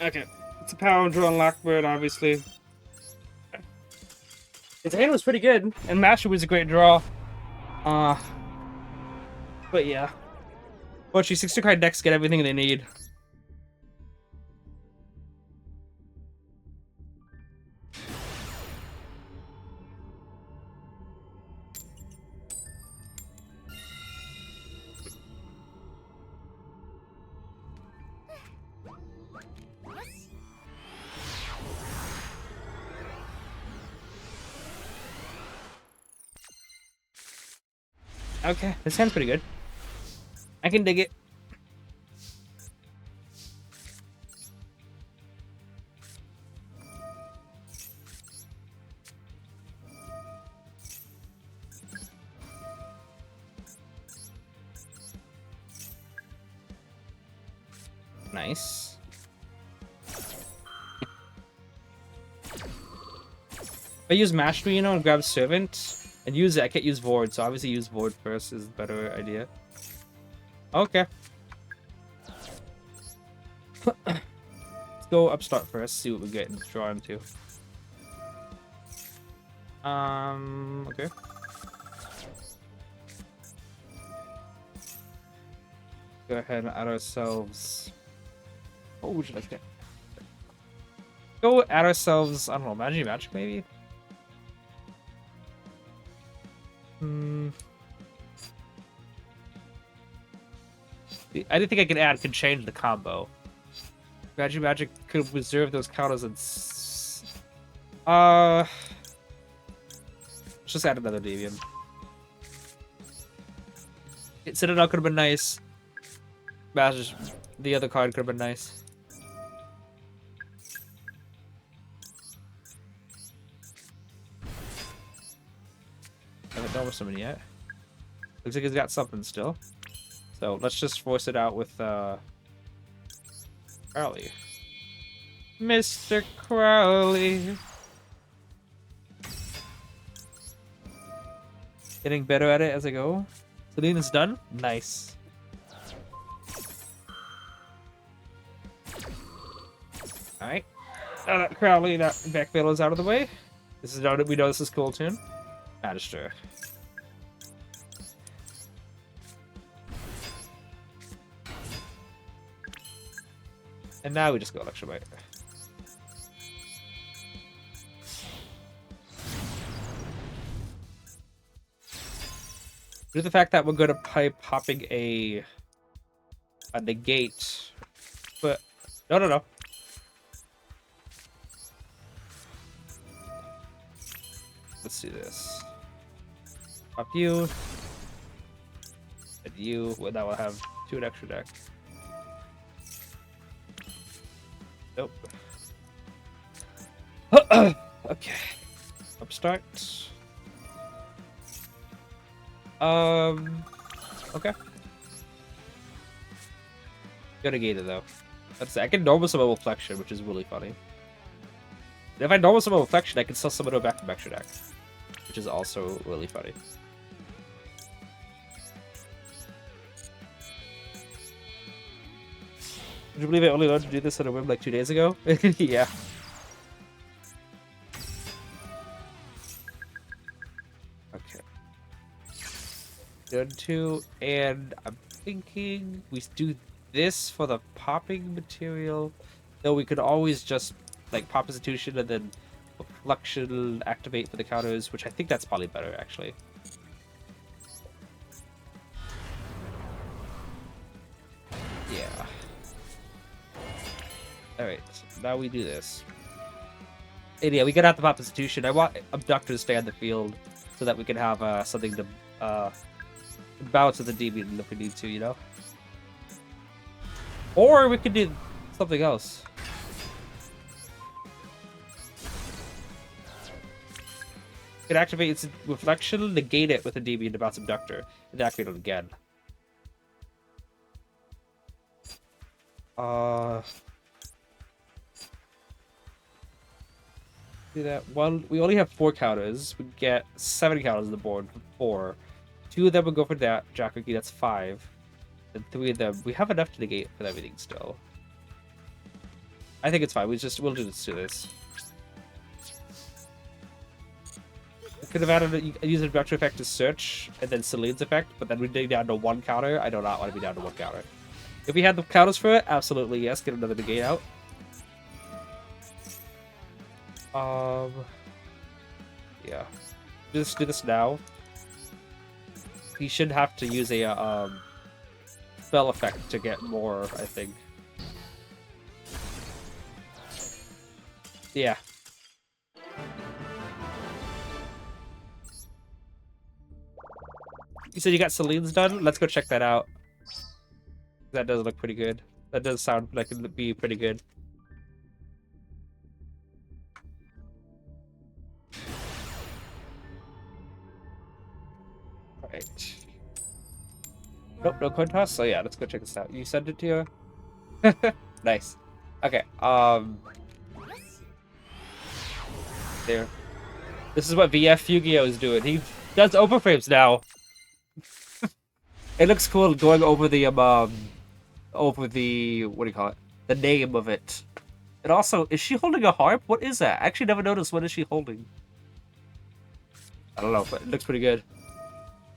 Okay, it's a power draw on Lockbird, obviously. His hand was pretty good, and Master was a great draw. But yeah. But 60 card decks get everything they need. Okay, this hand's pretty good. I can dig it. Nice. If I use Mastery, you know, and grab Servant and use it, I can't use Void, so obviously use Void first is a better idea. Okay. Let's go Upstart first, see what we get and draw into. Okay. Go ahead and add ourselves. What would you like to go add ourselves? I don't know, Magic maybe? Anything I can add can change the combo. Magic could reserve those counters and... let's just add another Endymion. Citadel could have been nice. The other card could have been nice. Haven't done with somebody yet. Looks like he's got something still. So let's just force it out with Crowley. Mr. Crowley. Getting better at it as I go. Celine is done. Nice. Alright. Now that Crowley, that back battle is out of the way. This is we know this is cool tune. Magister. And now we just go Electrobite. Due to the fact that we're going to be popping a negate, but no. Let's do this. Pop you, and you. Well, now we'll have 2 in extra deck. Nope. Okay. Upstart. Okay. Go negate it though. I can normal summon Reflection, which is really funny. And if I normal summon Reflection, I can still summon it back from extra deck, which is also really funny. Would you believe I only learned to do this on a whim like 2 days ago? Yeah. Okay. Done 2, and I'm thinking we do this for the popping material. Though we could always just like pop Institution and then Reflection activate for the counters, which I think that's probably better actually. Yeah. Alright, now we do this. And yeah, we get out the pop Institution. I want Abductor to stay on the field so that we can have something to balance with the Endymion if we need to, you know? Or we could do something else. We could activate its Reflection, negate it with a Endymion to bounce Abductor, and activate it again. Do that. One, we only have 4 counters. We get 7 counters on the board for 4. 2 of them would go for that Jack Cookie, that's 5. And 3 of them, we have enough to negate with everything still. I think it's fine. We'll do this. We could have added use a vector effect to search and then Celine's effect, but then we'd be down to 1 counter. I do not want to be down to 1 counter. If we had the counters for it, absolutely yes. Get another negate out. Yeah. Just do this now. He should have to use a spell effect to get more, I think. Yeah. You said you got Celine's done? Let's go check that out. That does look pretty good. That does sound like it would be pretty good. Alright. Nope, no coin toss? So yeah, let's go check this out. You sent it to you? Nice. Okay, there. This is what VF Yu-Gi-Oh! Is doing. He does open frames now. It looks cool going over the what do you call it? The name of it. And also, is she holding a harp? What is that? I actually never noticed what is she holding. I don't know, but it looks pretty good.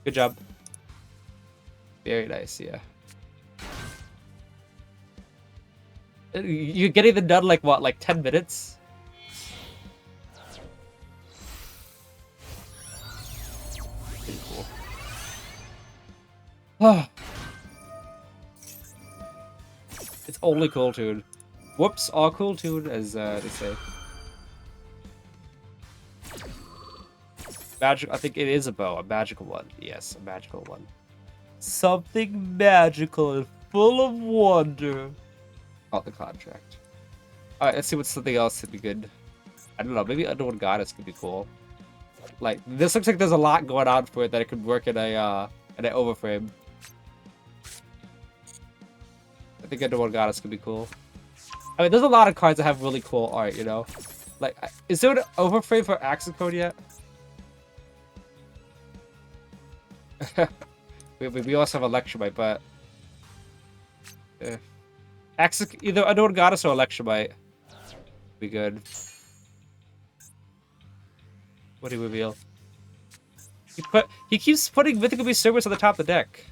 Good job. Very nice, yeah. You're getting them done like what, like 10 minutes? Pretty cool. only cool tune. Whoops, all cool tune, as they say. Magic. I think it is a bow, a magical one. Yes, a magical one. Something magical and full of wonder. Oh, the contract. All right, let's see what's something else could be good. I don't know. Maybe Underworld Goddess could be cool. Like this looks like there's a lot going on for it that it could work in an overframe. I think Underworld Goddess could be cool. I mean, there's a lot of cards that have really cool art, you know? Like, is there an overframe for Accent Code yet? we also have Electromite, but... either Underworld Goddess or Electromite. Be good. What do you reveal? He keeps putting Mythical Beast Cerberus on the top of the deck.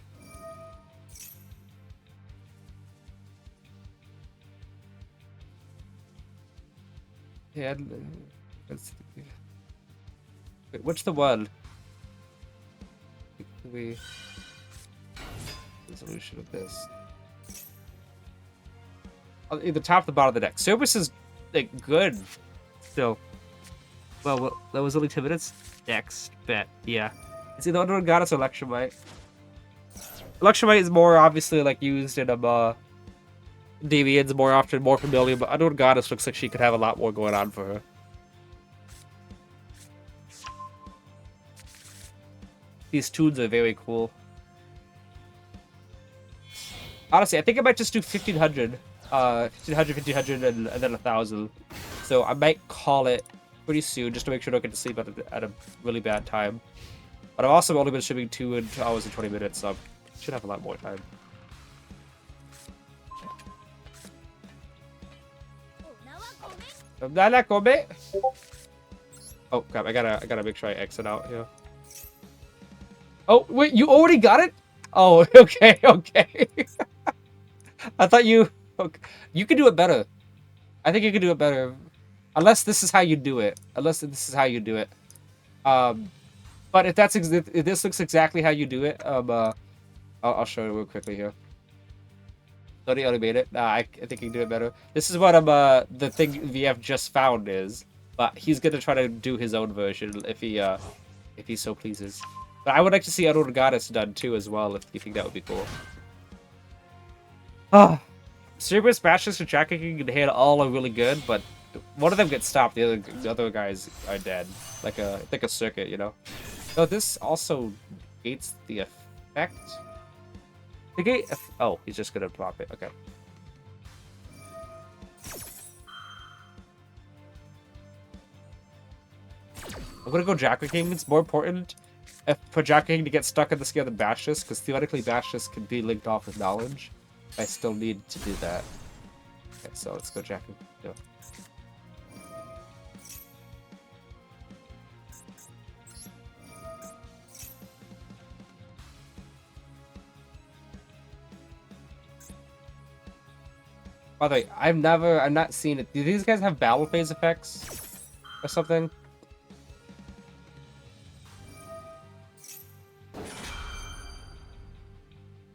Yeah, wait, which the one? Resolution of this. The top, the bottom of the deck. Cerberus is like good still. Well, that was only 2 minutes. Next bet, yeah. It's either Underworld Goddess or Electromite. Electromite is more obviously like used in Endymions more often, more familiar, but Underworld Goddess looks like she could have a lot more going on for her. These tunes are very cool. Honestly, I think I might just do 1500. 1500, and then 1000. So I might call it pretty soon just to make sure I don't get to sleep at a really bad time. But I've also only been streaming 2 hours and 20 minutes, so I should have a lot more time. Oh crap! I gotta make sure I exit out here. Oh wait, you already got it? Oh, okay, okay. I thought you could do it better. I think you could do it better, unless this is how you do it. Unless this is how you do it. But if this looks exactly how you do it, I'll show you real quickly here. Tony already made it. Nah, I think you can do it better. This is what the thing VF just found is, but he's gonna try to do his own version if he so pleases. But I would like to see Underworld Goddess done too as well if you think that would be cool. Ah, Cerberus, Bastions, and Tracking and Hit all are really good, but one of them gets stopped. The other guys are dead, like a circuit, you know. So this also gates the effect. The gate. Oh, he's just gonna pop it. Okay. I'm gonna go Jacker King. It's more important for Jacker King to get stuck in the scale than Bastions, because theoretically Bastions can be linked off with knowledge. I still need to do that. Okay, so let's go Jacker. Go. By the way, I've not seen it. Do these guys have battle phase effects or something?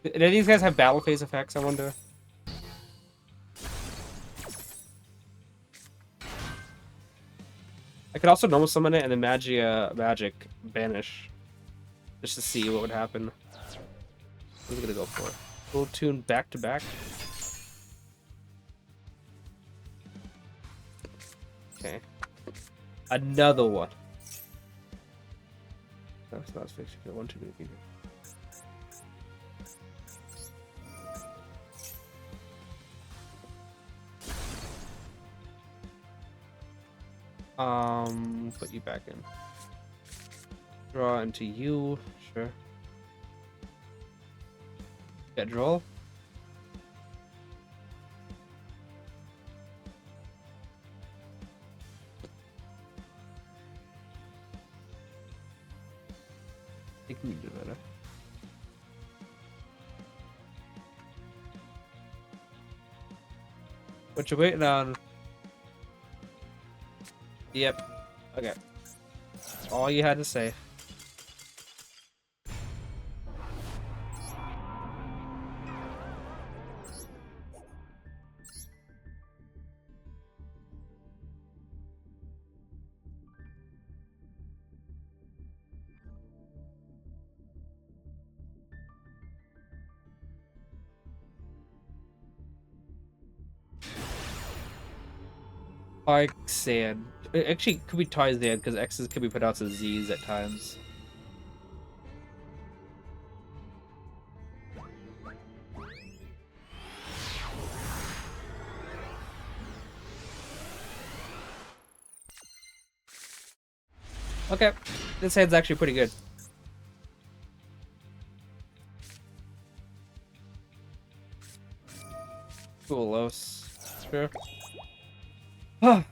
Do these guys have battle phase effects, I wonder? I could also normal summon it and then magic banish. Just to see what would happen. What are we gonna go for? Full tune back to back. Okay. Another one. That's not fixed. 1, 2, 3. Put you back in. Draw into you, sure. Get draw. I think we can do better. What you waiting on? Yep. Okay. That's all you had to say. Tarzan. It actually could be Tarzan because X's could be pronounced as Z's at times. Okay, this hand's actually pretty good. Duelos. Sure. I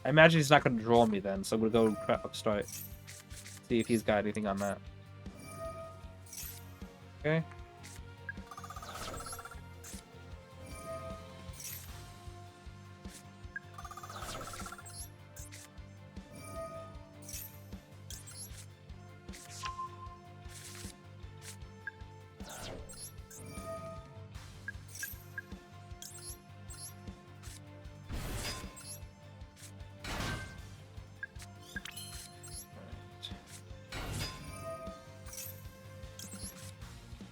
imagine he's not going to draw me then, so I'm going to go crap upstart. See if he's got anything on that. Okay.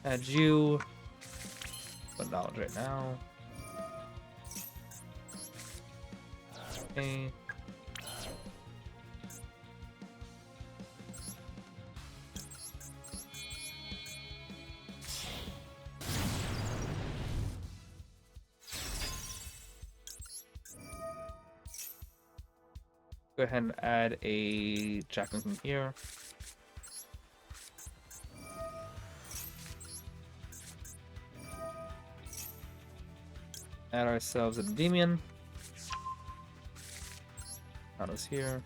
Add you. Put knowledge right now. Okay. Go ahead and add a Jackman from here. Add ourselves an Endymion. Count us here.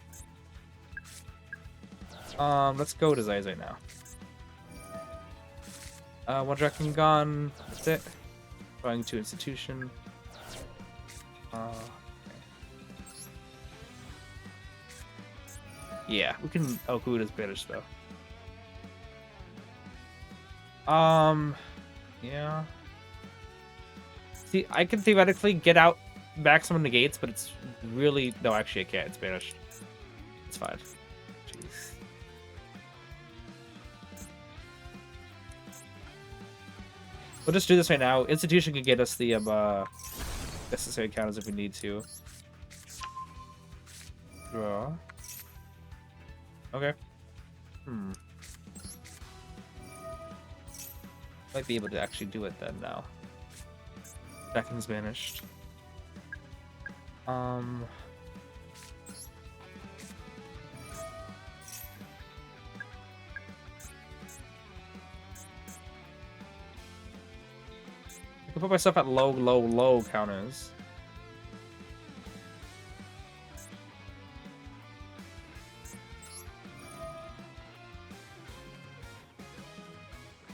Let's go to Zai's right now. One Dragon gone. That's it. Going to institution. Okay. Yeah, we can. Oh, Hood is banished though. Yeah. See, I can theoretically get out maximum negates, but it's really no. Actually, I can't. It's banished. It's fine. Jeez. We'll just do this right now. Institution can get us the necessary counters if we need to. Draw. Okay. Might be able to actually do it then now. Dragon's banished. I can put myself at low counters.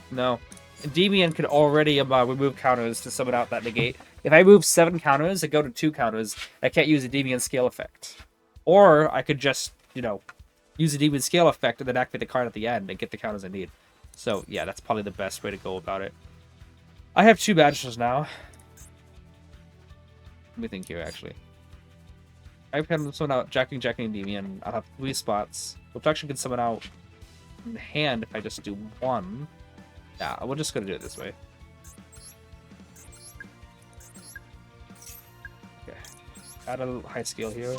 No. Endymion could already remove counters to summon out that negate. If I move 7 counters and go to 2 counters, I can't use a Endymion scale effect. Or I could just, you know, use a Endymion scale effect and then activate the card at the end and get the counters I need. So, yeah, that's probably the best way to go about it. I have 2 badges now. Let me think here, actually. I can summon out Jacking Endymion. I'll have 3 spots, which actually can summon out in hand if I just do 1. Yeah, we're just gonna do it this way. Okay. Add a high scale here.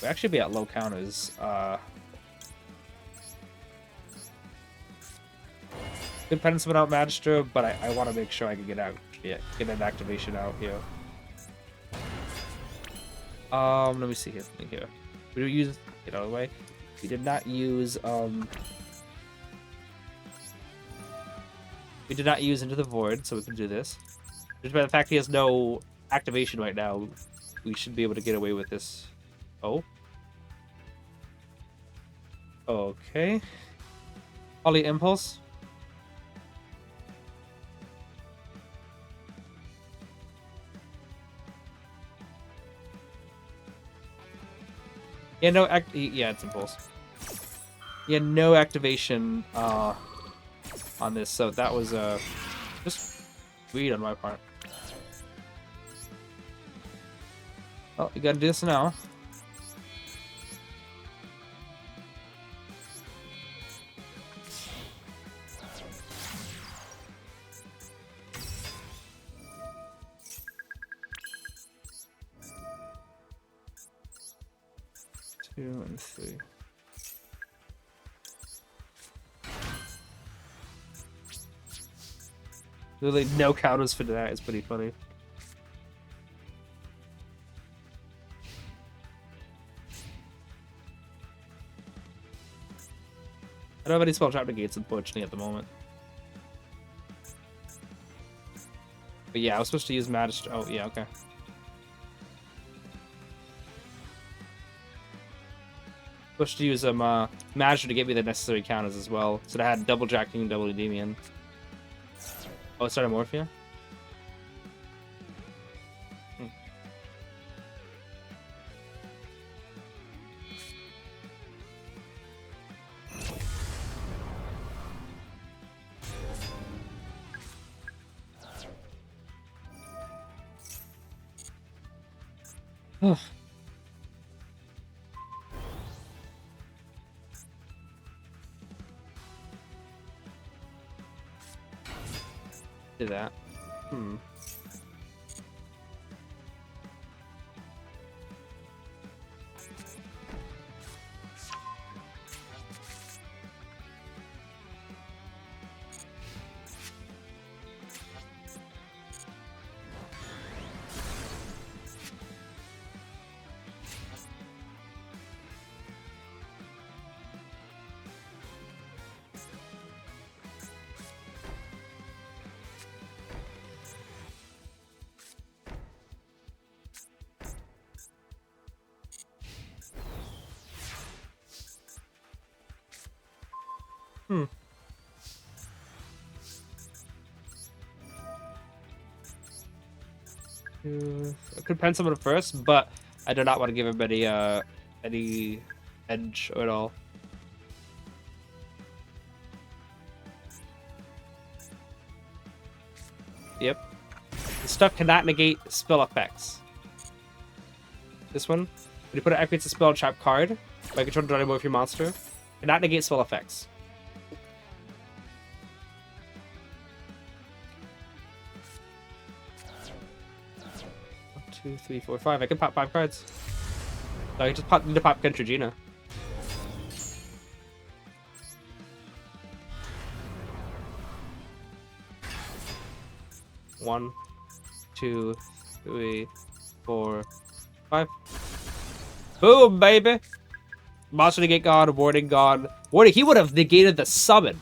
We actually be at low counters. Good penance without Magister, but I want to make sure I can get an activation out here. Let me see here. We do use get out of the way. We did not use We did not use Into the Void, so we can do this. Just by the fact he has no activation right now, we should be able to get away with this. Oh. Okay. Poly Impulse. Yeah, yeah, it's Impulse. Yeah, no activation, on this, so that was just weird on my part. Oh, you gotta do this now. 2 and 3. Really, no counters for that is pretty funny. I don't have any spell trap negates, unfortunately, at the moment. But yeah, I was supposed to use Magic. Oh, yeah, okay. Supposed to use Magic to get me the necessary counters as well. So I had double Jacking and double Endymion. Oh, it's Morphia? Do that. I could pen someone first, but I do not want to give him any edge at all. Yep. The stuff cannot negate spell effects. This one, when you put it activates a spell trap card by controlling the dynamo of your monster, cannot negate spell effects. Two, three, four, five. I can pop 5 cards. So I just need to pop Kentrigina. One, two, three, 4, 5. Boom, baby! Monster negate god, warning god. Warning, he would have negated the summon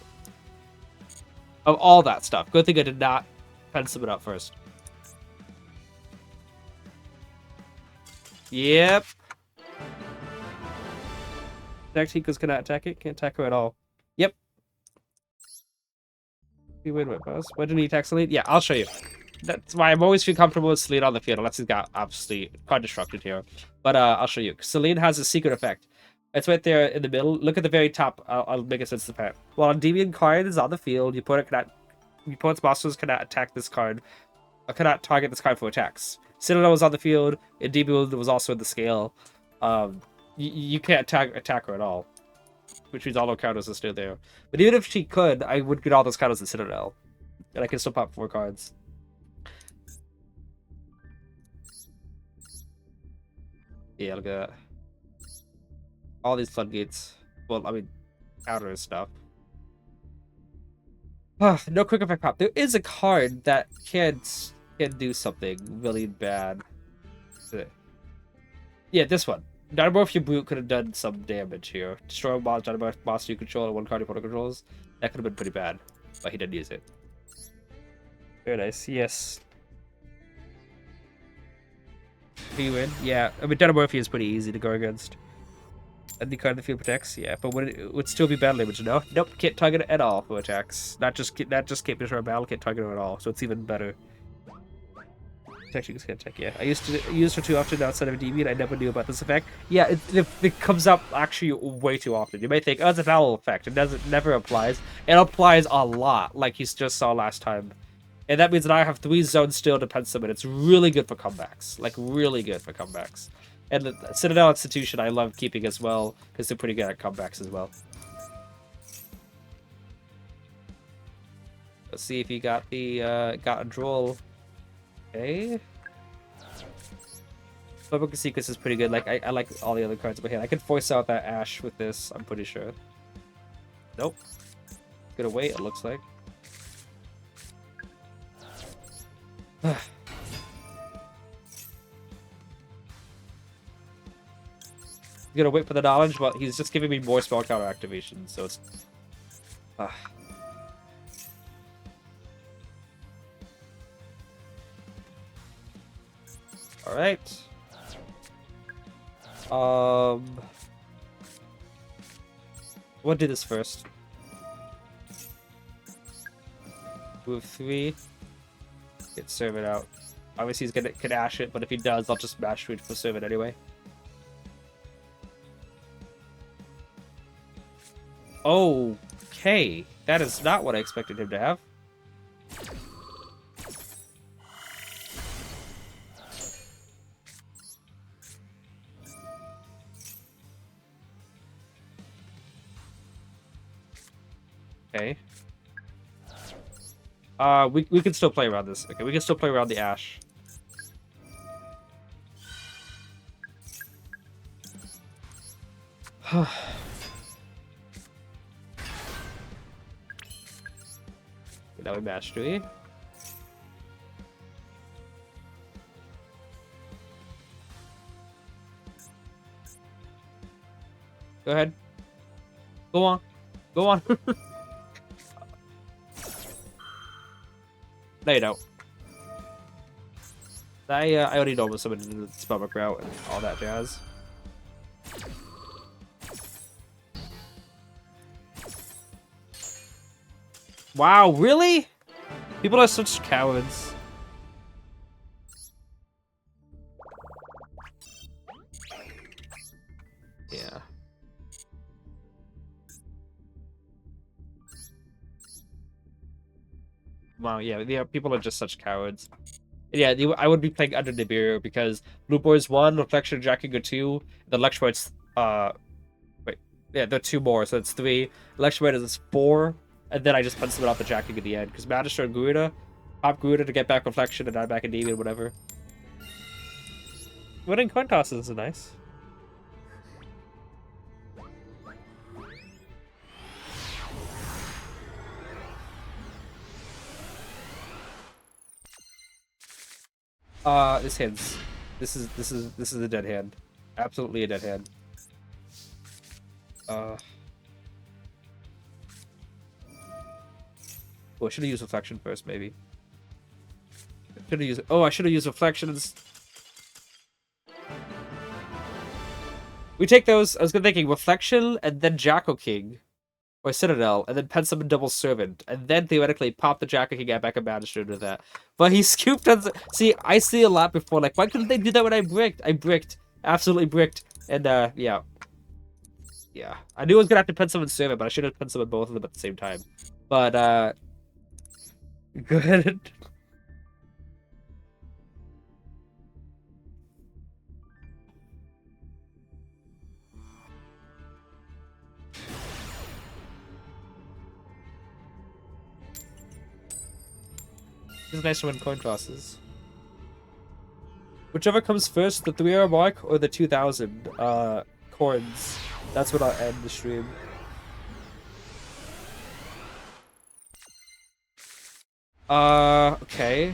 of all that stuff. Good thing I did not pen summon up first. Yep. Next, Hiko's cannot attack it. Can't attack her at all. Yep. Wait, pause. When did he attack Celine? Yeah, I'll show you. That's why I'm always feel comfortable with Celine on the field, unless he's got obviously quite disrupted here. But I'll show you. Celine has a secret effect. It's right there in the middle. Look at the very top. I'll make it sense to Pat. While Endymion card is on the field, your opponent's monsters cannot attack this card. Or cannot target this card for attacks. Citadel was on the field. Endymion was also in the scale. You can't attack her at all, which means all her counters are still there. But even if she could, I would get all those counters in Citadel, and I can still pop 4 cards. Yeah, look at that. All these floodgates. Well, I mean, counter stuff. No quick effect pop. There is a card that can do something really bad. Yeah, this one. Dynamorphia Brute could have done some damage here. Destroy a monster you control and 1 card your opponent controls. That could have been pretty bad, but he didn't use it. Very nice. Yes. Do you win? Yeah. I mean, Dynamorphia is pretty easy to go against. Any card in the field protects, yeah, but it would still be battle damage, no? Nope, can't target it at all for attacks. Not just can't destroy a battle, can't target it at all, so it's even better. Protection can't attack, yeah. I used her too often outside of DB, and I never knew about this effect. Yeah, it comes up actually way too often. You may think, oh, it's a battle effect. It never applies. It applies a lot, like you just saw last time. And that means that I have 3 zones still to pen summon. It's really good for comebacks. Like, really good for comebacks. And the Citadel Institution I love keeping as well, because they're pretty good at comebacks as well. Let's see if he got the got a droll. Okay. Spellbook Sequence is pretty good. Like I like all the other cards in my hand. I could force out that Ash with this, I'm pretty sure. Nope. Gonna wait, it looks like. Gonna wait for the knowledge, but he's just giving me more spell counter activation, so it's... Alright. We'll do this first. Move 3. Get serve it out. Obviously he's gonna can Ash it, but if he does, I'll just mash 3 for serve it anyway. Okay. That is not what I expected him to have. Okay. We can still play around this. Okay, we can still play around the Ash. Now we mash 3. Go ahead. Go on. Go on. No, you don't. I already know someone in the Spellbook route and all that jazz. Wow, really? People are such cowards. Yeah. Wow, yeah, people are just such cowards. Yeah, I would be playing under Nibiru because Blue Boy's 1, Reflection Jacking 2, the Electroboard's wait, yeah, there are 2 more, so it's 3. Electroboard is 4, and then I just pencil it out the Jacking at the end because Magister and Garuda, pop Garuda to get back Reflection and add back Endymion, whatever. Winning coin tosses is nice. This hand's... This is a dead hand. Absolutely a dead hand. Oh, I should have used Reflection first, maybe. Should have used... Oh, I should have used Reflections. We take those... I was thinking Reflection, and then Jackal King. Or Citadel, and then pen summon Double Servant, and then theoretically pop the Jackal King, get back a Magister to that. But he scooped on... See, I see a lot before, like, why couldn't they do that when I bricked? I bricked. Absolutely bricked. And, yeah. Yeah. I knew I was gonna have to pen summon Servant, but I should have pen summoned both of them at the same time. But, good. It's nice to win coin tosses. Whichever comes first, the 3-hour mark or the 2,000 coins. That's what I'll end the stream. Okay.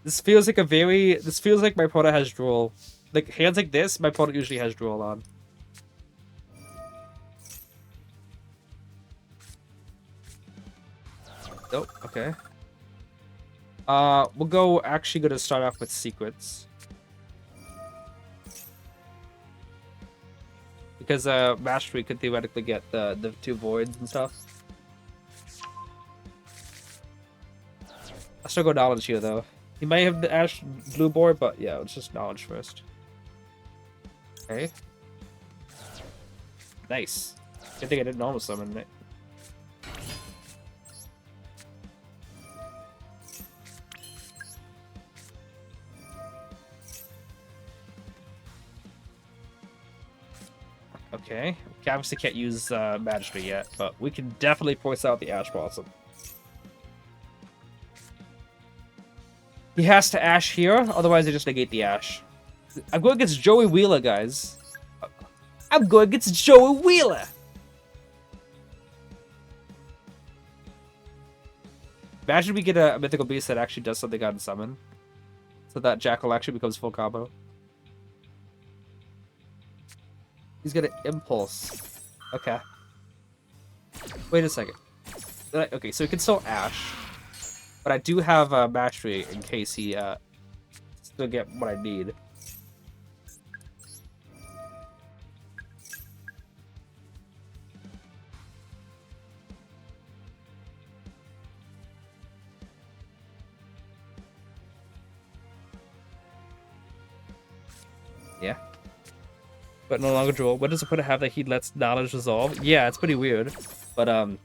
This feels like my opponent has Duel. Like, hands like this, my opponent usually has Duel on. Nope, okay. We'll go actually gonna start off with Secrets. Because, Mastery could theoretically get the 2 voids and stuff. I'll still go Knowledge here, though. He might have the Ash Blue board, but yeah, let's just Knowledge first. Okay. Nice. Good thing I didn't Normal Summon it. Okay. We obviously can't use Magister yet, but we can definitely force out the Ash Blossom. He has to Ash here, otherwise they just negate the Ash. I'm going against Joey Wheeler, guys. I'm going against Joey Wheeler! Imagine we get a mythical beast that actually does something on summon. So that Jackal actually becomes full combo. He's gonna Impulse. Okay. Wait a second. Okay, so he can still Ash. But I do have Mastery in case he still get what I need. Yeah. But no longer duel. What does it put to have that he lets knowledge resolve? Yeah, it's pretty weird. But I'm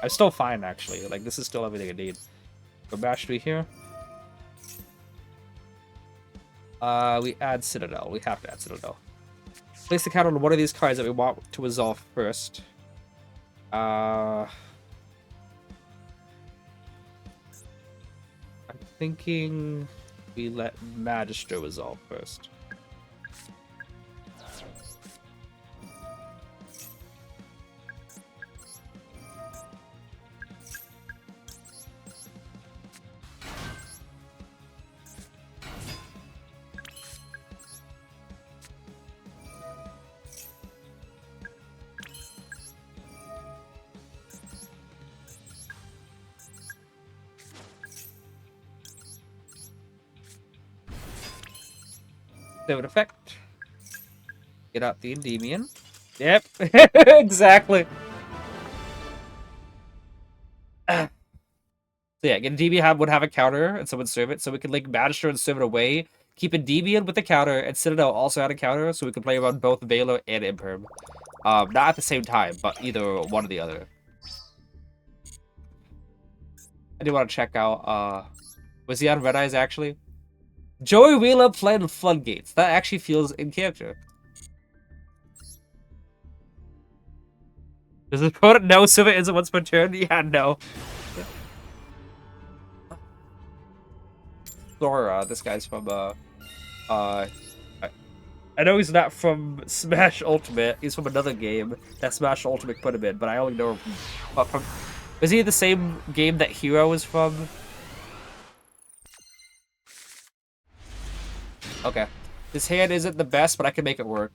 still fine actually. Like this is still everything I need. For Mastery here. We add Citadel. We have to add Citadel. Place the count on one of these cards that we want to resolve first. I'm thinking we let Magister resolve first. Save effect. Get out the Endymion. Yep, exactly. So yeah, Endymion would have a counter, and someone serve it, so we could link Magister and serve it away. Keep Endymion with the counter, and Citadel also had a counter, so we could play around both Veiler and Imperm. Not at the same time, but either one or the other. I do want to check out, was he on Red Eyes actually? Joey Wheeler playing Floodgates. That actually feels in character. Does the opponent know Silver ends once per turn? Yeah, no. Thora, this guy's from, I know he's not from Smash Ultimate. He's from another game that Smash Ultimate put him in, but I only know him from... Is he the same game that Hero is from? Okay. His hand isn't the best, but I can make it work.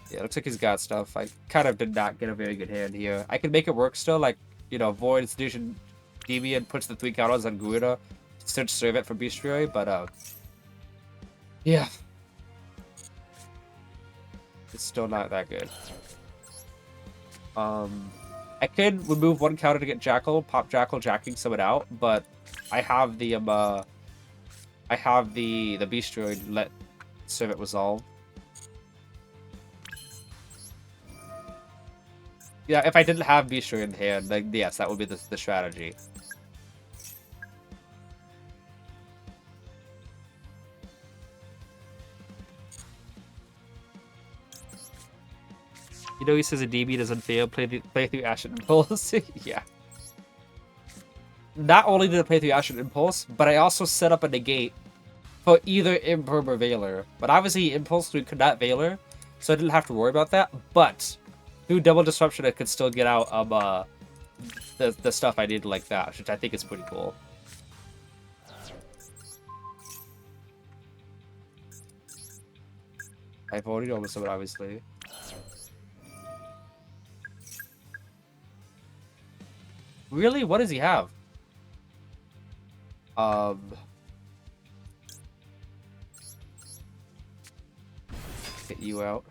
Yeah, looks like he's got stuff. I kind of did not get a very good hand here. I can make it work still, like, you know, Void, Institution, Deviant puts the 3 counters on Guida. Search serve it for Bestiary, but, yeah. It's still not that good. I could remove 1 counter to get Jackal, pop Jackal, jacking someone out, but I have the Bestiary to let serve it resolve. Yeah, if I didn't have Bestiary in hand, like yes, that would be the strategy. You know, he says a DB doesn't fail. Play through Ashen Impulse. Yeah. Not only did I play through Ashen Impulse, but I also set up a negate for either Imperm or Veiler. But obviously, Impulse we could not Veiler, so I didn't have to worry about that. But through Double Disruption, I could still get out of the stuff I needed like that, which I think is pretty cool. I've already done this, obviously. Really? What does he have? Get you out.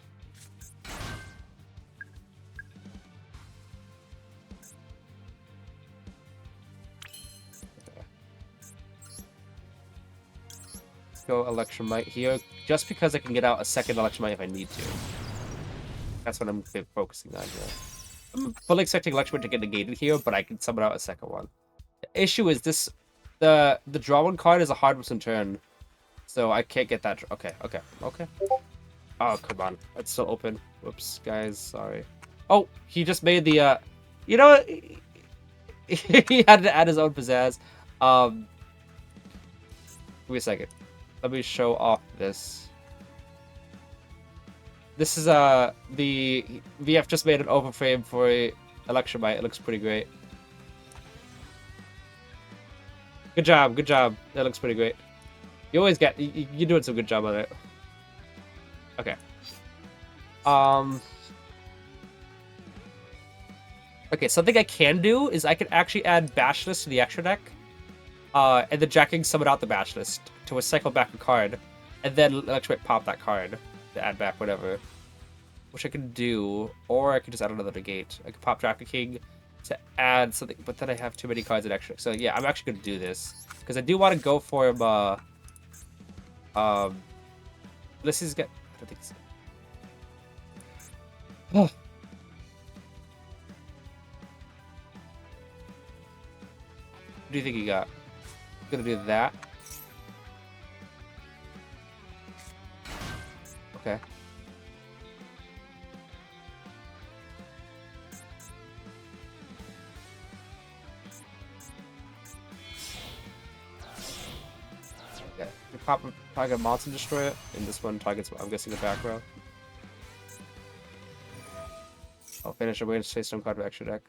Let's go Electrum Might here, just because I can get out a second Electrum Might if I need to. That's what I'm focusing on here. I'm fully expecting Electrum to get negated here, but I can summon out a second one. The issue is this: the draw 1 card is a hard one turn, so I can't get that. Okay. Oh, come on, it's still open. Whoops, guys, sorry. Oh, he just made the. You know, he had to add his own pizzazz. Give me a second. Let me show off this. This is the VF just made an overframe for Electromite. It looks pretty great. Good job, good job. That looks pretty great. You always get you're doing some good job on it. Okay. Okay, something I can do is I can actually add bash list to the extra deck. And then jacking summon out the bash list to recycle back a card. And then Electromite pop that card to add back whatever. Which I can do, or I can just add another negate. I can pop Draco King to add something, but then I have too many cards in extra. So yeah, I'm actually gonna do this. Because I do want to go for him, this is get I don't think it's oh. What do you think you got? I'm gonna do that. Okay. Yeah. You pop a target monster and destroy it, and this one targets, I'm guessing, the back row. I'll finish a way to say some card with extra deck.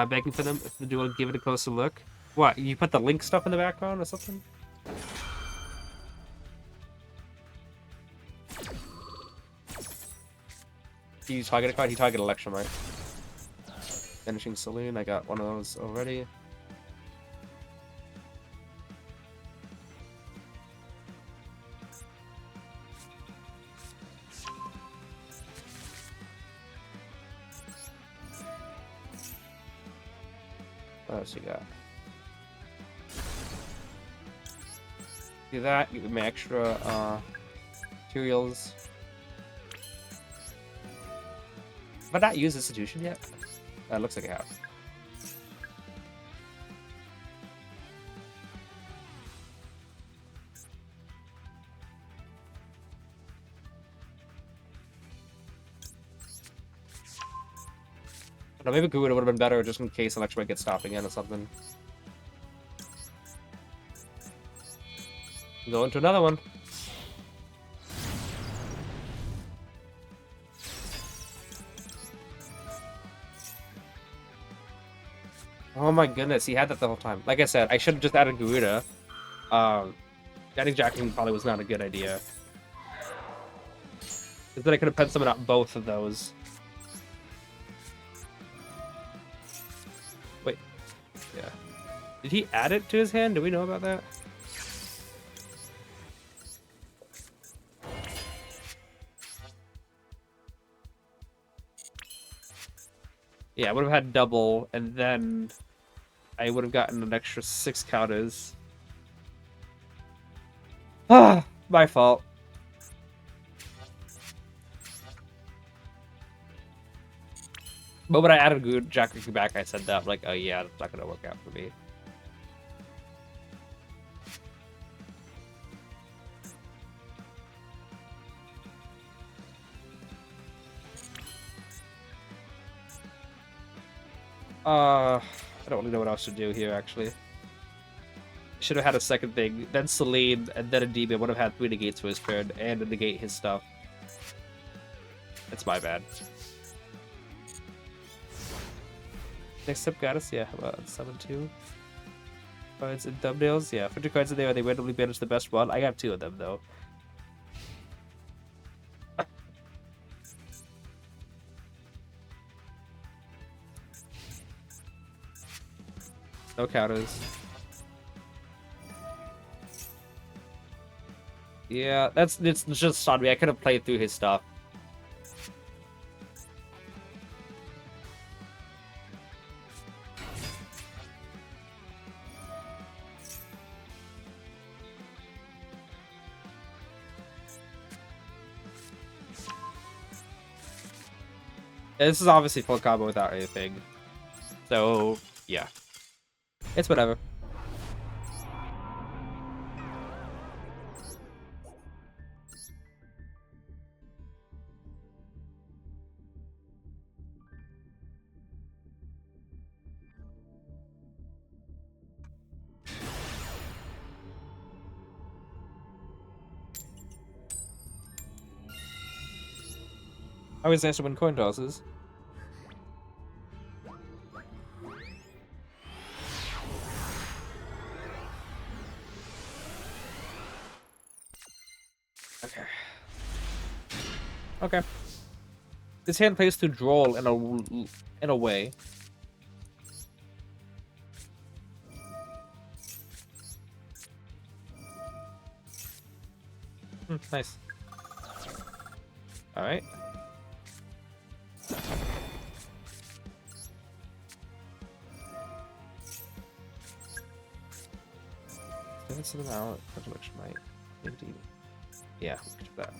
Begging for them if the duel, give it a closer look. What, you put the link stuff in the background or something? Did you target a card? He targeted Electromite. Finishing Saloon, I got one of those already. What else you got? Do that, give me extra materials. Have I not used Institution yet? Looks like I have. I don't know, maybe Garuda would have been better just in case Electromite gets stopping in or something. Go into another one. Oh my goodness, he had that the whole time. Like I said, I should have just added Garuda. Adding Jacking probably was not a good idea. Because then I could have pen summoned out both of those. Wait. Yeah. Did he add it to his hand? Do we know about that? Yeah, I would have had double, and then I would have gotten an extra 6 counters. Ah, my fault. But when I added Jack Ricky back, I said that, I'm like, oh yeah, it's not gonna work out for me. I don't really know what else to do here, actually. Should have had a second thing, then Celine, and then Endymion would have had 3 negates for his turn, and to negate his stuff. That's my bad. Next up, Goddess, yeah, well, 7-2. Cards and thumbnails, yeah. 50 cards in there, they randomly banish the best one. I got 2 of them, though. No counters. Yeah, it's just on me. I could have played through his stuff. This is obviously full combo without anything. So, yeah. It's whatever. Always nice to win coin tosses. Okay. Okay. This hand plays to droll in a way. Nice. All right. Let's them out. Which might indeed. Yeah, we can do that.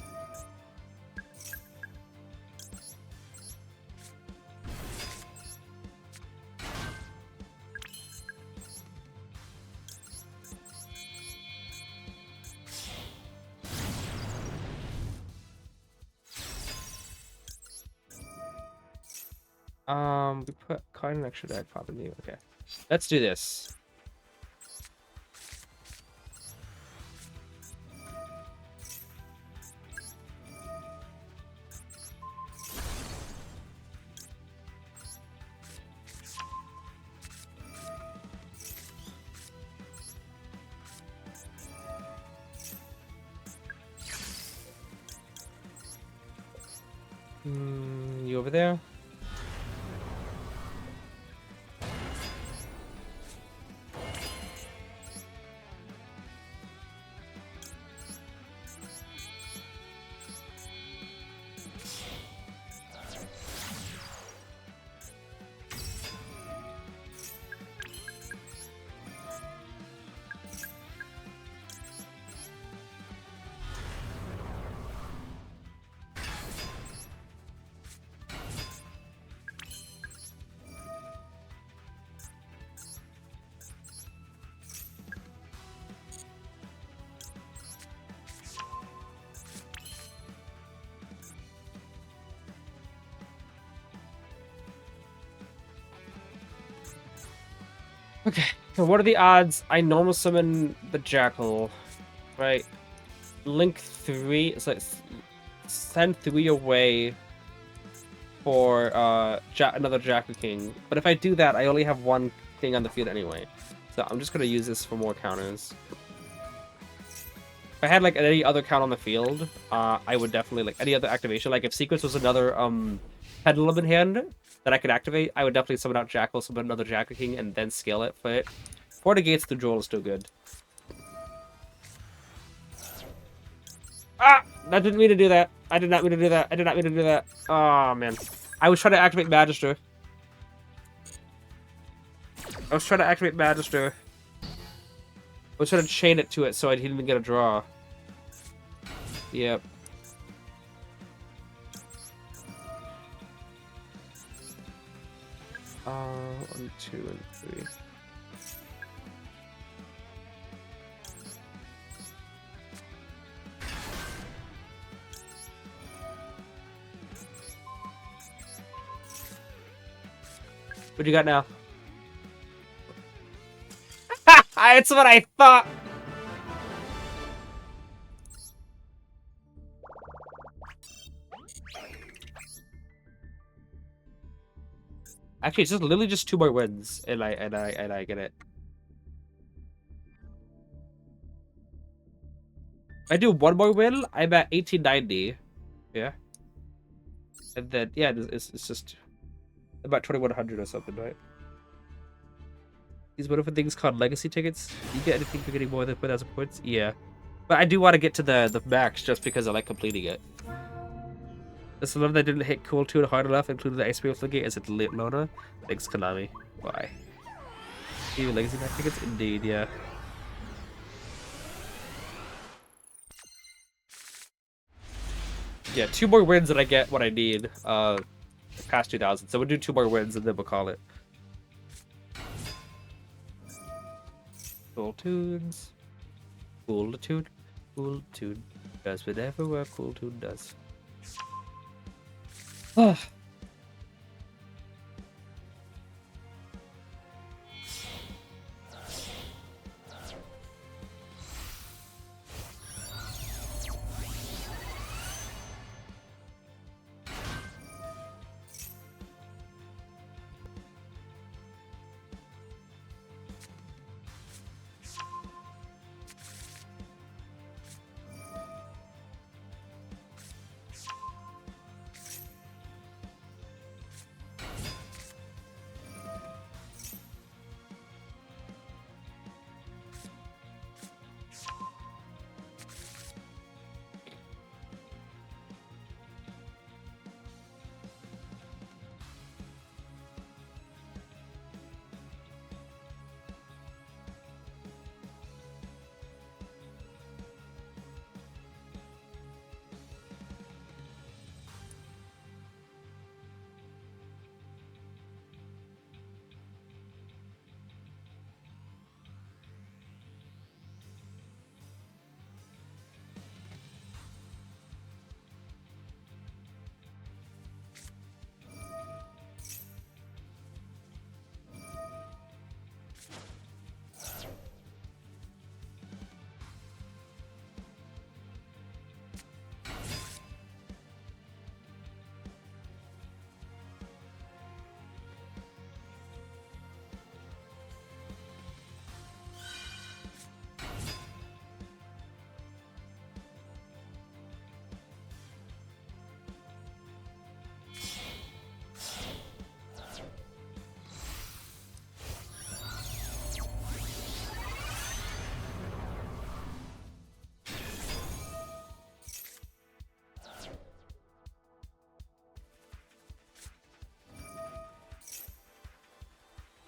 We put card in extra deck, pop a new. Okay, let's do this. You over there? Okay, so what are the odds I normal summon the Jackal, right? Link 3, so send 3 away for another Jackal King. But if I do that, I only have 1 thing on the field anyway. So I'm just gonna use this for more counters. If I had like any other count on the field, I would definitely like any other activation. Like if Sequence was another Pendulum in hand that I could activate, I would definitely summon out Jackal, summon another Jackal King, and then scale it. But 4 negates the Duel is still good. Ah! I didn't mean to do that. I did not mean to do that. I did not mean to do that. Oh, man. I was trying to activate Magister. I was trying to chain it to it so I didn't get a draw. Yep. One, 2, and 3. What you got now? It's what I thought! Actually, it's just literally just 2 more wins, and I get it. If I do 1 more win, I'm at 1890. Yeah. And then yeah, it's just about 2100 or something, right? These wonderful things called legacy tickets. You get anything for getting more than 1,000 points? Yeah. But I do want to get to the max just because I like completing it. This love that didn't hit cool tune hard enough, including the Ice Cream Fliggate. Is it Lona? Thanks, Konami. Why? Even legacy match tickets? Indeed, yeah. Yeah, 2 more wins and I get what I need. Past 2,000. So we'll do 2 more wins and then we'll call it. Cool tunes. Cool tune. Cool tune. Does whatever a cool tune does.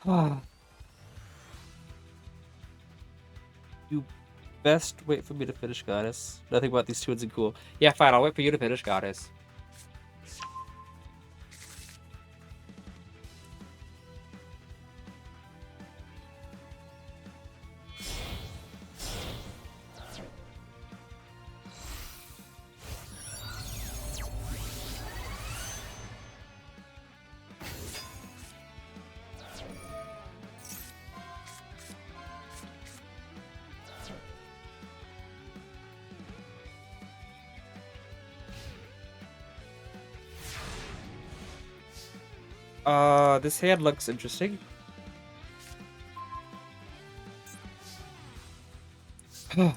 You best wait for me to finish, Goddess. Nothing about these tunes are cool. Yeah, fine. I'll wait for you to finish, Goddess. This hand looks interesting. Okay.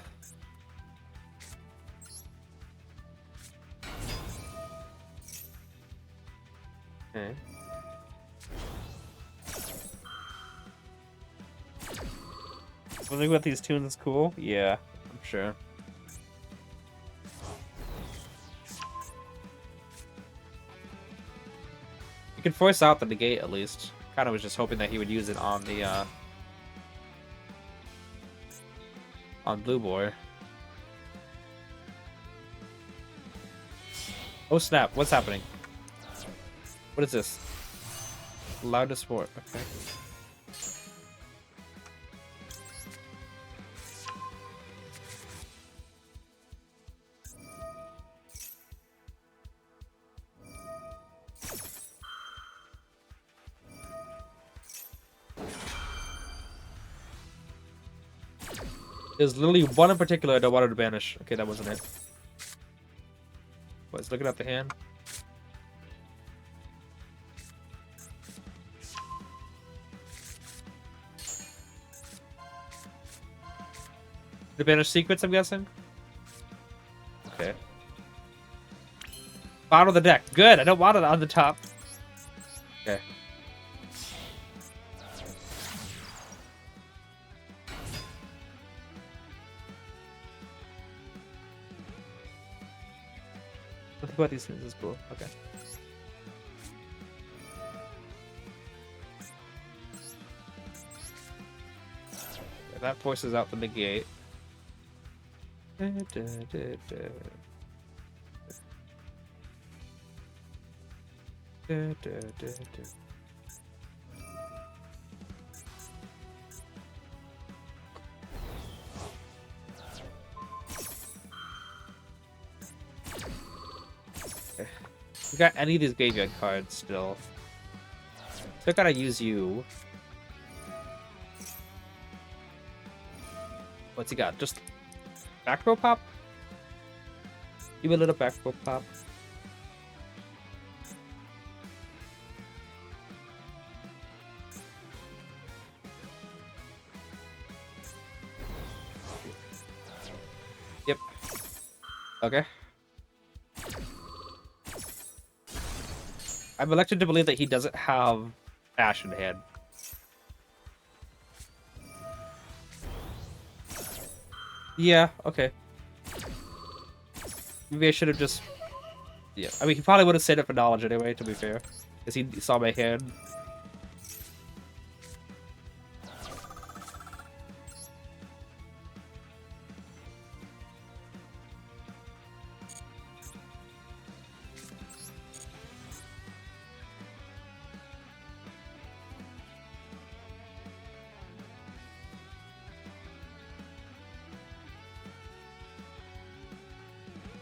Something about these tunes is cool? Yeah, I'm sure. You can force out the negate at least. Kind of was just hoping that he would use it on the on Blue Boy. Oh snap! What's happening? What is this? Loudest sport. Okay. There's literally one in particular I don't want to banish. Okay, that wasn't it. What's looking at the hand? The banish secrets, I'm guessing? Okay. Bottom of the deck. Good, I don't want it on the top. Okay. What about these things is cool. Okay. Yeah, that forces out the negate. We got any of these graveyard cards still. So I gotta use you. What's he got? Just back row pop? Give me a little back row pop. Yep. Okay. I'm elected to believe that he doesn't have Ash in hand. Yeah, okay. Maybe I should have just... Yeah, I mean, he probably would have saved it for knowledge anyway, to be fair. Because he saw my hand.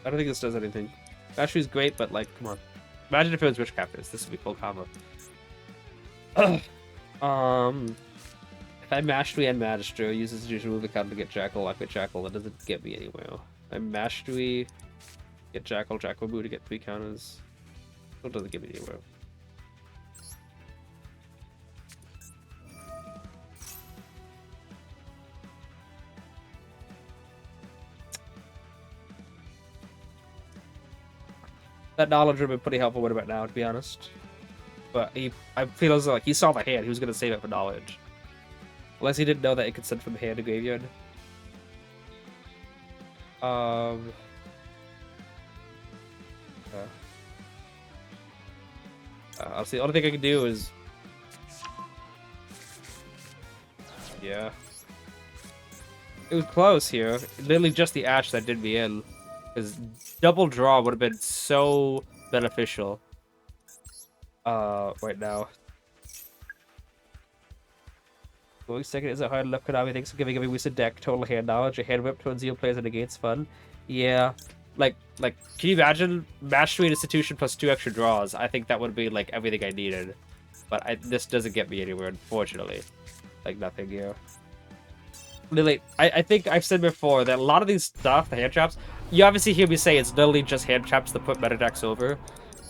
I don't think this does anything. Bashu's great, but like, come on. Imagine if it was Witchcrafters. This would be full combo. If I Mastery and Magistro, uses usual move account to get Jackal, I get Jackal. That doesn't get me anywhere. I Mastery, get Jackal, Jackal move to get 3 counters. Still doesn't get me anywhere. That knowledge would have been pretty helpful with about now, to be honest. But I feel as though like, he saw the hand, he was going to save it for knowledge. Unless he didn't know that it could send from hand to graveyard. Honestly, the only thing I can do is... Yeah. It was close here. Literally just the Ash that did me in. Because double draw would have been so beneficial. Right now. Going second isn't hard enough. Konami thinks of giving a wasted deck, total hand knowledge, a hand whip to Zeo plays and negates fun. Yeah. Like, can you imagine match 3 institution plus 2 extra draws? I think that would be like everything I needed. But this doesn't get me anywhere, unfortunately. Like nothing here. Literally, I think I've said before that a lot of these stuff, the hand traps, you obviously hear me say it's literally just hand traps that put meta decks over.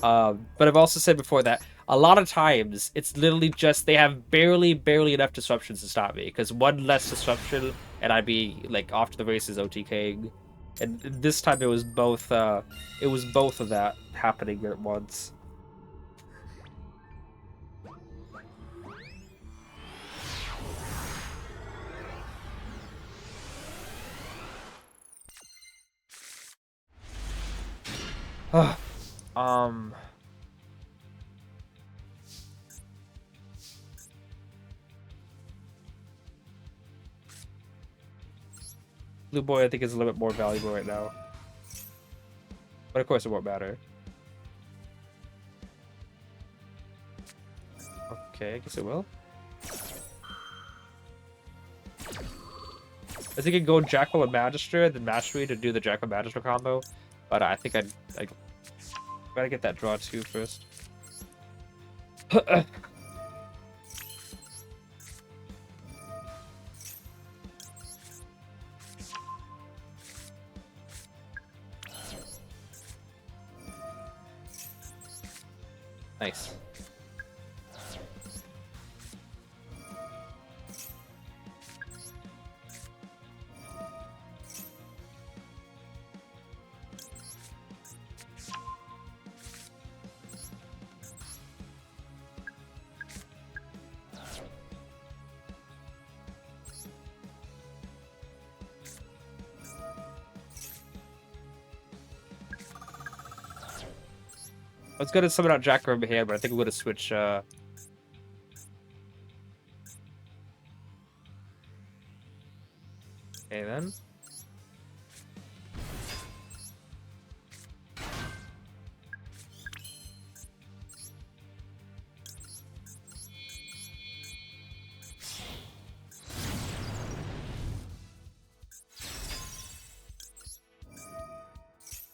But I've also said before that a lot of times it's literally just they have barely enough disruptions to stop me. Because one less disruption and I'd be like off to the races OTKing. And this time it was both of that happening at once. Blue Boy I think is a little bit more valuable right now. But of course it won't matter. Okay, I guess it will. I think I could go Jackal and Magister, then Mastery to do the Jackal Magister combo. But I think I gotta get that draw too first. Nice. I was gonna summon out Jack from here, but I think I'm gonna switch. Okay then.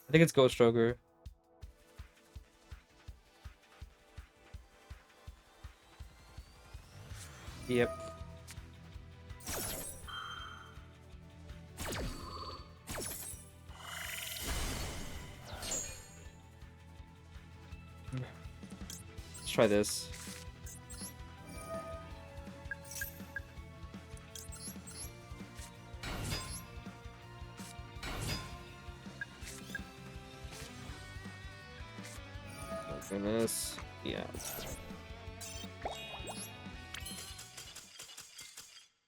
I think it's Ghost Stroker. Yep. Let's try this. Goodness. Yeah.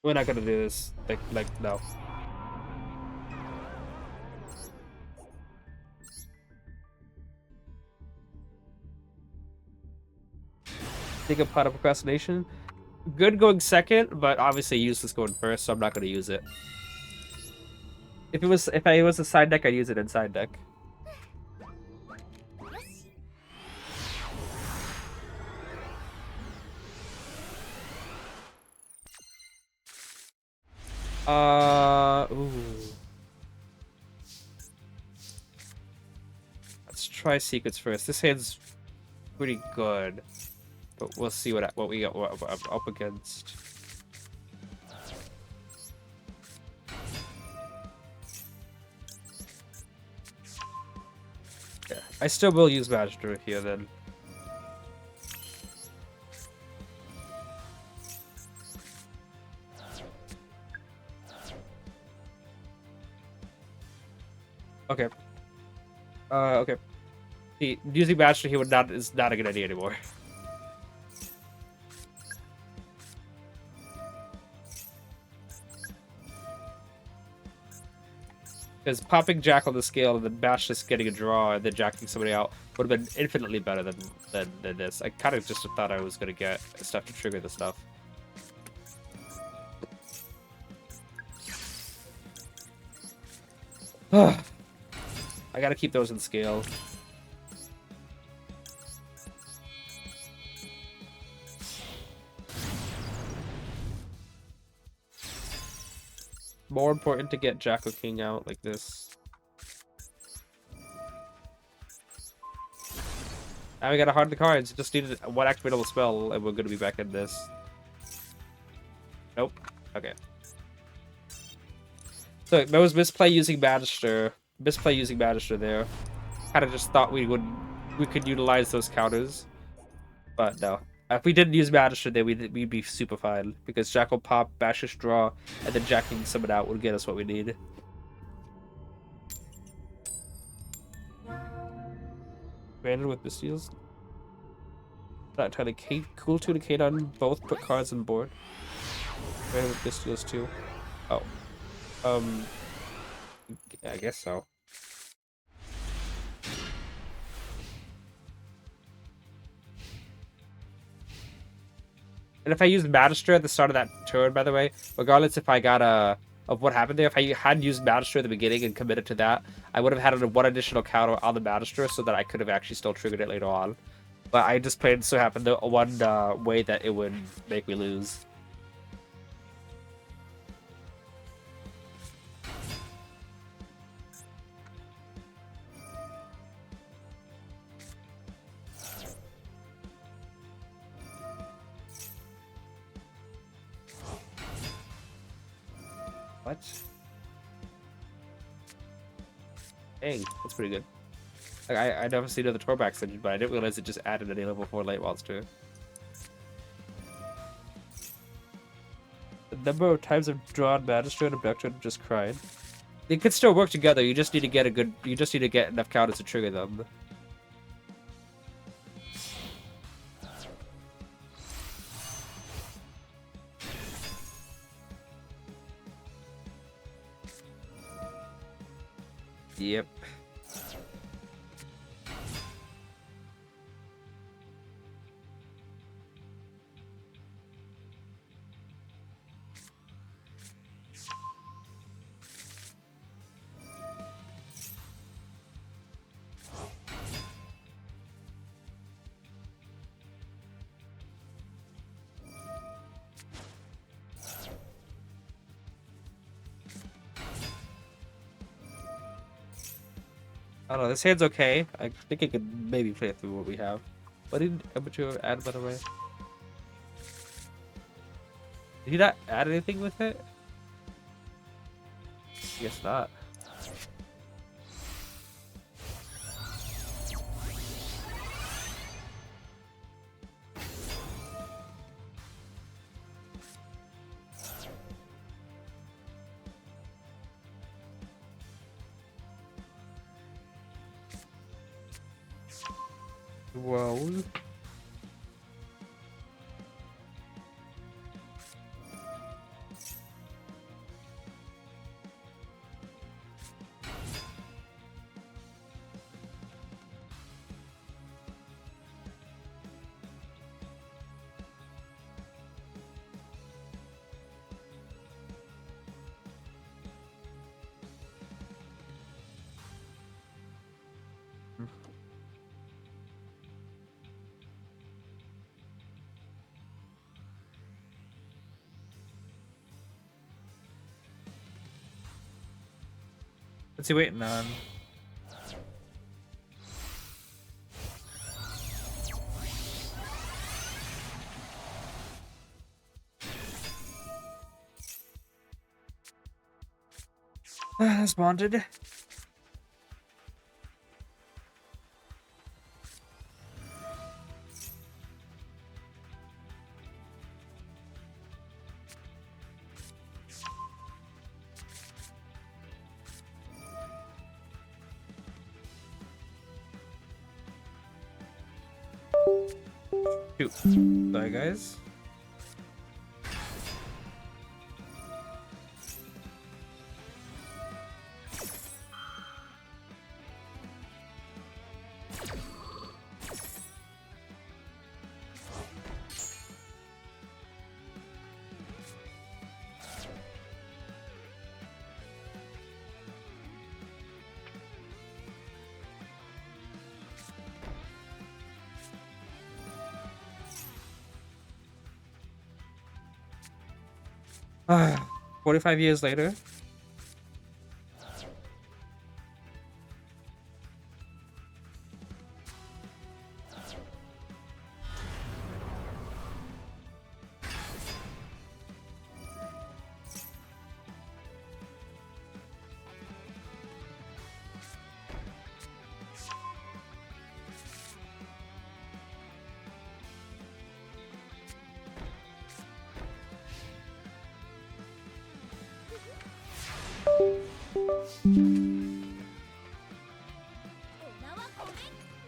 We're not gonna do this. Like no. Take a pot of procrastination. Good going second, but obviously useless going first, so I'm not gonna use it. If I was a side deck, I'd use it in side deck. Ooh. Let's try Secrets first. This hand's pretty good, but we'll see what we got up against. Yeah, I still will use Magister here then. Okay. Okay. See, using Magister here is not a good idea anymore. Because popping Jack on the scale and then Bash just getting a draw and then jacking somebody out would have been infinitely better than this. I kind of just thought I was gonna get stuff to trigger the stuff. I gotta keep those in scale. More important to get Jack or King out like this. Now we got a hard the cards. Just needed one activatable spell, and we're gonna be back in this. Nope. Okay. So there was misplay using Magister. Misplay using Magister there. Kind of just thought we could utilize those counters, but no. If we didn't use Magister, then we'd be super fine because Jack will pop, Bashist draw, and then jacking someone out would get us what we need. Brandon with Mystials. Not entirely cool to Kate on both. Put cards on the board. Brandon with Mystials too. Oh. I guess so. And if I used Magister at the start of that turn, by the way, regardless if I got of what happened there, if I had used Magister at the beginning and committed to that, I would have had one additional counter on the Magister so that I could have actually still triggered it later on. But I just played so happened the one way that it would make me lose. What? Dang, that's pretty good. Like, I obviously know the Torbax engine, but I didn't realize it just added a level 4 light monster. The number of times I've drawn Magister and Abductor and just cried. They could still work together. You just need to get you just need to get enough counters to trigger them. Yep. I don't know, this hand's okay. I think I could maybe play it through what we have. What did Amateur add, by the way? Did he not add anything with it? I guess not. Whoa. What's he waiting on? That's bonded. Shoot. Sorry, guys. 45 years later.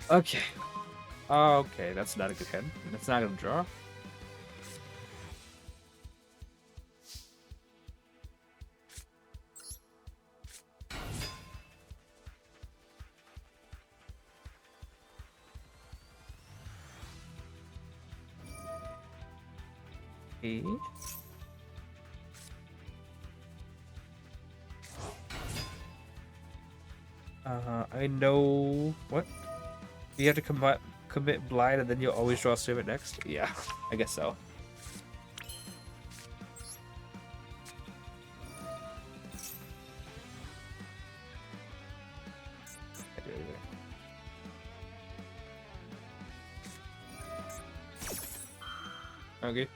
Okay. Okay, that's not a good hit. That's not gonna draw. Okay. I know what you have to commit blind, and then you'll always draw Servant next. Yeah, I guess so. Okay.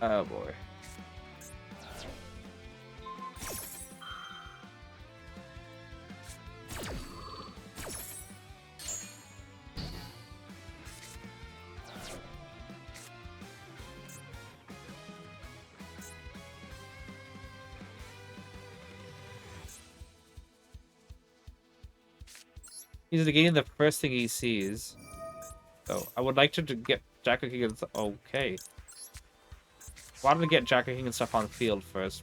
Oh boy. He's negating the first thing he sees. So I would like to get Jack King and okay. Why don't we get Jack King and stuff on the field first?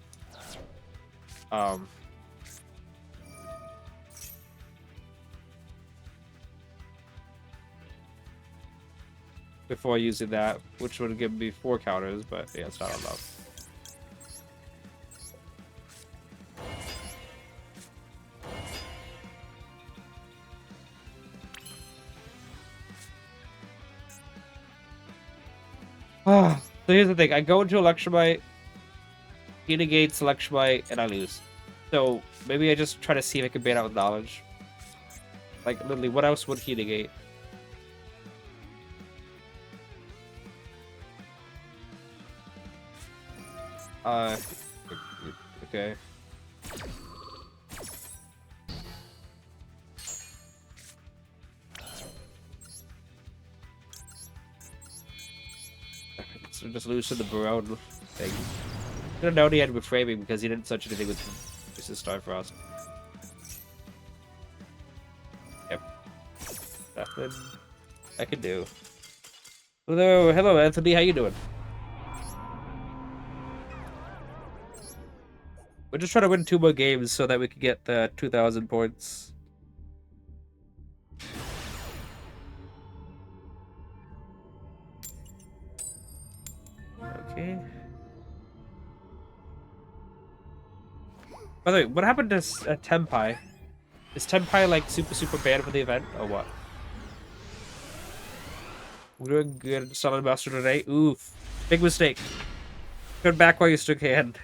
Before using that, which would give me 4 counters, but yeah, it's not enough. So here's the thing, I go into Electromite, he negates Electromite, and I lose. So maybe I just try to see if I can ban out with knowledge. Like, literally, what else would he negate? Okay. So just lose to the Barone thing. I don't know he had reframing because he didn't touch anything with just his Starfrost. Yep. Nothing I can do. Hello, Anthony. How you doing? We're just trying to win 2 more games so that we can get the 2,000 points. Okay. By the way, what happened to Tenpai? Is Tenpai like super bad for the event or what? We're doing good Solid Master today. Oof. Big mistake. Turn back while you still can.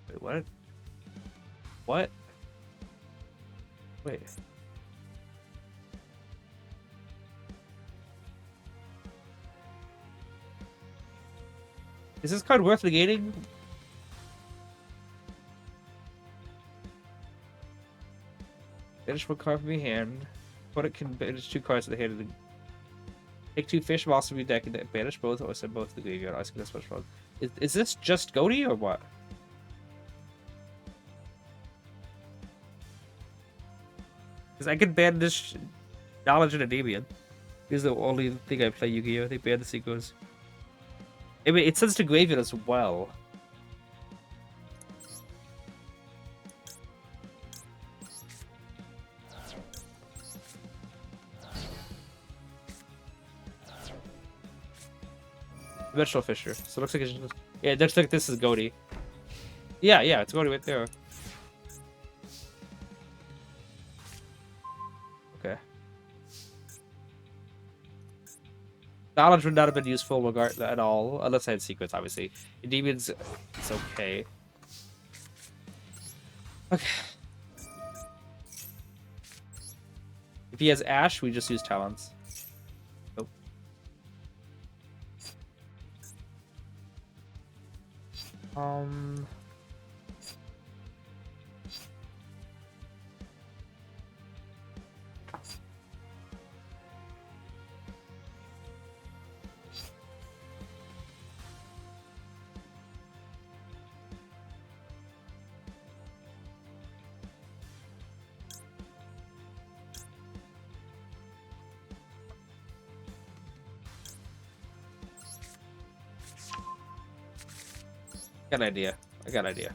Wait, what? What? Wait. Is this card worth negating? Banish one card from your hand. Opponent can banish 2 cards at the hand of the... Take 2 fish, monster be deck, and banish both, or send both to the graveyard. I this much fun. Is this just Goaty or what? Because I can banish Knowledge and Endymion. This is the only thing I play Yu-Gi-Oh! They ban the sequence. I mean, it sends to graveyard as well. Dimensional Fisher. So it looks like it's just... Yeah, it looks like this is Goaty. Yeah, it's Goaty right there. Okay. Knowledge would not have been useful regard at all, unless I had sequence, obviously. Demons, it's okay. Okay. If he has Ash, we just use Talons. Nope. I got an idea.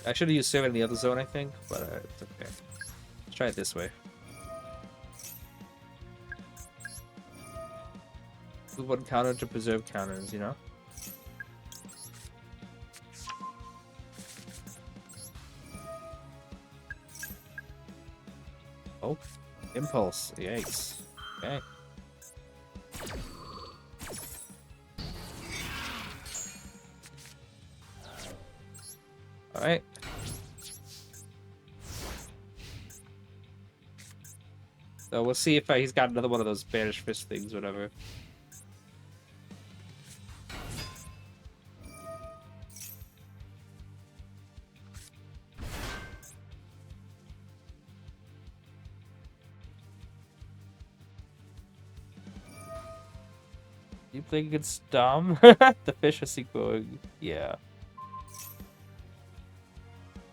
I should have used Seven in the other zone, I think, but it's okay. Let's try it this way. Move one counter to preserve counters, you know? Oh, Impulse. Yikes. Okay. Alright. So we'll see if he's got another one of those Banished Fish things, whatever. You think it's dumb? The fish is going. Yeah.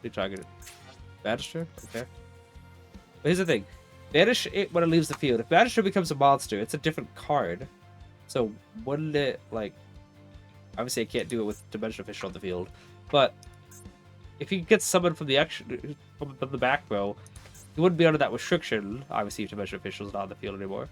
You targeted. Banisher? Okay. But here's the thing. Banish it when it leaves the field. If Banisher becomes a monster, it's a different card. So wouldn't it, like... Obviously I can't do it with Dimensional Fish on the field. But if he gets summoned from the action from the back row, he wouldn't be under that restriction, obviously, if Dimensional Fish was not on the field anymore.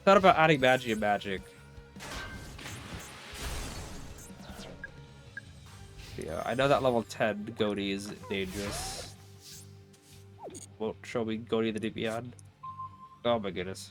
Thought about adding Magic and Magic. Yeah, I know that level 10 Goaty is dangerous. Won't show me Goaty the Endymion. Oh my goodness.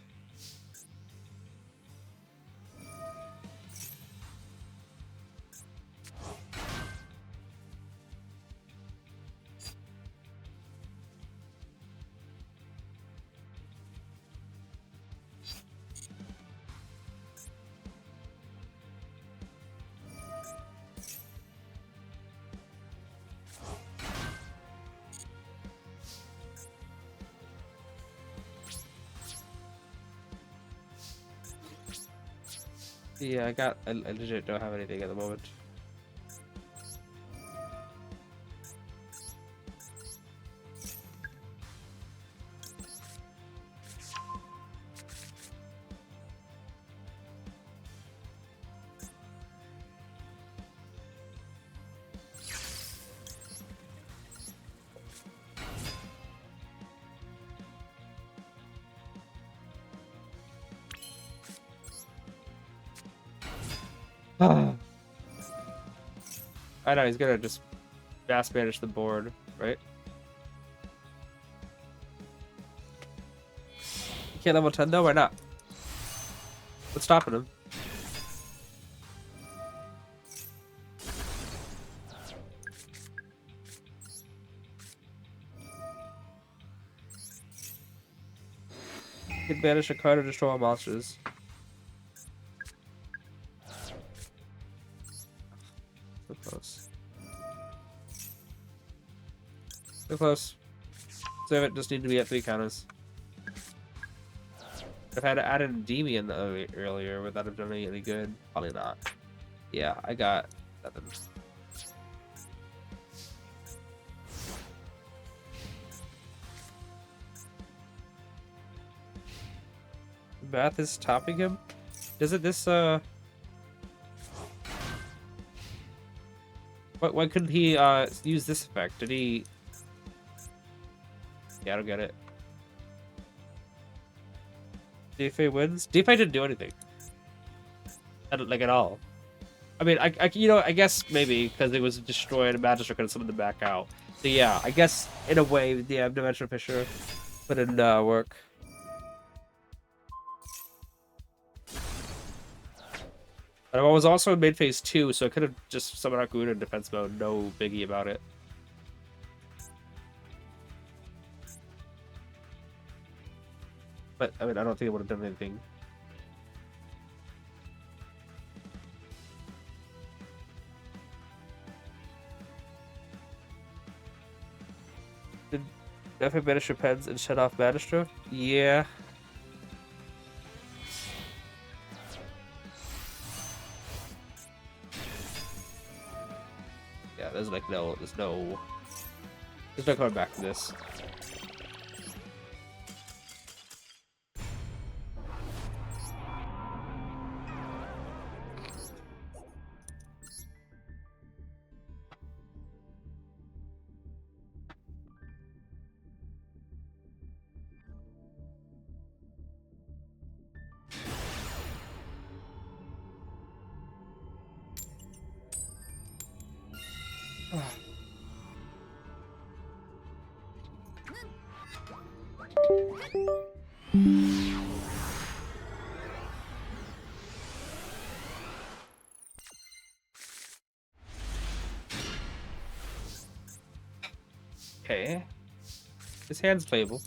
Yeah, I legit don't have anything at the moment. I know, he's gonna just fast banish the board, right? You can't level 10 though, why not? What's stopping him? You can banish a card or destroy all monsters. So close. So close. Save it, just need to be at 3 counters. If I had added Endymion earlier, would that have done me any good? Probably not. Yeah, I got nothing. Bath is topping him? Doesn't this, Why couldn't he, use this effect? Did he... Yeah, I don't get it. DFA wins? DFA didn't do anything. Like, at all. I mean, I guess maybe because it was destroyed and Magister could have summoned them back out. So yeah, I guess in a way, yeah, Dimensional Fisher put in work. But I was also in mid phase 2, so I could have just summoned Arcuna in defense mode. No biggie about it. But I mean, I don't think it would have done anything. Did definitely banish your pens and shut off Magister? Yeah. Yeah, there's like there's no coming back from this. Okay. His hand's playable.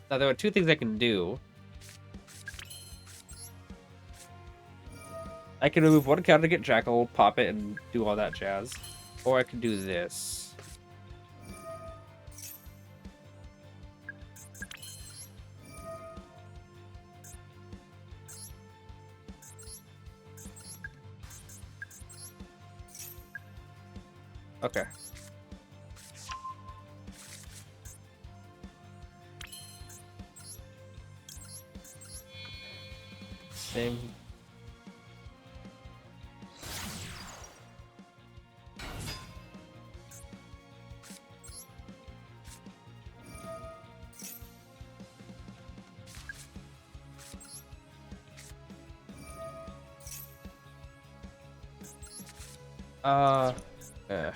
Now there are 2 things I can do. I can remove 1 counter to get Jackal, pop it, and do all that jazz. Or I can do this. Okay. Same. Yeah.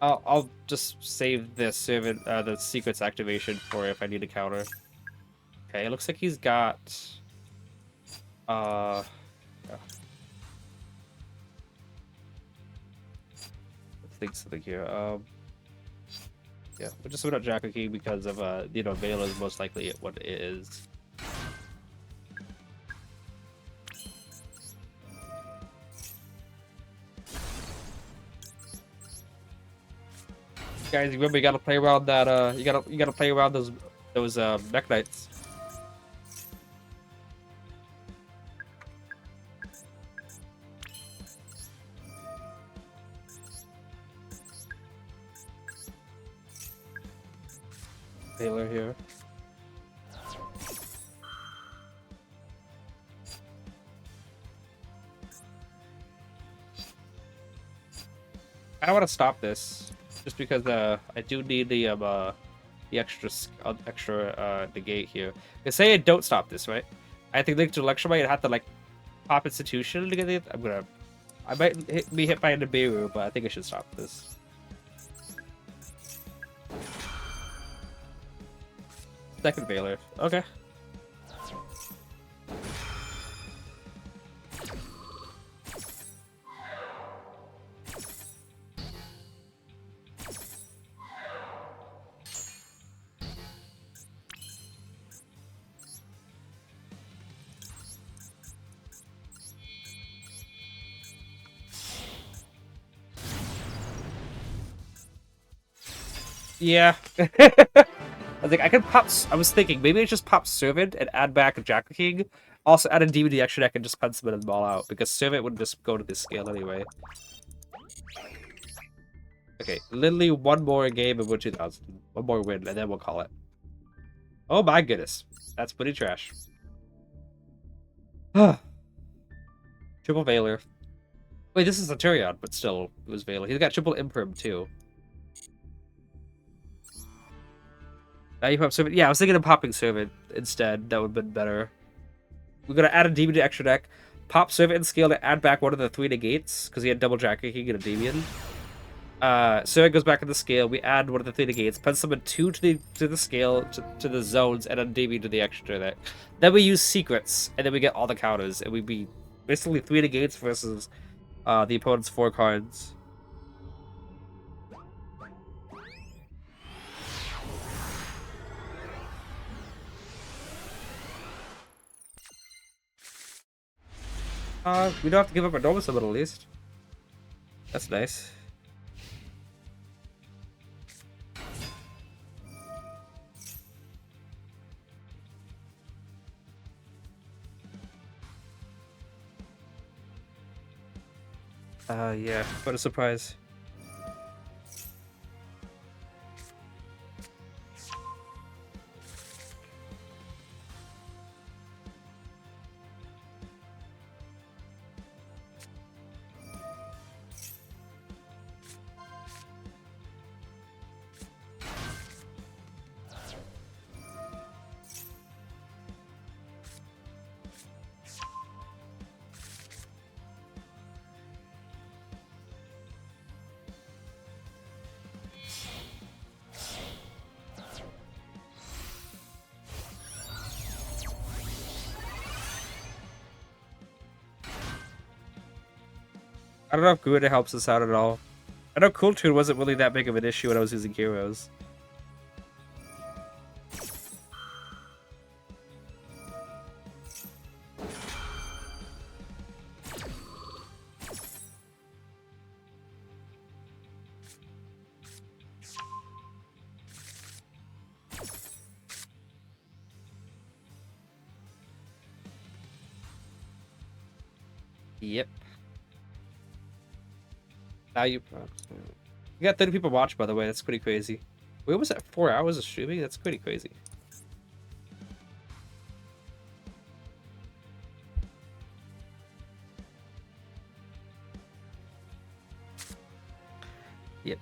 I'll just save this, save it, the secrets activation for if I need a counter. Okay, it looks like he's got, yeah. Let's think something here. Yeah, we'll just put out Jackal King because of, Veil is most likely what it is. Guys, remember you gotta play around that. You gotta play around those mech knights. Taylor here. I want to stop this. Just because I do need the extra negate here. They say I don't stop this, right? I think Link to Lecture might have to like pop Institution to get it. I might be hit by a Nibiru, but I think I should stop this. Second Veiler. Okay. Yeah. I think I could pop. I was thinking maybe I just pop Servant and add back a Jack King. Also add a DVD extra deck and just pen some of them all out because Servant would just go to this scale anyway. Okay, literally one more game and we're 2000. One more win and then we'll call it. Oh my goodness, that's pretty trash. Triple Veiler. Wait, this is a Turion, but still, it was Veiler. He's got triple Imperm too. Now you pop Servant. Yeah, I was thinking of popping Servant instead. That would have been better. We're gonna add a demon to extra deck. Pop Servant and scale to add back one of the 3 negates because he had double Jack King and a Endymion. Servant goes back in the scale. We add one of the 3 negates. Pen summon 2 to the scale to the zones and a Endymion to the extra deck. Then we use secrets and then we get all the counters and we be basically 3 negates versus the opponent's 4 cards. We don't have to give up our normal summon at least. That's nice. Yeah, what a surprise. I don't know if Gouda helps us out at all. I know Cool Tune wasn't really that big of an issue when I was using heroes. Yep. Now you got 30 people watch, by the way. That's pretty crazy. Wait, was that 4 hours of streaming? That's pretty crazy. Yep.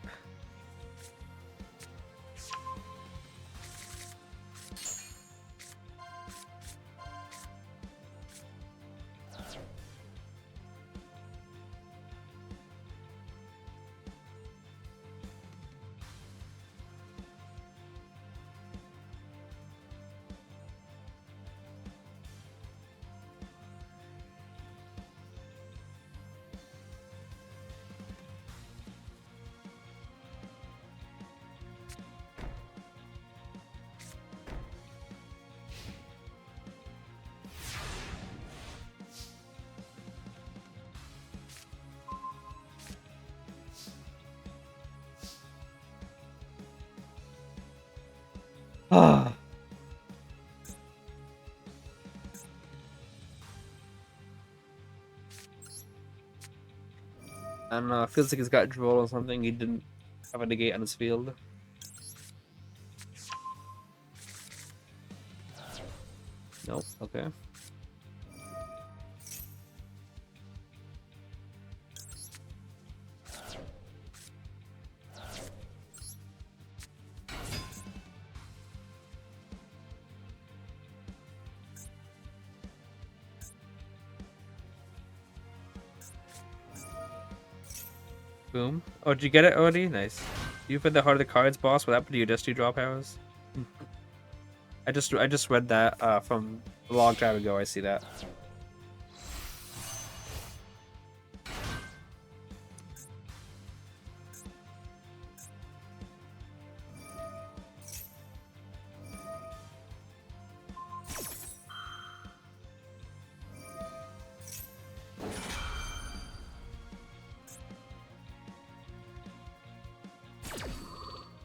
Ah. I don't know. It feels like he's got Droll or something. He didn't have a negate on his field. Nope. Okay. Boom. Oh, did you get it already? Nice. You put the Heart of the Cards boss. What happened to your Destiny drop arrows? I just read that from a long time ago. I see that.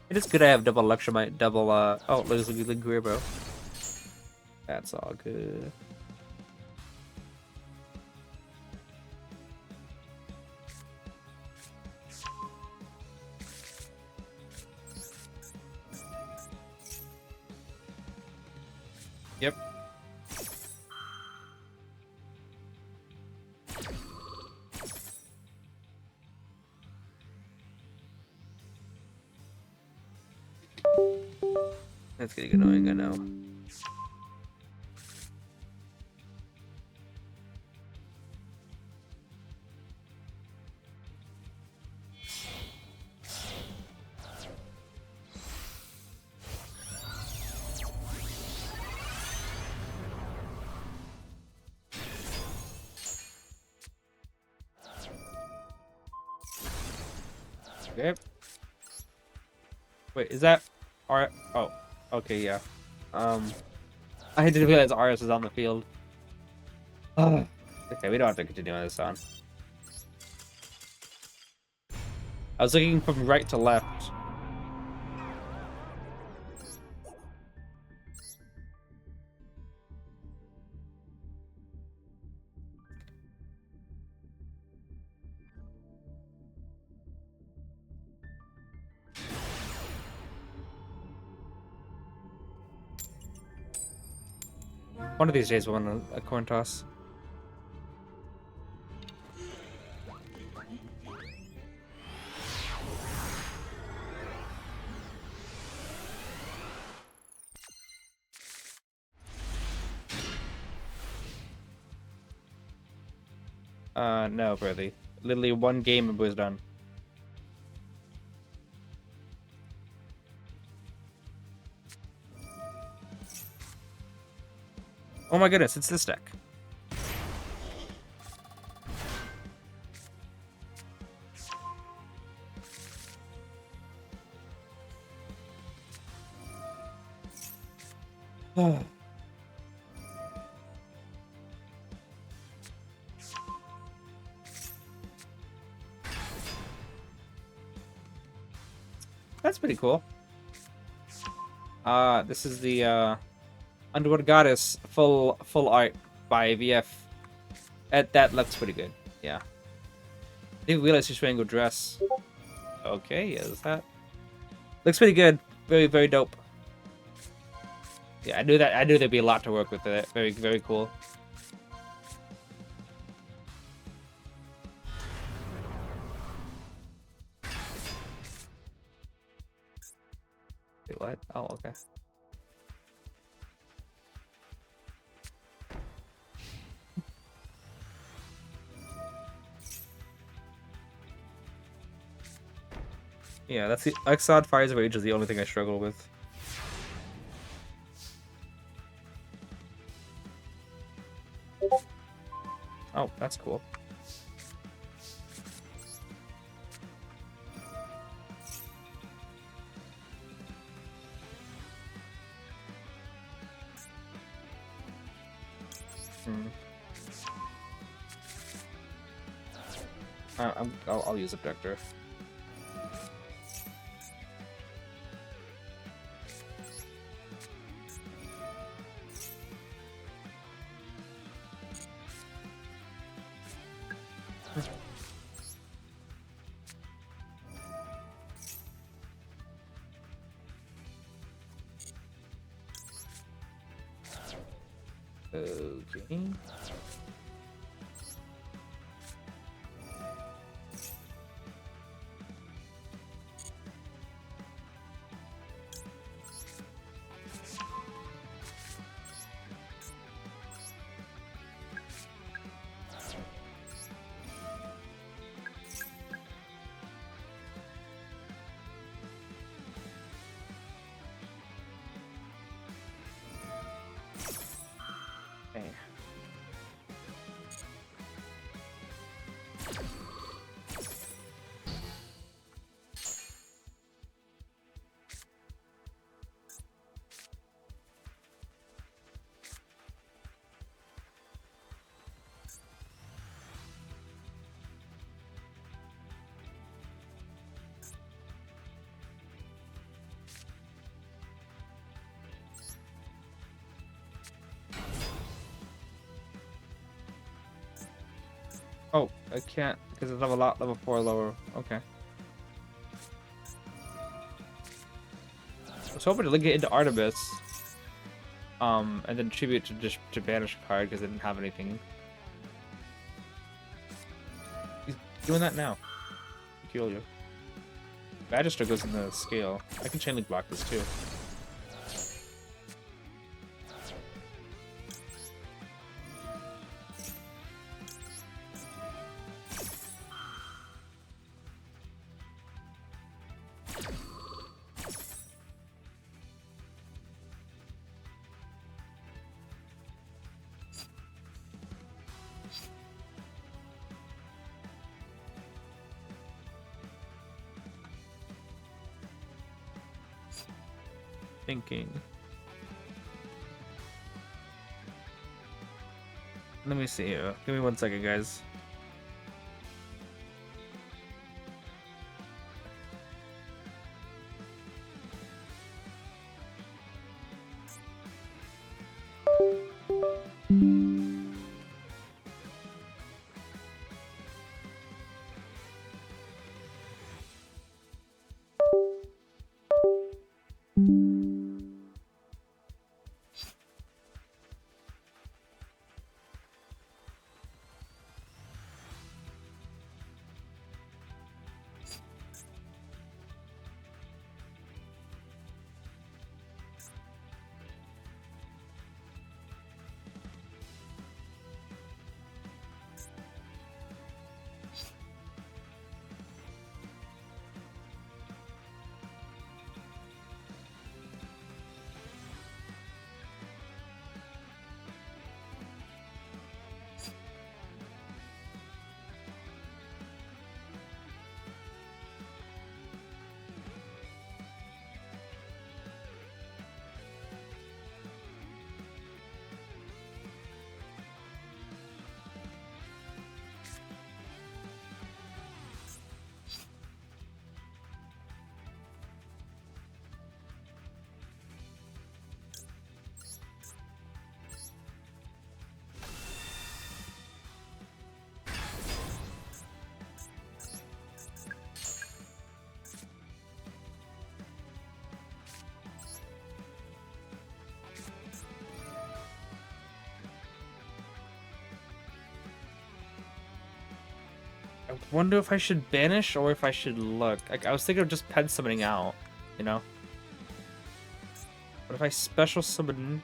It is good I have double Electromite, double oh, there's a good bro. That's all good. Yep. That's getting annoying, I know. Okay. Wait, is that R? Oh, okay, yeah. I didn't realize RS was on the field. Okay, we don't have to continue on this on. I was looking from right to left. One of these days we'll win a coin toss. No, Brothy. Literally one game and was done. Oh my goodness, it's this deck. That's pretty cool. This is the Underworld Goddess full art by VF. That looks pretty good. Yeah. I didn't realize she's wearing a dress. Okay, yeah, is that looks pretty good. Very, very dope. Yeah, I knew there'd be a lot to work with it. Very, very cool. Wait, what? Oh, okay. Yeah, that's the Exod Fire's Rage is the only thing I struggle with. Oh, that's cool. I'll use Abductor. Okay. Oh, I can't because it's level 4 lower. Okay. I was hoping to link it into Artemis. And then tribute to just to banish a card because it didn't have anything. He's doing that now. Peculiar. Magister goes in the scale. I can chain link block this too. Thinking. Let me see here. Give me 1 second, guys. I wonder if I should banish or if I should look. Like, I was thinking of just pen summoning out, you know? But if I special summon...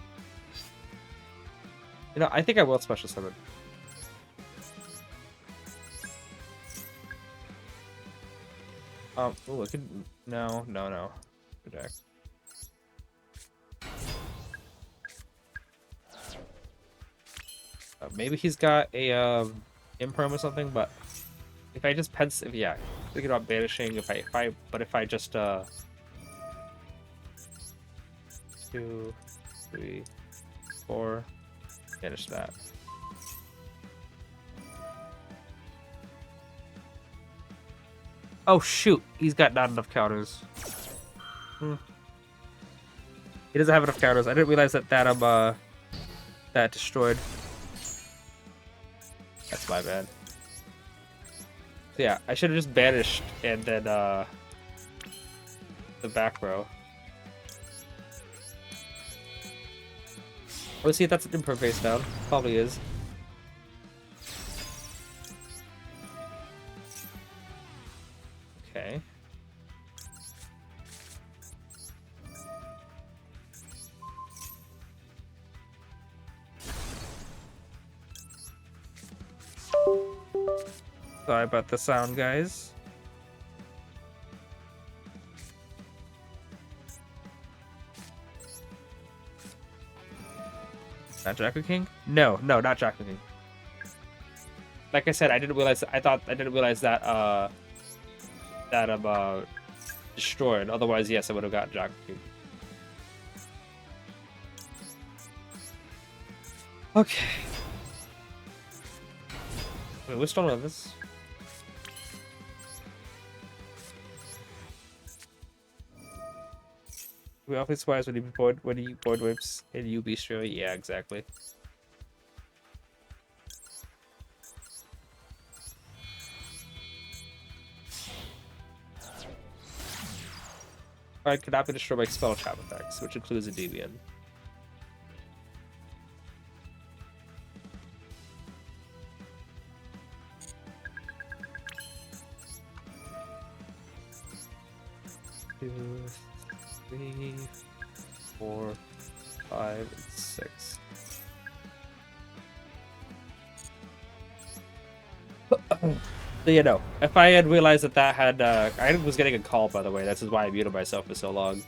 You know, I think I will special summon. Oh, I could... No. Reject. Maybe he's got a, imperm or something, but... If I just yeah, thinking about banishing. If I just 2, 3, 4, banish that. Oh shoot, he's got not enough counters. He doesn't have enough counters. I didn't realize that that destroyed. That's my bad. So yeah, I should have just banished and then the back row. Let's see if that's an imperm face down. Probably is. Okay. Sorry about the sound, guys. Not Jack King? No, not Jack King. Like I said, I didn't realize that destroyed. Otherwise, yes, I would have got Jack King. Okay. Wait, which one was this? We awfully surprised when he board whips in UB Stream. Yeah, exactly. card cannot be destroyed by spell trap effects, which includes Endymion. Two, 3, 4, 5, and 6. So, you know, if I had realized that had, I was getting a call, by the way. This is why I muted myself for so long.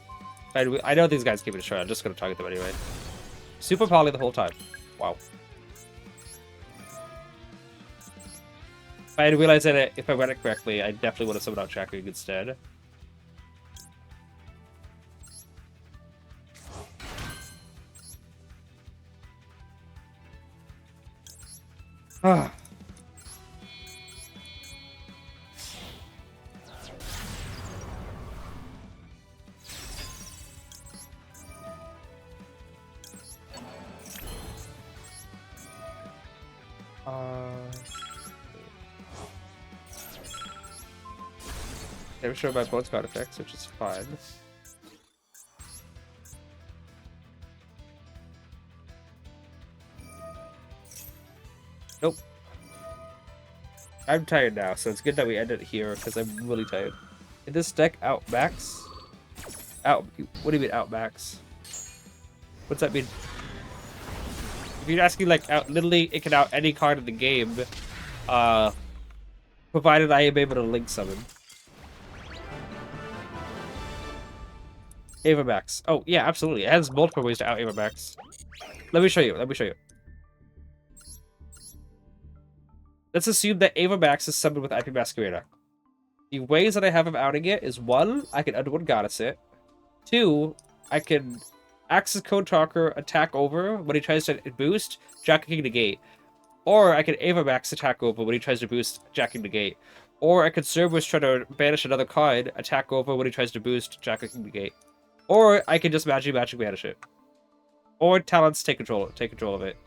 I know these guys keep it short. I'm just gonna target them anyway. Super poly the whole time. Wow. If I had realized that if I read it correctly, I definitely would have summoned out tracking instead. Ah. Never show my both card effects, which is fine. Nope. I'm tired now, so it's good that we end it here because I'm really tired. In this deck, out max. Out. What do you mean out max? What's that mean? If you're asking like out, literally, it can out any card in the game, provided I am able to link summon. Avamax. Oh yeah, absolutely. It has multiple ways to out Avamax. Let me show you. Let me show you. Let's assume that Avamax is summoned with IP Masquerader. The ways that I have him outing it is 1, I can Underwood Goddess it. 2, I can Axis Code Talker attack over when he tries to boost, Jack King negate. Or I can Avamax attack over when he tries to boost, Jack King negate. Or I could Cerberus try to banish another card, attack over when he tries to boost, Jack King negate. Or I can just Magic banish it. Or Talents take control of it.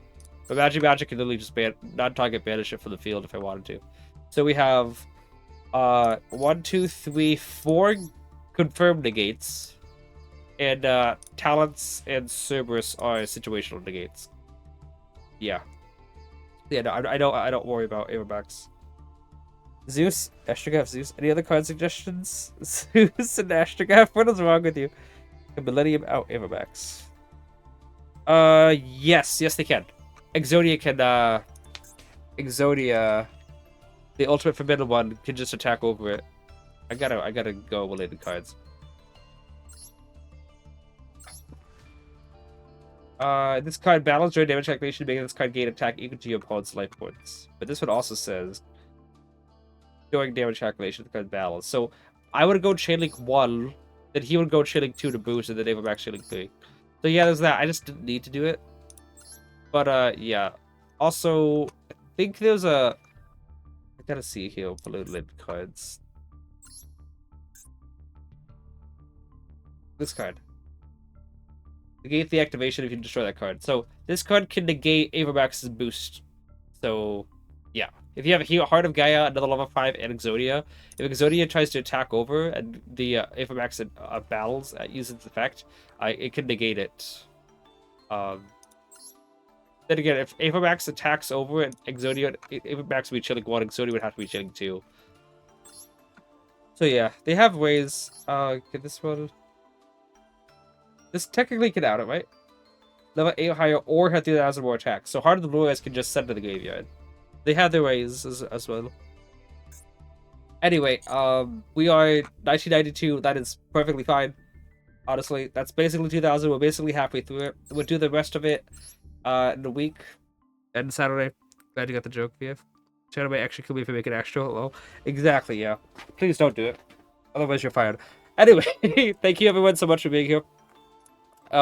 But Magic can literally just non-target banish it from the field if I wanted to. So we have 1, 2, 3, 4 confirmed negates. And Talents and Cerberus are situational negates. Yeah. Yeah, no, I don't worry about Avamax. Zeus, Astrograph, Zeus. Any other card suggestions? Zeus and Astrograph? What is wrong with you? Millennium out Avamax. Yes, they can. Exodia can, Exodia, the ultimate forbidden one, can just attack over it. I gotta go related cards. This card battles during damage calculation, making this card gain attack equal to your opponent's life points. But this one also says during damage calculation, the card battles. So I would go Chainlink 1, then he would go Chainlink 2 to boost, and then Avamax Chainlink 3. So yeah, there's that. I just didn't need to do it. But yeah. Also, I think there's a... I gotta see here, balloon cards. This card. Negate the activation if you destroy that card. So this card can negate Avamax's boost. So yeah. If you have a Heart of Gaia, another level 5, and Exodia, if Exodia tries to attack over and the Avamax battles uses its effect, it can negate it. Then again, if Avamax attacks over and Exodia, Avamax would be chilling 1, Exodia would have to be chilling 2. So yeah, they have ways. Get this one. This technically can out it, right? Level 8 or higher or have 3,000 more attacks. So Heart of the Blue Eyes can just send to the graveyard. They have their ways as well. Anyway, we are 1992. That is perfectly fine. Honestly, that's basically 2,000. We're basically halfway through it. We'll do the rest of it in a week. And Saturday. Glad you got the joke, BF. Saturday actually kill me if I make it extra. Well, exactly, yeah. Please don't do it. Otherwise, you're fired. Anyway, thank you everyone so much for being here.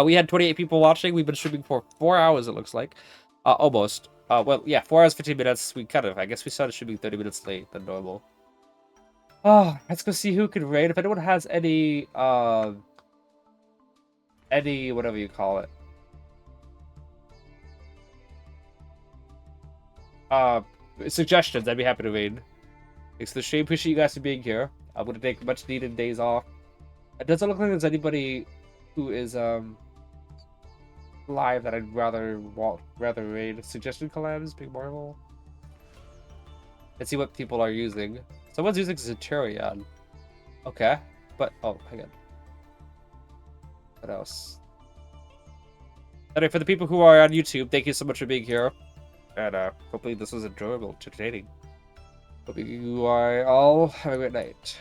We had 28 people watching. We've been streaming for 4 hours, it looks like. Almost. Well, yeah, 4 hours, 15 minutes. We I guess we started streaming 30 minutes late than normal. Oh, let's go see who can raid. If anyone has any, whatever you call it. Suggestions, I'd be happy to raid. Thanks for the stream. Appreciate you guys for being here. I'm gonna take much needed days off. It doesn't look like there's anybody who is live that I'd rather raid. Suggested collabs, Big Marvel. Let's see what people are using. Someone's using Centurion. Okay. But oh, hang on. What else? Anyway, for the people who are on YouTube, thank you so much for being here. And hopefully this was enjoyable, entertaining. Hope you are all have a great night.